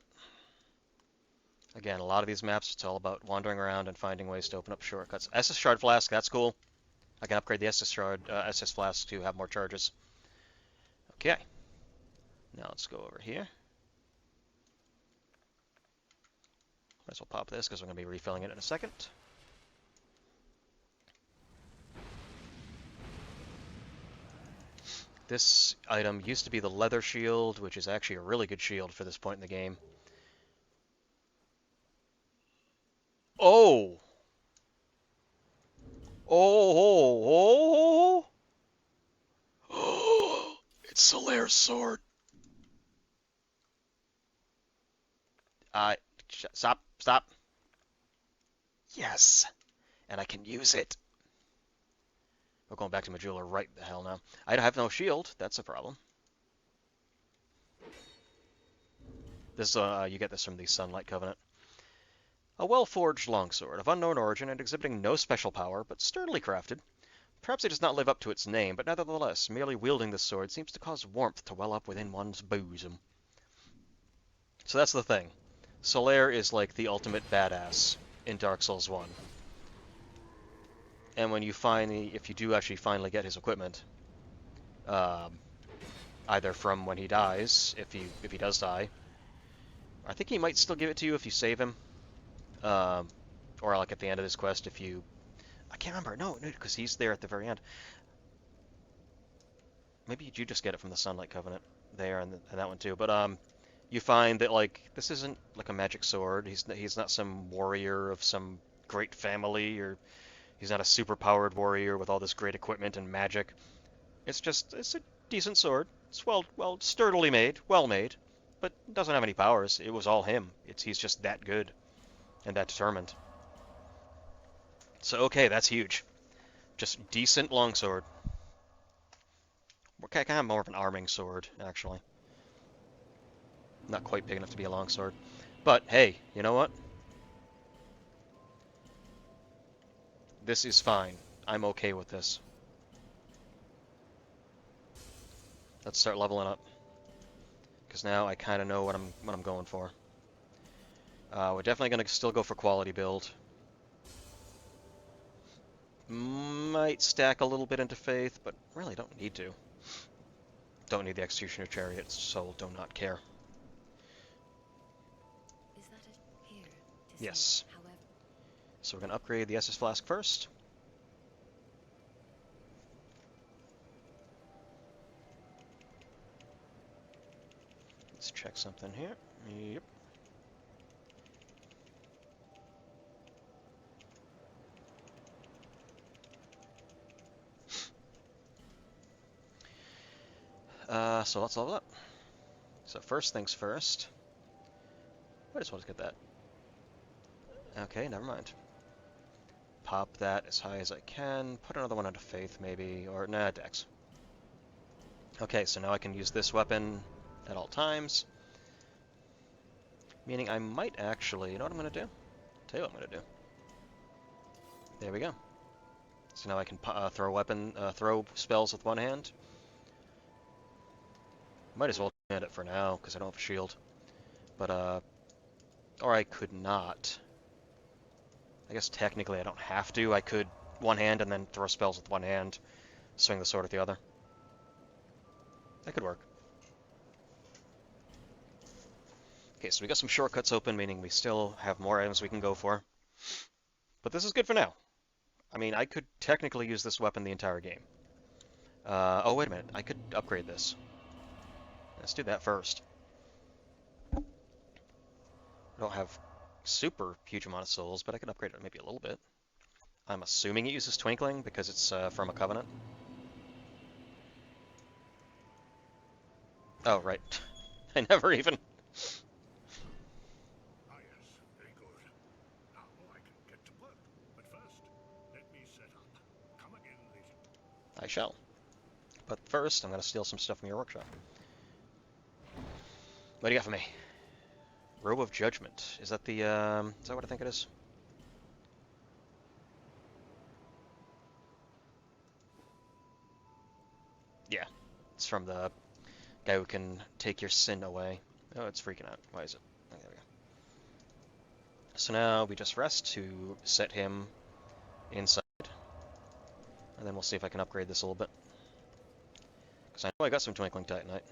Again, a lot of these maps, it's all about wandering around and finding ways to open up shortcuts. SS Shard Flask, that's cool. I can upgrade the SS Flask to have more charges. Okay. Now let's go over here. Might as well pop this because we're going to be refilling it in a second. This item used to be the leather shield, which is actually a really good shield for this point in the game. Oh! Oh! Oh! It's Solaire's sword. Stop. Yes! And I can use it. We're going back to Majula right the hell now. I have no shield. That's a problem. This you get this from the Sunlight Covenant. A well-forged longsword of unknown origin and exhibiting no special power, but sturdily crafted. Perhaps it does not live up to its name, but nevertheless, merely wielding this sword seems to cause warmth to well up within one's bosom. So that's the thing. Solaire is like the ultimate badass in Dark Souls 1. And when you if you do actually finally get his equipment, either from when he dies, if he does die, I think he might still give it to you if you save him, or like at the end of this quest if you, I can't remember, no, because he's there at the very end. Maybe you just get it from the Sunlight Covenant there and that one too, but you find that like this isn't like a magic sword. He's not some warrior of some great family, or he's not a super powered warrior with all this great equipment and magic. It's a decent sword. It's well sturdily made, well made, but doesn't have any powers. It was all him. He's just that good and that determined. So okay, that's huge. Just decent longsword. Kind of more of an arming sword, actually. Not quite big enough to be a longsword. But hey, you know what? This is fine. I'm okay with this. Let's start leveling up. Because now I kind of know what I'm going for. We're definitely going to still go for quality build. Might stack a little bit into faith, but really don't need to. Don't need the Executioner Chariot, so do not care. Is that it? Here. To Yes. see, however. So we're going to upgrade the Estus Flask first. Let's check something here. Yep. So let's level up. So first things first. I just want to get that. Okay, never mind. Pop that as high as I can. Put another one into Faith, maybe. Or, nah, Dex. Okay, so now I can use this weapon at all times. Meaning I might actually... You know what I'm going to do? Tell you what I'm going to do. There we go. So now I can throw spells with one hand. Might as well command it for now, because I don't have a shield. But, or I could not. I guess technically I don't have to. I could one hand and then throw spells with one hand, swing the sword with the other. That could work. Okay, so we got some shortcuts open, meaning we still have more items we can go for. But this is good for now. I mean, I could technically use this weapon the entire game. Oh, wait a minute. I could upgrade this. Let's do that first. I don't have super huge amount of souls, but I could upgrade it maybe a little bit. I'm assuming it uses Twinkling because it's from a Covenant. Oh, right. I never even... Ah, yes, very good. Now I can get to work. But first, let me set up. Come again later. I shall. But first, I'm going to steal some stuff from your workshop. What do you got for me? Robe of Judgment. Is that the, is that what I think it is? Yeah. It's from the guy who can take your sin away. Oh, it's freaking out. Why is it? Oh, there we go. So now we just rest to set him inside. And then we'll see if I can upgrade this a little bit. Because I know I got some Twinkling Titanite.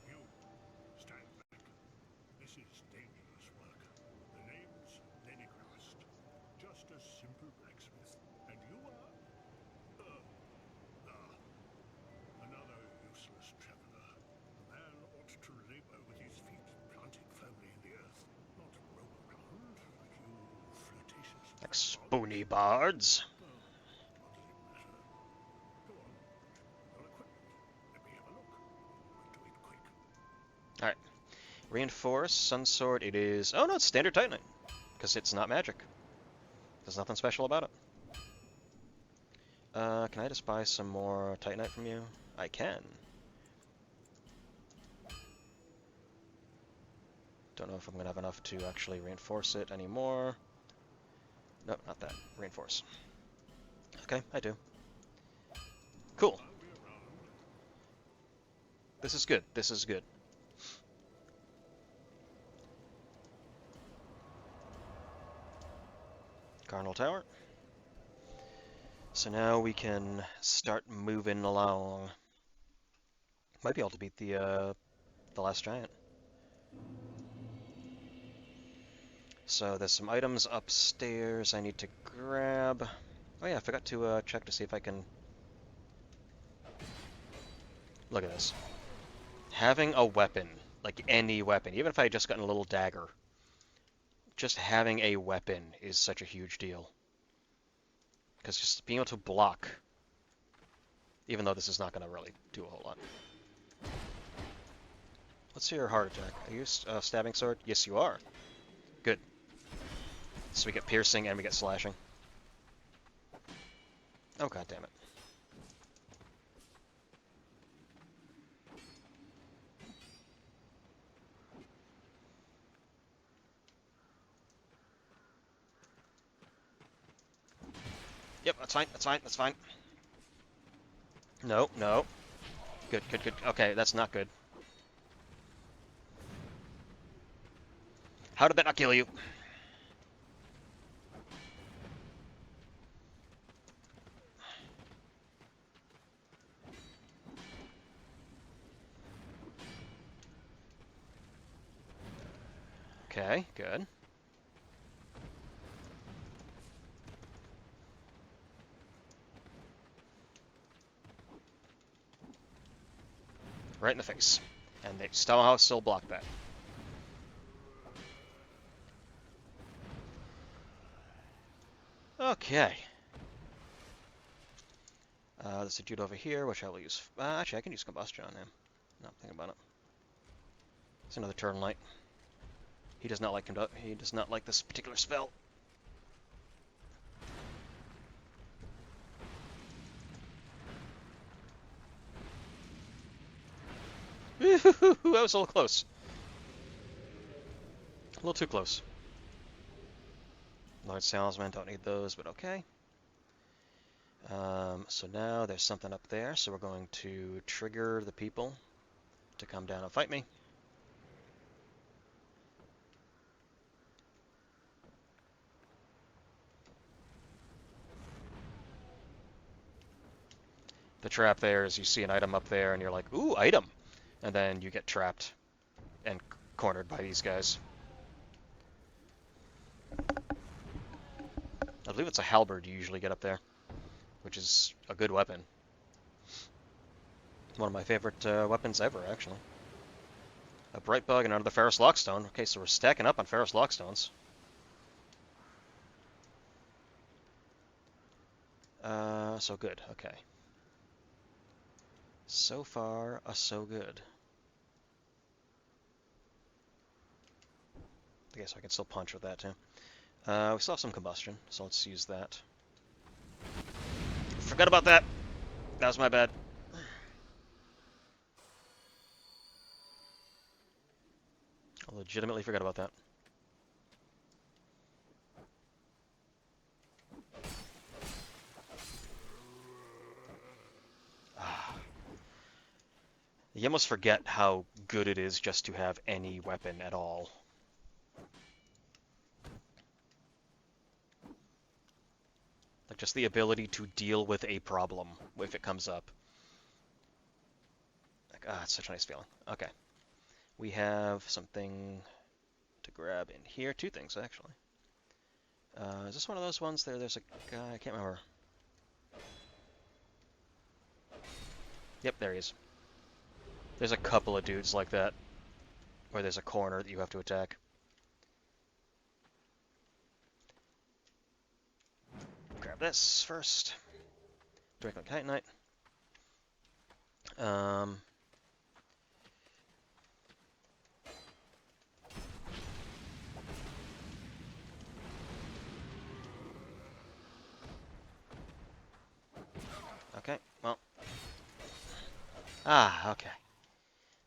You, stand back. This is dangerous work. The name's Lenigrast. Just a simple blacksmith. And you are... another useless traveler. A man ought to labor with his feet planted firmly in the earth, not roam around like you flirtatious... Like spoony bards. What does it matter? Go on. Your equipment. Let me have a look. But do it quick. Alright. Reinforce, Sun Sword, it is... Oh no, it's standard Titanite. Because it's not magic. There's nothing special about it. Can I just buy some more Titanite from you? I can. Don't know if I'm going to have enough to actually reinforce it anymore. No, not that. Reinforce. Okay, I do. Cool. This is good. This is good. Carnal Tower. So now we can start moving along. Might be able to beat the last giant. So there's some items upstairs I need to grab. Oh yeah, I forgot to check to see if I can... Look at this. Having a weapon, like any weapon, even if I had just gotten a little dagger, just having a weapon is such a huge deal. Because just being able to block, even though this is not going to really do a whole lot. Let's see your heart attack. Are you a stabbing sword? Yes, you are. Good. So we get piercing and we get slashing. Oh, god damn it. Yep, that's fine, that's fine, that's fine. No, no. Good, good, good. Okay, that's not good. How did that not kill you? Okay, good. Right in the face. And they somehow still block that. Okay. There's a dude over here, which I will use. Actually, I can use combustion on him. No, think about it. It's another turtle knight. He does not like he does not like this particular spell. That was a little close. A little too close. Large salesman, don't need those, but okay. So now there's something up there, so we're going to trigger the people to come down and fight me. The trap there is you see an item up there and you're like, ooh, item! And then you get trapped and cornered by these guys. I believe it's a halberd you usually get up there, which is a good weapon. One of my favorite weapons ever, actually. A bright bug and another Ferrous Lockstone. Okay, so we're stacking up on Ferrous Lockstones. So good. Okay. So far, so good. I guess I can still punch with that too. We still have some combustion, so let's use that. Forgot about that. That was my bad. I legitimately forgot about that. You almost forget how good it is just to have any weapon at all. Like just the ability to deal with a problem if it comes up. Like, it's such a nice feeling. Okay. We have something to grab in here. Two things, actually. Is this one of those ones there? There's a guy, I can't remember. Yep, there he is. There's a couple of dudes like that, where there's a corner that you have to attack. Grab this first. Drink like Titanite. Okay, well. Okay.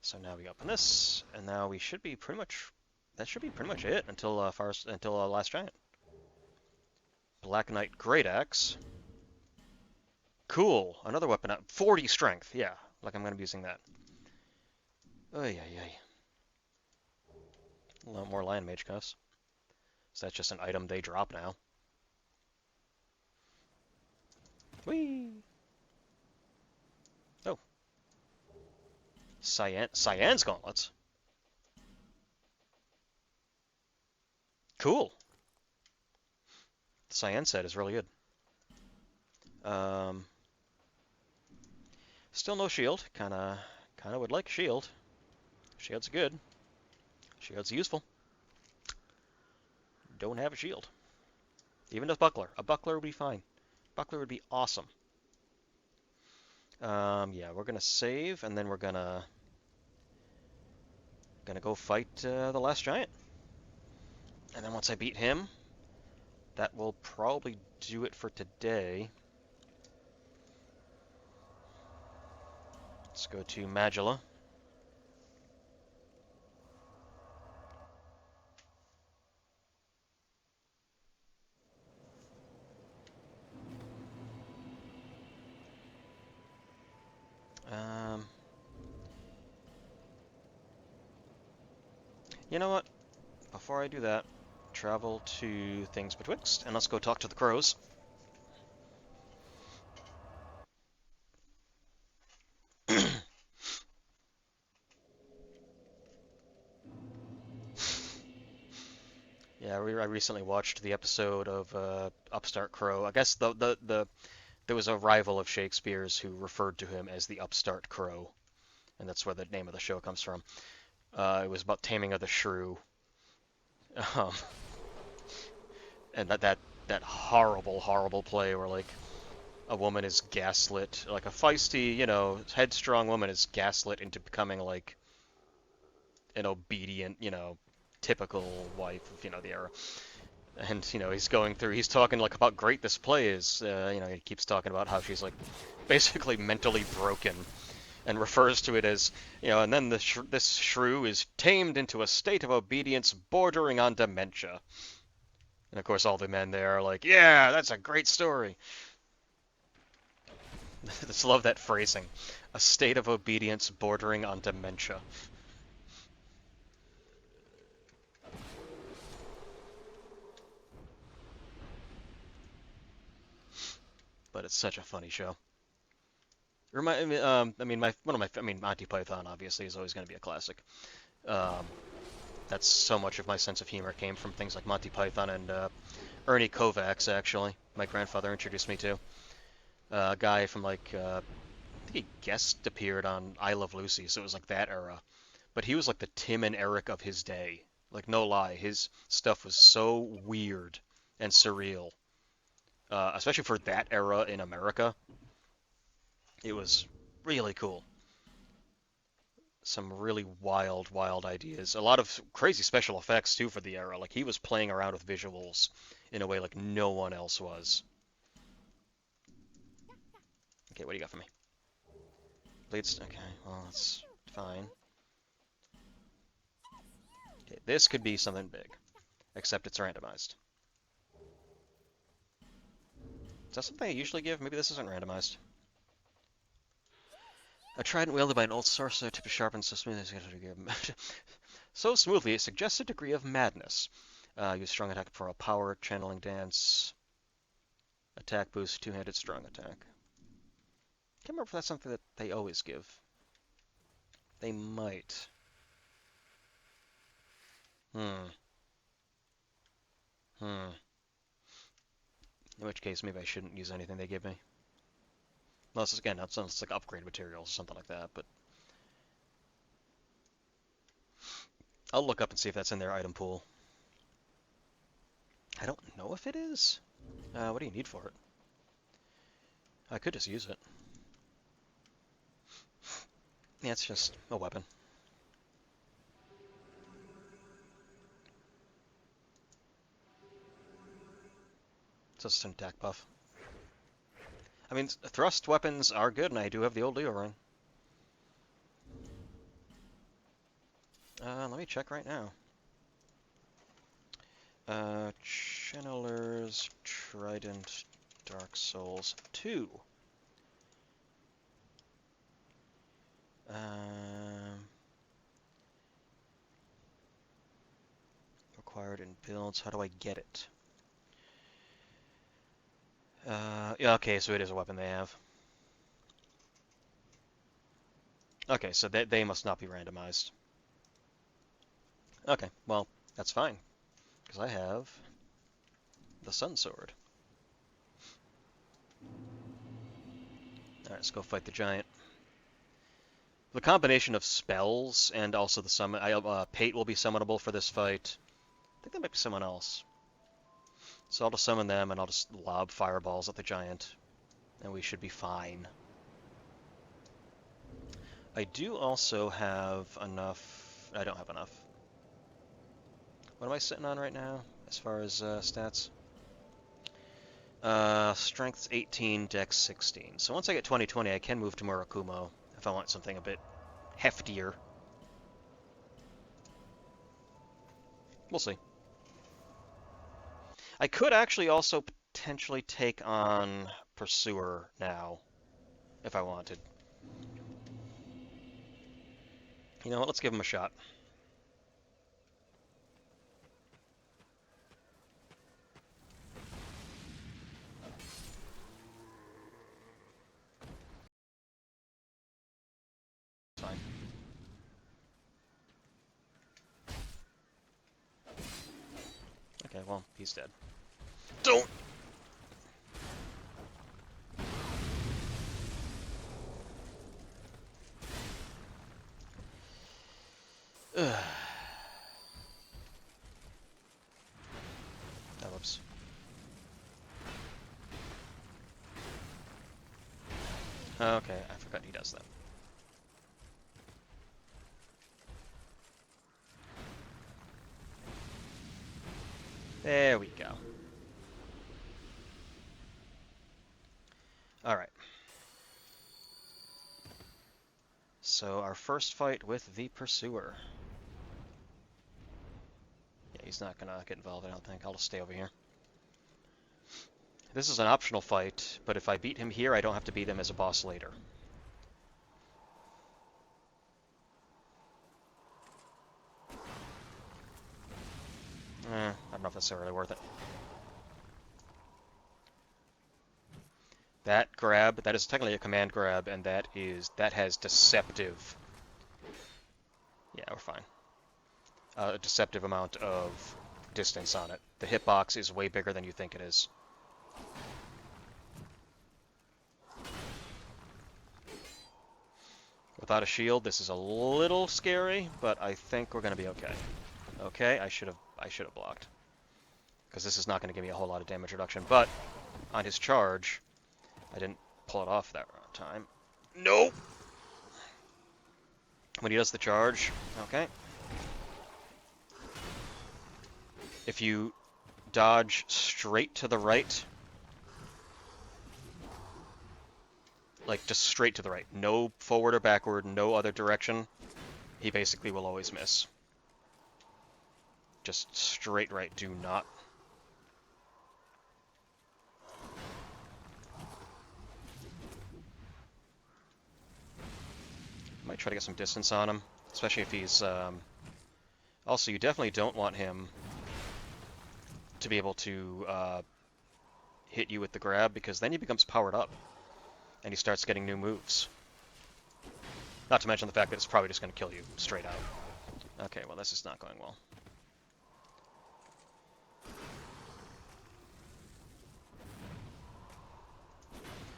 So now we open this, and now we should be pretty much. That should be pretty much it until Last Giant. Black Knight Great Axe. Cool. Another weapon. 40 strength. Yeah, like I'm gonna be using that. Oy, oy, oy. A lot more Lion Mage cuffs. So that's just an item they drop now. Whee! Oh. Cyan's gauntlets. Cool. The Cyan set is really good. Still no shield. Kinda would like a shield. Shield's good. Shield's useful. Don't have a shield. Even a buckler. A buckler would be fine. Buckler would be awesome. Yeah, we're gonna save, and then we're gonna go fight the last giant. And then once I beat him, that will probably do it for today. Let's go to Magilla. You know what? Before I do that, travel to Things Betwixt, and let's go talk to the crows. Yeah, I recently watched the episode of Upstart Crow. I guess there was a rival of Shakespeare's who referred to him as the Upstart Crow, and that's where the name of the show comes from. It was about taming of the shrew, um, and that horrible, horrible play where like a woman is gaslit, like a feisty, headstrong woman is gaslit into becoming like an obedient, typical wife of, the era. And, he's talking like about great this play is. He keeps talking about how she's like basically mentally broken and refers to it as, and then this shrew is tamed into a state of obedience bordering on dementia. And of course, all the men there are like, yeah, that's a great story. I just love that phrasing. A state of obedience bordering on dementia. But it's such a funny show. I mean, Monty Python obviously is always going to be a classic. Um, that's so much of my sense of humor came from things like Monty Python and Ernie Kovacs. Actually, my grandfather introduced me to a guy from like I think he guest appeared on I Love Lucy, so it was like that era. But he was like the Tim and Eric of his day. Like no lie, his stuff was so weird and surreal, especially for that era in America. It was really cool. Some really wild, wild ideas. A lot of crazy special effects too for the era. Like he was playing around with visuals in a way like no one else was. Okay, what do you got for me? Bleeds. Okay, well that's fine. Okay, this could be something big, except it's randomized. Is that something I usually give? Maybe this isn't randomized. A trident wielded by an old sorcerer to be sharpened so smoothly so smoothly it suggests a degree of madness. Use strong attack for a power channeling dance. Attack boost, two-handed strong attack. Can't remember if that's something that they always give. They might. Hmm. Hmm. In which case, maybe I shouldn't use anything they give me. Unless, again, that sounds like upgrade materials or something like that, but I'll look up and see if that's in their item pool. I don't know if it is. What do you need for it? I could just use it. Yeah, it's just a weapon. It's just an attack buff. I mean, thrust weapons are good, and I do have the old Leo ring. Let me check right now. Channeler's Trident Dark Souls 2. Required in builds. How do I get it? Yeah, okay, so it is a weapon they have. Okay, so they must not be randomized. Okay, well, that's fine, because I have the Sun Sword. Alright, let's go fight the giant. The combination of spells and also the summon... Pate will be summonable for this fight. I think there might be someone else. So I'll just summon them, and I'll just lob fireballs at the giant, and we should be fine. I do also have enough... I don't have enough. What am I sitting on right now, as far as stats? Strength's 18, Dex 16. So once I get 20/20, I can move to Murakumo if I want something a bit heftier. We'll see. I could actually also potentially take on Pursuer now, if I wanted. You know what, let's give him a shot. well, he's dead. Don't! Ugh. Oh, whoops. Okay, I forgot he does that. There we go. Alright. So our first fight with the Pursuer. Yeah, he's not gonna get involved, I don't think. I'll just stay over here. This is an optional fight, but if I beat him here, I don't have to beat him as a boss later. I don't know if that's really worth it. That grab, that is technically a command grab, and that has deceptive. Yeah, we're fine. A deceptive amount of distance on it. The hitbox is way bigger than you think it is. Without a shield, this is a little scary, but I think we're gonna be okay. Okay, I should have blocked, because this is not going to give me a whole lot of damage reduction. But on his charge, I didn't pull it off that time. No. When he does the charge, okay. If you dodge straight to the right, like just straight to the right, no forward or backward, no other direction, he basically will always miss. Just straight right, do not. Might try to get some distance on him, especially if he's... Also, you definitely don't want him to be able to hit you with the grab, because then he becomes powered up, and he starts getting new moves. Not to mention the fact that it's probably just going to kill you straight out. Okay, well, this is not going well.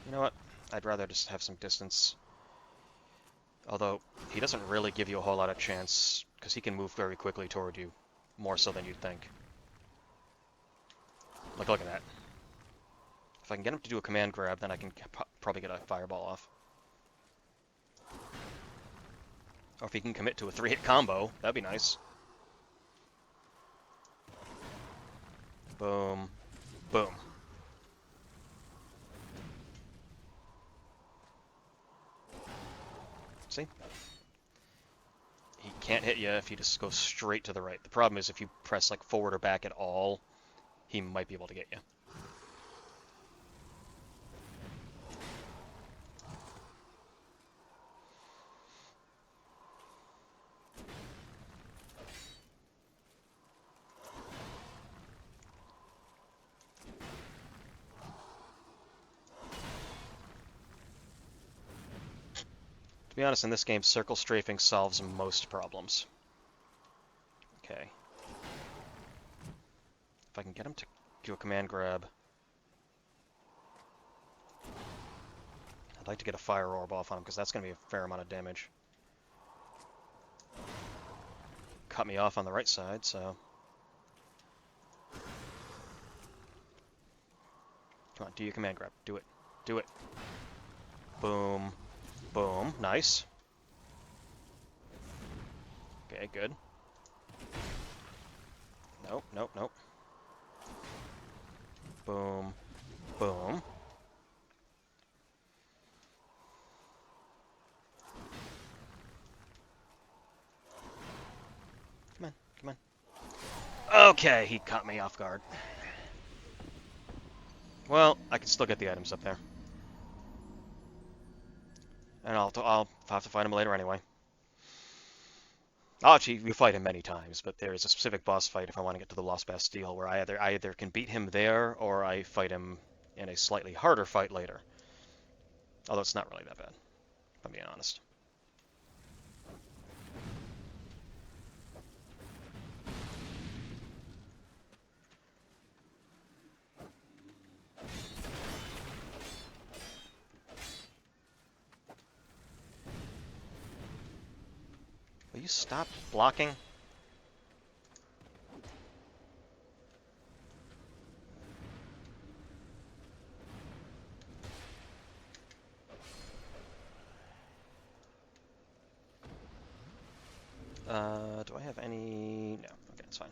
You know what? I'd rather just have some distance. Although, he doesn't really give you a whole lot of chance, because he can move very quickly toward you, more so than you'd think. Like, look at that. If I can get him to do a command grab, then I can probably get a fireball off. Or if he can commit to a 3-hit combo, that'd be nice. Boom. Boom. See? He can't hit you if you just go straight to the right. The problem is if you press like forward or back at all, he might be able to get you. To be honest, in this game, circle strafing solves most problems. Okay. If I can get him to do a command grab. I'd like to get a fire orb off on him, because that's going to be a fair amount of damage. Cut me off on the right side, so... Come on, do your command grab. Do it. Do it. Boom. Boom. Nice. Okay, good. Nope, nope, nope. Boom. Boom. Come on, come on. Okay, he caught me off guard. Well, I can still get the items up there. And I'll have to fight him later anyway. Actually, we fight him many times, but there is a specific boss fight if I want to get to the Lost Bastille, where I either can beat him there, or I fight him in a slightly harder fight later. Although it's not really that bad, if I'm being honest. you stop blocking? Do I have any? No. Okay, that's fine.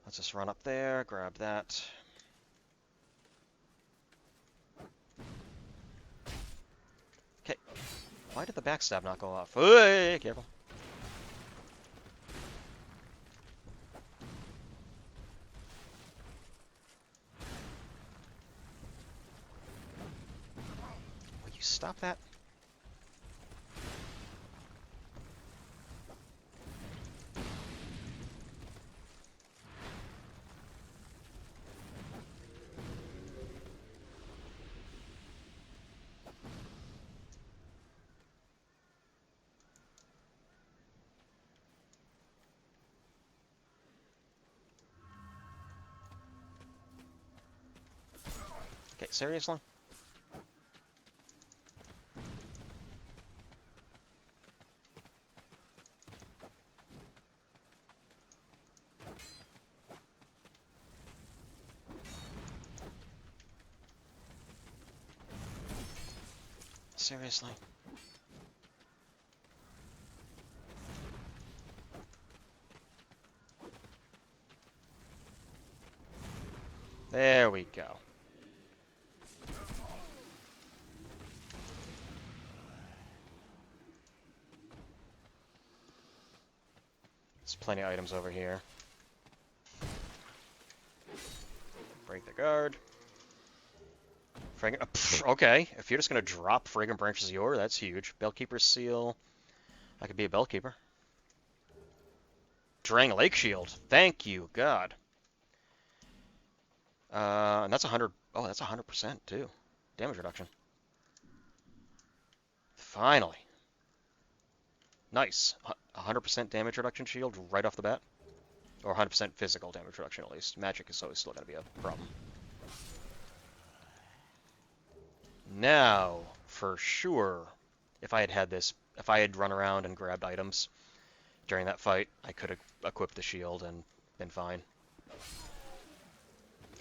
Let's just run up there, grab that. Okay. Why did the backstab not go off? Hey, careful. Will you stop that? Okay, seriously? Seriously? There we go. There's plenty of items over here. Break the guard. Okay, if you're just gonna drop Fragrant Branches of Yore, that's huge. Bellkeeper's Seal. I could be a Bellkeeper. Drang Lake Shield. Thank you, God. And that's 100. Oh, that's 100% too. Damage reduction. Finally. Nice. 100% damage reduction shield right off the bat. Or 100% physical damage reduction at least. Magic is always still going to be a problem. Now, for sure, if I had this, if I had run around and grabbed items during that fight, I could have equipped the shield and been fine.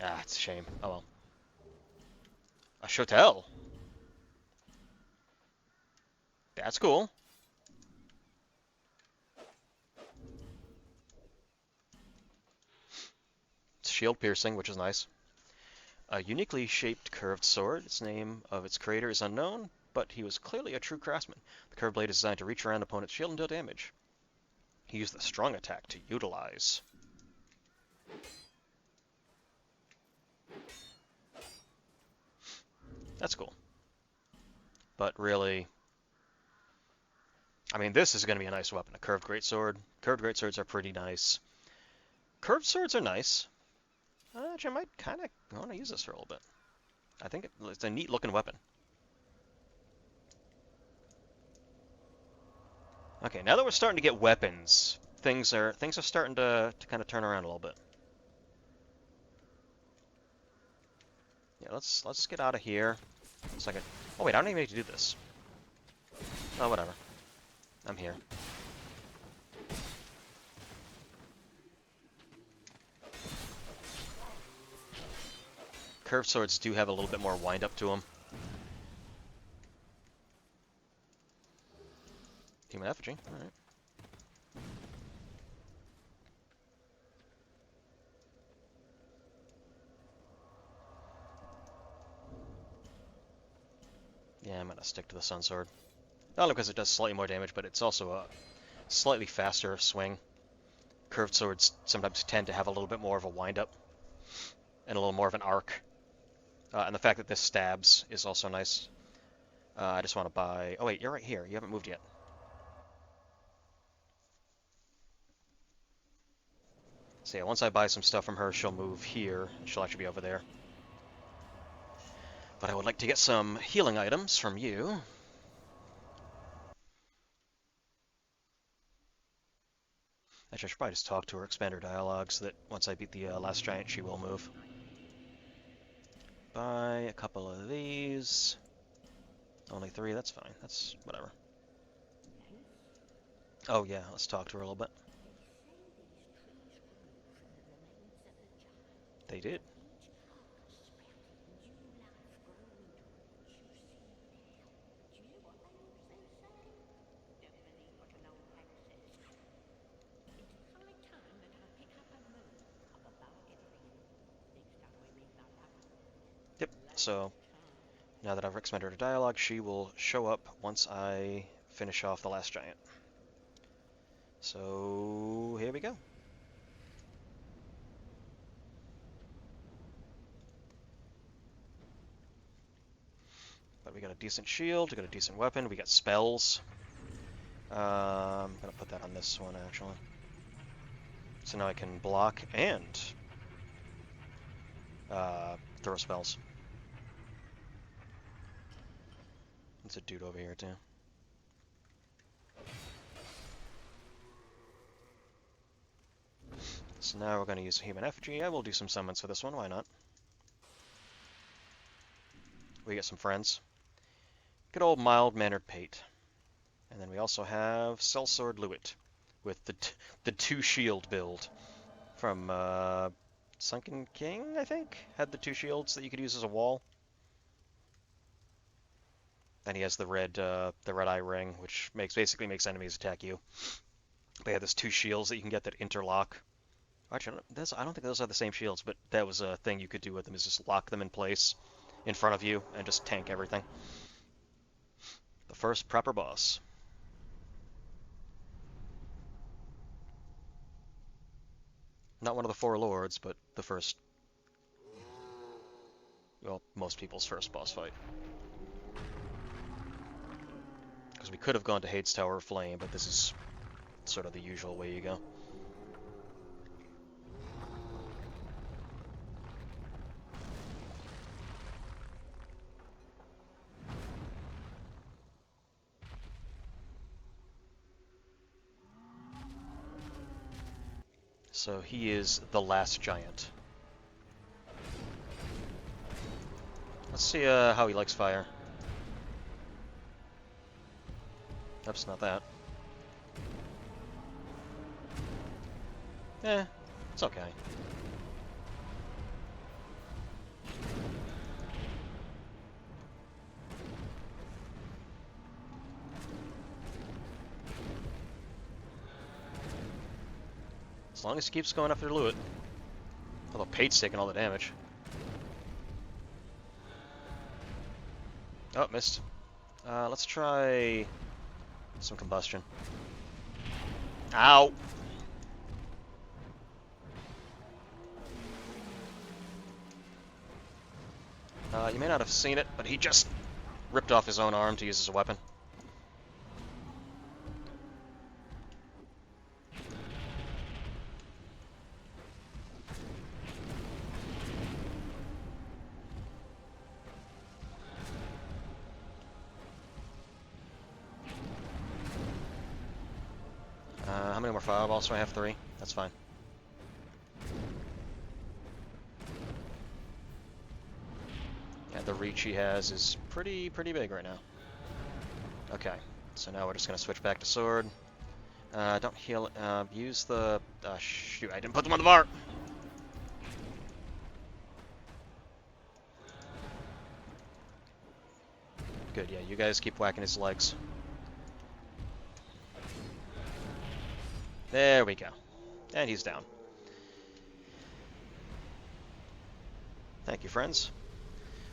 Ah, it's a shame. Oh well. A Chotel. That's cool. It's shield piercing, which is nice. A uniquely shaped curved sword. Its name of its creator is unknown, but he was clearly a true craftsman. The curved blade is designed to reach around an opponent's shield and deal damage. He used the strong attack to utilize. That's cool. But really, I mean, this is going to be a nice weapon. A curved greatsword. Curved greatswords are pretty nice. Curved swords are nice. Actually, I might kind of want to use this for a little bit. I think it's a neat looking weapon. Okay, now that we're starting to get weapons, things are starting to kind of turn around a little bit. Yeah, let's get out of here. Second. Oh wait, I don't even need to do this. Oh, whatever. I'm here. Curved swords do have a little bit more wind up to them. Human effigy. All right. Yeah, I'm gonna stick to the sun sword. Not only because it does slightly more damage, but it's also a slightly faster swing. Curved swords sometimes tend to have a little bit more of a wind up and a little more of an arc. And the fact that this stabs is also nice. I just want to buy... Oh wait, you're right here. You haven't moved yet. So yeah, once I buy some stuff from her, she'll move here. She'll actually be over there. But I would like to get some healing items from you. Actually, I should probably just talk to her, expand her dialogue, so that once I beat the last giant, she will move. Buy a couple of these. Only 3, that's fine. That's whatever. Oh yeah, let's talk to her a little bit. They did. Yep. So now that I've recommended her dialogue, she will show up once I finish off the last giant. So here we go. But we got a decent shield, we got a decent weapon, we got spells. I'm gonna put that on this one actually. So now I can block and throw spells. There's a dude over here too. So now we're gonna use human effigy. I will do some summons for this one, why not? We get some friends. Good old mild-mannered Pate. And then we also have Sellsword Luit with the two shield build from Sunken King, I think, had the two shields that you could use as a wall. And he has the red eye ring, which basically makes enemies attack you. They have those two shields that you can get that interlock. Actually, I don't think those are the same shields, but that was a thing you could do with them, is just lock them in place in front of you and just tank everything. The first proper boss. Not one of the four lords, but the first, well, most people's first boss fight. Because we could have gone to Hades Tower of Flame, but this is sort of the usual way you go. So he is the last giant. Let's see how he likes fire. Oops, not that. It's okay. As long as he keeps going after Luit. Although Pate's taking all the damage. Oh, missed. Let's try some combustion. Ow! You may not have seen it, but he just ripped off his own arm to use as a weapon. How many more fireballs do I have? 3? That's fine. Yeah, the reach he has is pretty big right now. Okay, so now we're just gonna switch back to sword. Don't heal. Use the. Shoot! I didn't put them on the bar. Good. Yeah, you guys keep whacking his legs. There we go. And he's down. Thank you, friends.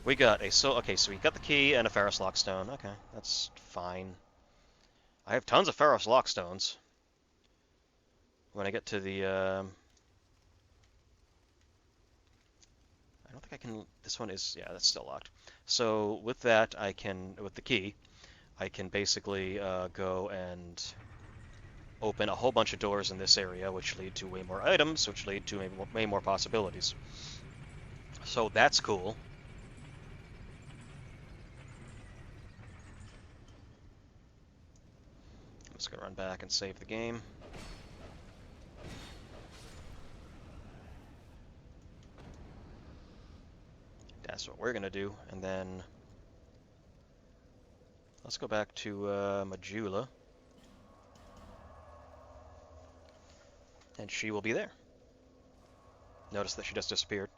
We got a okay, so we got the key and a Ferrous Lockstone. Okay, that's fine. I have tons of Ferrous Lockstones. When I get to the, I don't think I can. This one is, yeah, that's still locked. So with that, I can, with the key, I can basically go and open a whole bunch of doors in this area, which lead to way more items, which lead to way more possibilities. So that's cool. I'm just gonna run back and save the game. That's what we're gonna do, and then let's go back to Majula. And she will be there. Notice that she just disappeared.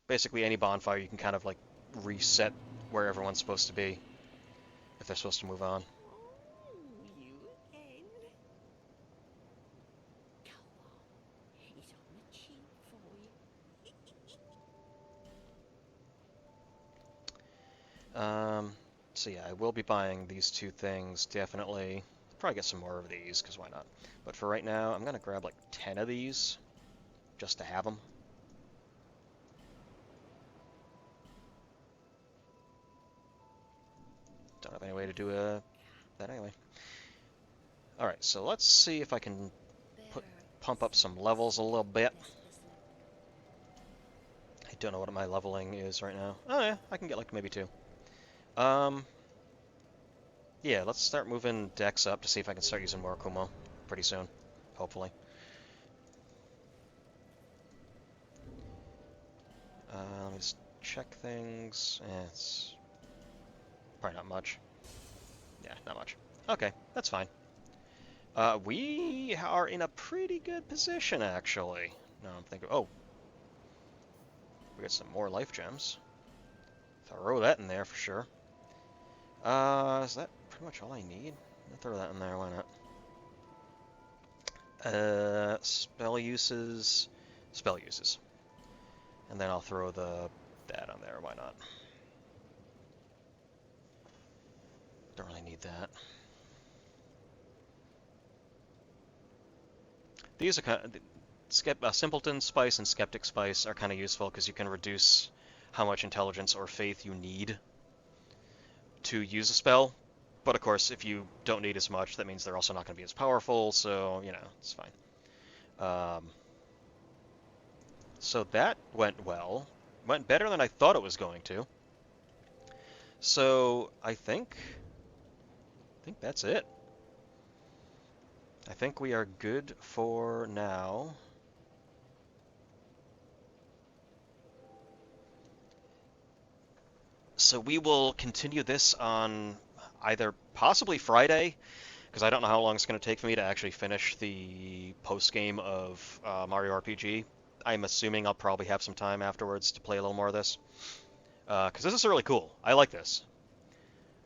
Basically, any bonfire you can kind of like reset where everyone's supposed to be if they're supposed to move on. Oh, you again? Go on. He's on the cheap for you. So yeah, I will be buying these two things, definitely. Probably get some more of these, because why not? But for right now, I'm going to grab like 10 of these, just to have them. Don't have any way to do that anyway. Alright, so let's see if I can pump up some levels a little bit. I don't know what my leveling is right now. Oh yeah, I can get like maybe 2. Yeah, let's start moving decks up to see if I can start using more Kumo pretty soon, hopefully. Let me just check things. It's probably not much. Yeah, not much. Okay, that's fine. We are in a pretty good position, actually. No, I'm thinking... Oh. We got some more life gems. Throw that in there for sure. Is that pretty much all I need? I'll throw that in there, why not? Spell uses. Spell uses. And then I'll throw that on there, why not? Don't really need that. These are kind of... Simpleton Spice and Skeptic Spice are kind of useful because you can reduce how much intelligence or faith you need to use a spell. But of course, if you don't need as much, that means they're also not going to be as powerful, so, you know, it's fine. So that went well. Went better than I thought it was going to. So I think that's it. I think we are good for now. So we will continue this on either possibly Friday, because I don't know how long it's going to take for me to actually finish the post game of Mario RPG. I'm assuming I'll probably have some time afterwards to play a little more of this, because this is really cool. I like this.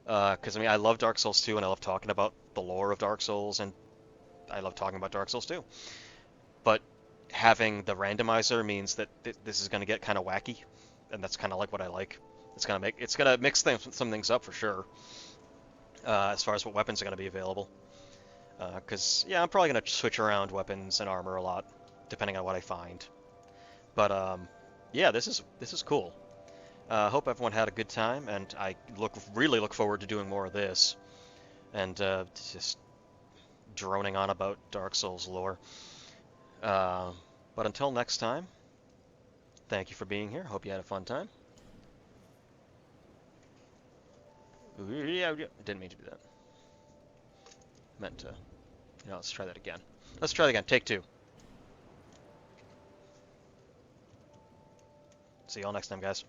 Because I mean, I love Dark Souls 2, and I love talking about the lore of Dark Souls, and I love talking about Dark Souls 2. But having the randomizer means that this is going to get kind of wacky, and that's kind of like what I like. It's gonna mix some things up for sure, as far as what weapons are going to be available. Because yeah, I'm probably going to switch around weapons and armor a lot, depending on what I find. But yeah, this is cool. Hope everyone had a good time, and I really look forward to doing more of this, and just droning on about Dark Souls lore. But until next time, thank you for being here. Hope you had a fun time. Yeah, I didn't mean to do that. Meant to. Let's try that again. Let's try that again. Take 2. See y'all next time, guys.